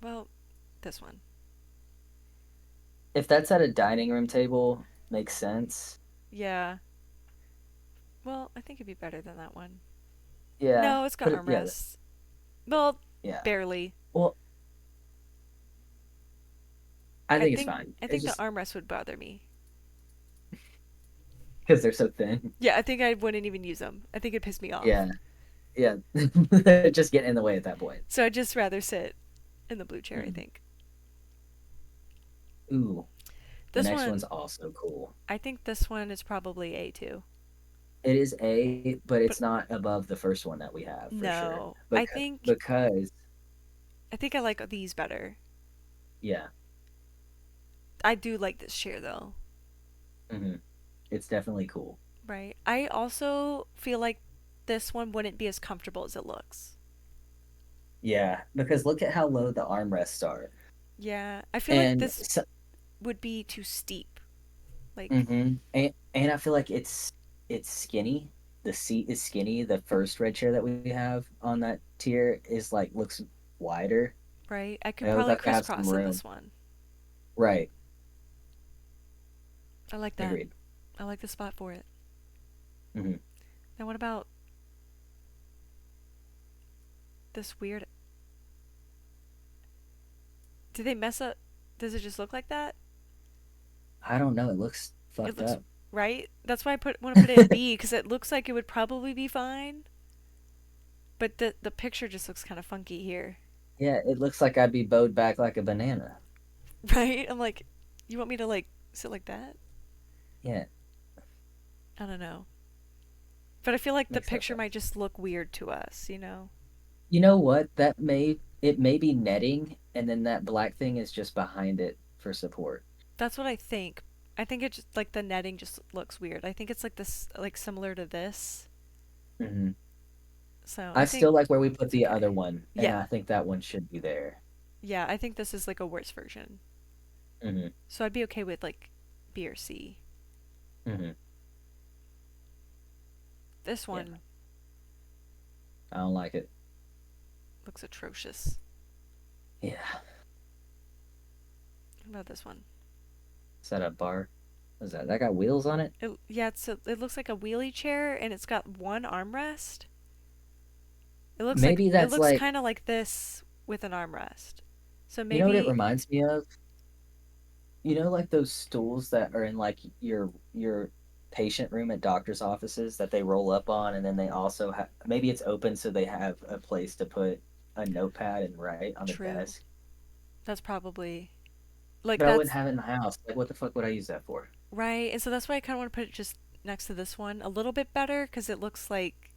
Well, this one. If that's at a dining room table, makes sense. Yeah. Well, I think it'd be better than that one. Yeah, No, it's got put it. Yeah, armrests. Well, yeah. barely. Well, I I think it's think fine. I It's think the just armrest would bother me. because they're so thin. Yeah, I think I wouldn't even use them. I think it'd piss me off. Yeah, yeah. Just get in the way at that point. So I'd just rather sit in the blue chair, I Mm. think. Ooh, the This next one, one's also cool. I think this one is probably A too. It is A, but But it's not above the first one that we have for sure. no, Because I think I like these better. yeah, I do like this chair though, hmm, it's definitely cool. right? I also feel like this one wouldn't be as comfortable as it looks. Yeah, because look at how low the armrests are, Yeah, I feel like and this so, would be too steep. Like, and I feel like it's skinny. The seat is skinny. The first red chair that we have on that tier is like looks wider. right? I I could would probably like to have some crisscross in room. this one. Right. I like that. Agreed. I like the spot for it. Hmm. Now, what about this weird? Did they mess up? Does it just look like that? I don't know. It looks It fucked looks up. right. That's why I want to put it in B because it looks like it would probably be fine, but the picture just looks kind of funky here, Yeah, it looks like I'd be bowed back like a banana. right? I'm like, you want me to like sit like that? Yeah. I don't know. But I feel like the Makes no picture might sense. just look weird to us, you know? You know what? It may be netting, and then that black thing is just behind it for support. That's what I think. I think it just like the netting just looks weird. I think it's like this, like similar to this. Hmm. So I I think still like where we put it's the okay. other one, and Yeah. I think that one should be there. Yeah, I think this is like a worse version. Hmm. So I'd be okay with like B or C. Hmm. This Yeah, one I don't like it. looks atrocious. Yeah, What about this one? is that a bar? What is that? That got wheels on it? Yeah, it looks like a wheelie chair and it's got one armrest. Maybe It that's looks like, kind of like this with an armrest. So you know what it maybe reminds me of? You know, like those stools that are in like your patient room at doctor's offices that they roll up on, and then they also have, maybe it's open so they have a place to put a notepad and write on the true. desk. That's probably like But I wouldn't that's have it in the house. Like, what the fuck would I use that for? right. And so that's why I kind of want to put it just next to this one a little bit better because it looks like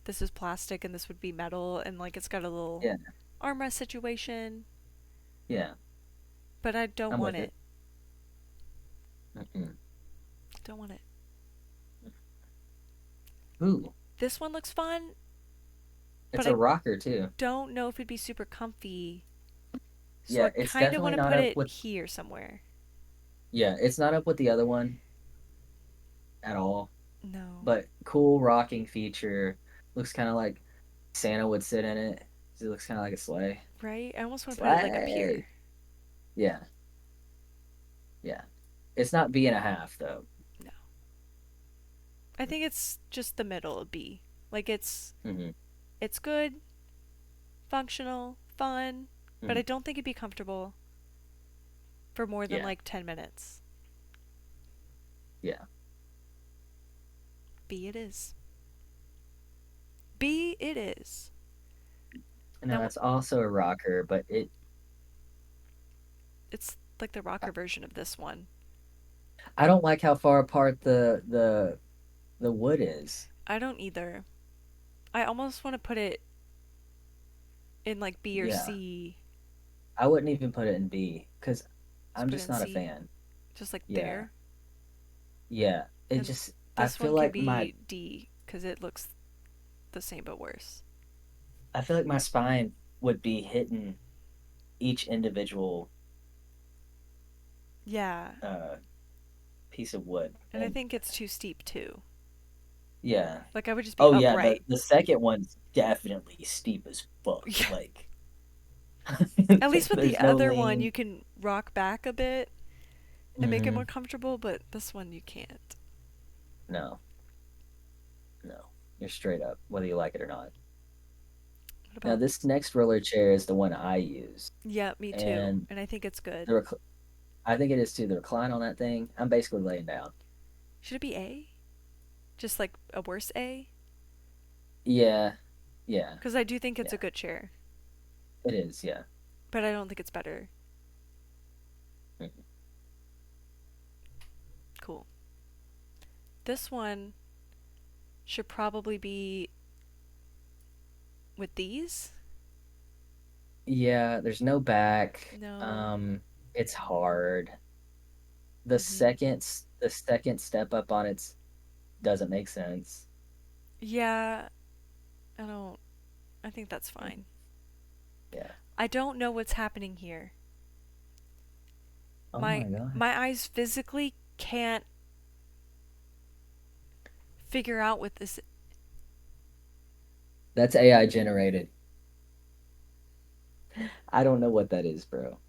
this is plastic and this would be metal and like it's got a little Yeah, armrest situation, yeah, but I don't I'm want with it. it. Mm-mm. Don't want it. Ooh, This one looks fun, but it's a I rocker too. don't know if it'd be super comfy. So I Yeah, it's kind of want definitely to not put up it with. here somewhere. Yeah, it's not up with the other one at all. No. But cool rocking feature. Looks kind of like Santa would sit in it. It looks kind of like a sleigh. Right? I almost want to put it like up here. Sleigh. Yeah, yeah. It's not B and a half though. No. I think it's just the middle of B. Like Hmm. it's good, functional, fun, but Hmm. I don't think it'd be comfortable for more than Yeah, like 10 minutes. yeah. B it is. B it is. No, Now that's also a rocker, but it's like the rocker version of this one. I don't like how far apart the wood is. I don't either. I almost want to put it in like B or Yeah, C. I wouldn't even put it in B because Just I'm put it just in not a C. fan. Just like Yeah, there. yeah. It And just I this feel one can like my be D because it looks the same but worse. I feel like my spine would be hitting each individual Yeah. uh piece of wood. And I And think it's too steep too. yeah. Like I would just be Oh yeah, the upright. the second one's definitely steep as fuck. Yeah. Like At least with the there's no other one, lean. you can rock back a bit and make it more Hmm. comfortable, but this one you can't. No, no. You're straight up, whether you like it or not. What Now about? this next roller chair is the one I use. Yeah, me too. And And I think it's good. the I think it is too. The recline on that thing, I'm basically laying down. Should it be A? Just like a worse A? Yeah, yeah, Because I do think it's a yeah. good chair, It is, yeah. but I don't think it's better. Mhm. Cool. This one should probably be with these. Yeah, there's no back. No. It's hard. Mm-hmm. The second step up on it doesn't make sense. Yeah, I don't. I think that's Mhm. fine. Yeah. I don't know what's happening here. Oh My my God. my eyes physically can't figure out what this. That's AI generated. I don't know what that is, bro.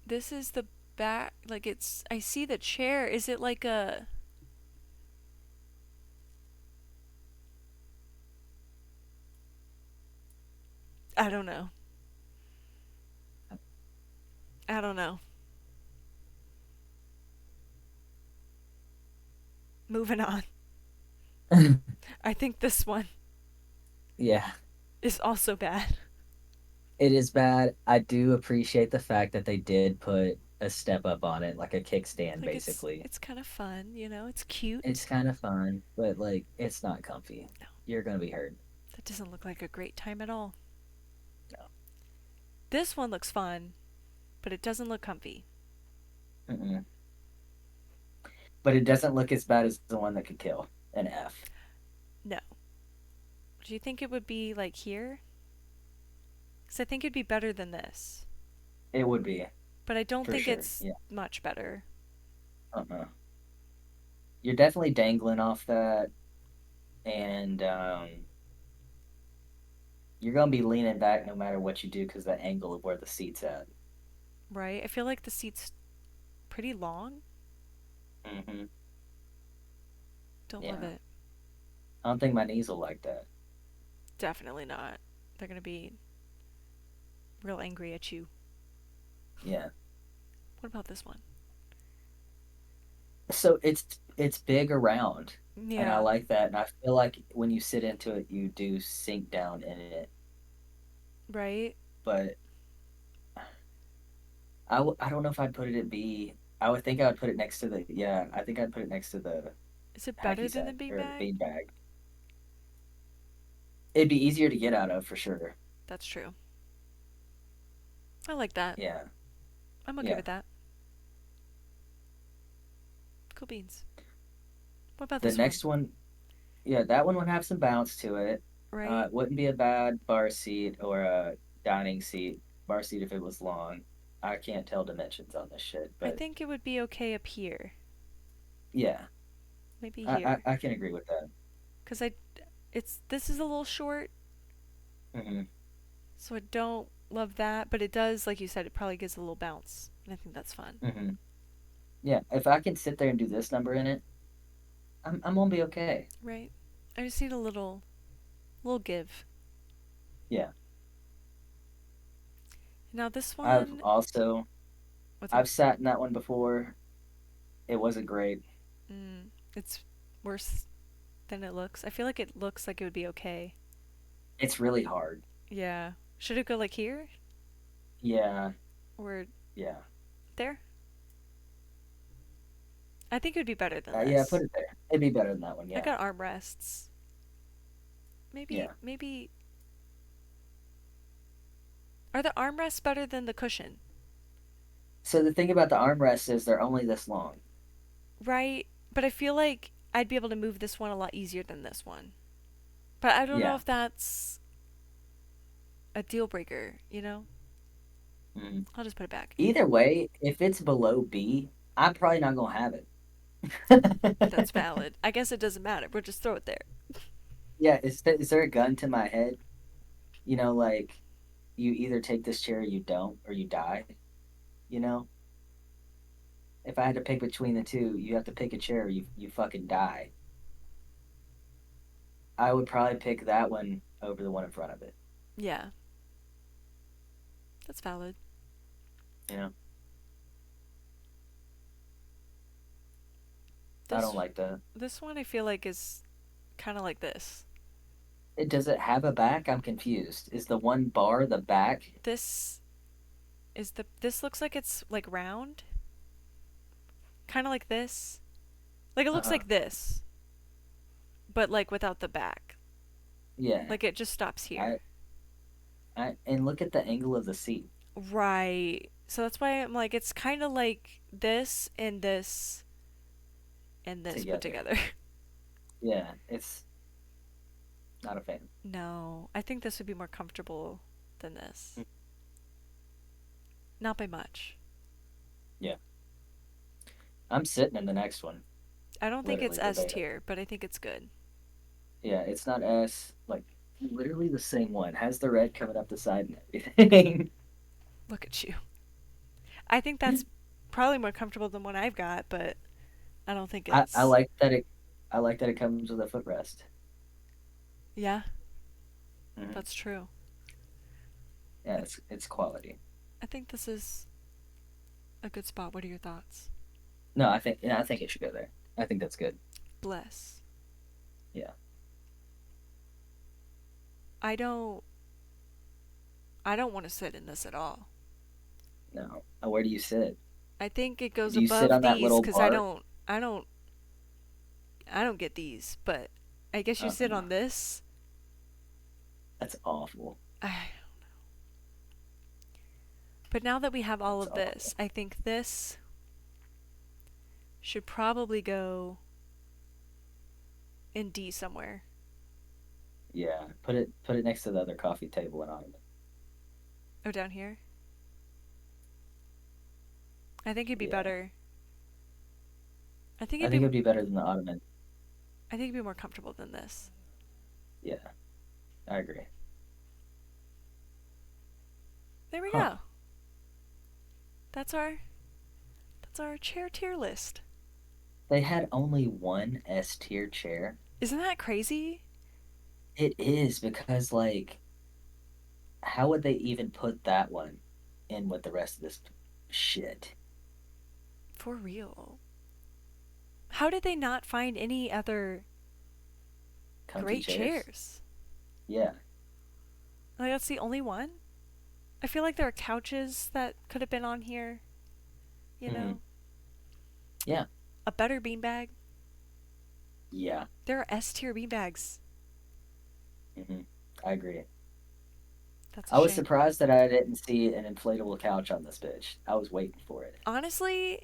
This is the back. Like it's. I see the chair. Is it like a? I don't know. I don't know. Moving on. I think this one Yeah, is also bad. it is bad. I do appreciate the fact that they did put a step up on it, like a kickstand, Like it's basically. it's kind of fun, it's It's cute. kind of fun, but like it's not comfy. No, You're gonna be hurt. that doesn't look like a great time at all. No. This one looks fun, but it doesn't look comfy. Mm-mm. But it doesn't look as bad as the one that could kill an F. No. Do you think it would be like here? Because I think it'd be better than this. It would be But I don't for think sure. it's Yeah. much better. Uh-uh. You're definitely dangling off that, and you're gonna be leaning back no matter what you do because the angle of where the seat's at. Right? I feel like the seat's pretty long. Hmm. Don't love Yeah. it. I don't think my knees will like that. Definitely not. They're going to be real angry at you. Yeah. What about this one? So it's big around, and I Yeah. like that. And I feel like when you sit into it, you do sink down in it. Right? But I don't know if I'd put it at B. I would think I would put it next to the yeah. I think I'd put it next to the Is it better hacky than the sack or the beanbag? bean bag. It'd be easier to get out of for sure. That's true. I like that. Yeah, I'm okay yeah. with that. Cool beans. What about The this one? next one, yeah, that one would have some bounce to it. Right? It wouldn't be a bad bar seat or a dining seat. Bar seat if it was long. I can't tell dimensions on this shit, I but think it would be okay up here. yeah, Maybe I here. I can agree with that. Cuz this is a little short, Hmm. so I don't love that, but it does like you said it probably gives a little bounce. And I think that's fun. Hmm. Yeah, if I can sit there and do this number in it, I'm gonna be okay. Right? I just need a little give. Yeah, Now this I've one, also what's up? I've sat in that one before. It wasn't great. It's worse than it looks. I feel like it looks like it would be okay. It's really hard. Yeah. Should it go like here Yeah, or yeah, there? I think it would be better than yeah. Put this. it there. It'd be better than that one. I Yeah, got armrests. Maybe yeah. maybe are the armrests better than the cushion? So the thing about the armrests is they're only this long. Right? But I feel like I'd be able to move this one a lot easier than this one. But I don't know Yeah. if that's a deal breaker? Mhm. I'll just put it back. Either way, if it's below B, I'm probably not gonna have That's it. valid. I guess it doesn't matter. We'll just throw it there. Yeah, is there a gun to my head? Like you either take this chair or you don't, or you die. You know, if I had to pick between the two, you have to pick a chair or you fucking die. I would probably pick that one over the one in front of it. Yeah, that's valid. You know, I don't This like that. this one I feel like is kind of like this. Does it have a back? I'm confused. Is the one bar the back? This this looks like it's like round, kind of like this. Like it looks Uh-huh. like this, but like without the back. Yeah. Like it just stops here. I and look at the angle of the seat Right. So that's why I'm like it's kind of like this and this put together. together. Yeah, it's not a fan. No, I think this would be more comfortable than this. Not by much. Yeah. I'm sitting in the next one, I don't think it's literally S verbatim. tier, but I think it's good. Yeah, it's not S, like literally the same one. Has the red coming up the side and everything. Look at you. I think that's probably more comfortable than what I've got, but I don't think I it's. like that it comes with a footrest. Yeah, Hmm. that's true. Yeah, I, it's quality. I think this is a good spot. What are your thoughts? No, I think it should go there. I think that's good. Bless. Yeah. I don't. I don't want to sit in this at all. No. Where do you sit? I think it goes Do you sit above on that these little because bar? I don't get these, but I guess you Oh sit no, on this. that's awful. I, but now that we have all That's of this, awful. I think this should probably go in D somewhere. Yeah, put it next to the other coffee table and ottoman. Oh, down here. I think it'd be Yeah, better. I think I it'd think be it'd be better than the ottoman. I think it'd be more comfortable than this. Yeah, I agree. There we Huh? go. That's our chair tier list. They had only one S tier chair. Isn't that crazy? It is because like, how would they even put that one in with the rest of this shit? For real. How did they not find any other Comfy great chairs. chairs? Yeah. Like that's the only one? I feel like there are couches that could have been on here, you Hmm. know? Yeah. A better beanbag. Yeah. There are S tier beanbags. Hmm. I agree. That's a I was shame. surprised that I didn't see an inflatable couch on this bitch. I was waiting for it. Honestly,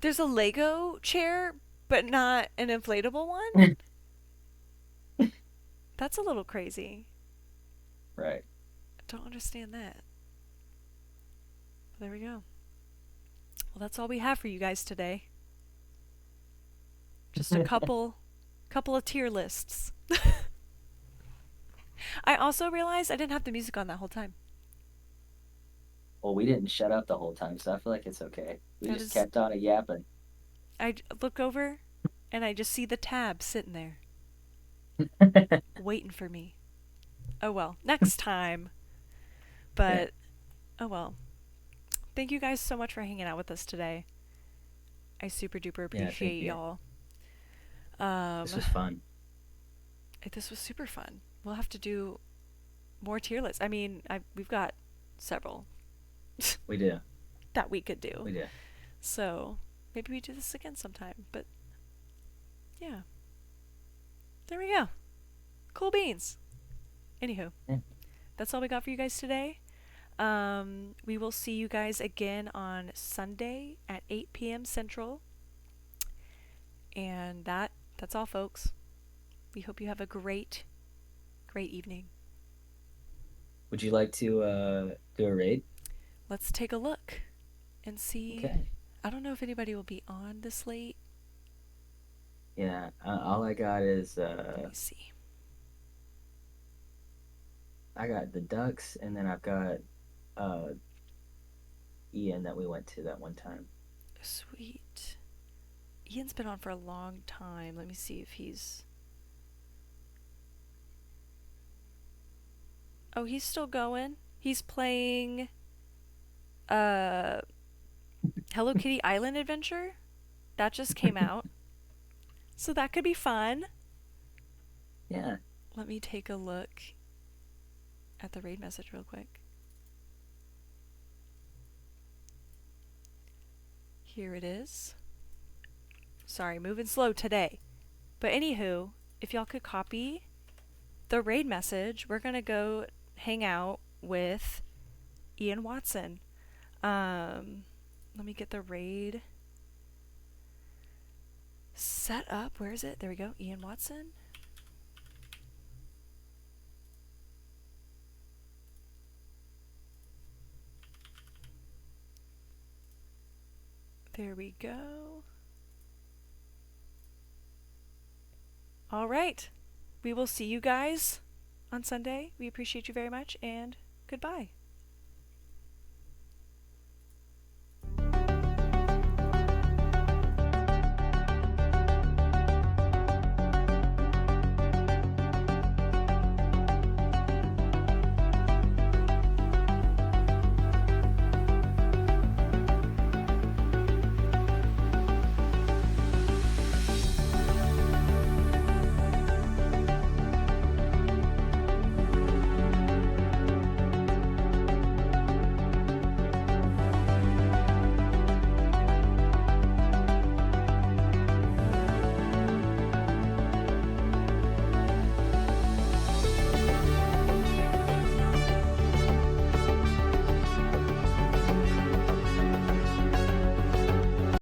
there's a Lego chair, but not an inflatable one? That's a little crazy. Right. I don't understand that. But there we go. Well, that's all we have for you guys today. Just a couple of tier lists. I also realized I didn't have the music on that whole time. Well, we didn't shut up the whole time, so I feel like it's okay. We That just is kept on a yapping. I look over and I just see the tab sitting there waiting for me. Oh well, next time. Yeah. But oh well. Thank you guys so much for hanging out with us today. I super duper Yeah, thank appreciate you. y'all. This Um was fun. this was super fun. We'll have to do more tier lists. I mean, we've got several We do. that we could do. We do. So, maybe we do this again sometime. But yeah. There we go. Cool beans. Anywho, Yeah. that's all we got for you guys today. We will see you guys again on Sunday at 8 p.m. Central. And that's all, folks. We hope you have a great evening. Would you like to do a raid? Let's take a look and see. Okay. I don't know if anybody will be on this late. Yeah. All I got is Let me see. I got the Ducks, and then I've got uh Ian that we went to that one time. Sweet. Ian's been on for a long time. Let me see if he's. Oh, he's still going. He's playing uh Hello Kitty Island Adventure. That just came out. So that could be fun. Yeah. Let me take a look at the raid message real quick. Here it is. Sorry, moving slow today. But anywho, if y'all could copy the raid message, we're gonna go hang out with Ian Watson. Let me get the raid set up. Where is it? There we go. Ian Watson. There we go. All right. We will see you guys on Sunday. We appreciate you very much, and goodbye.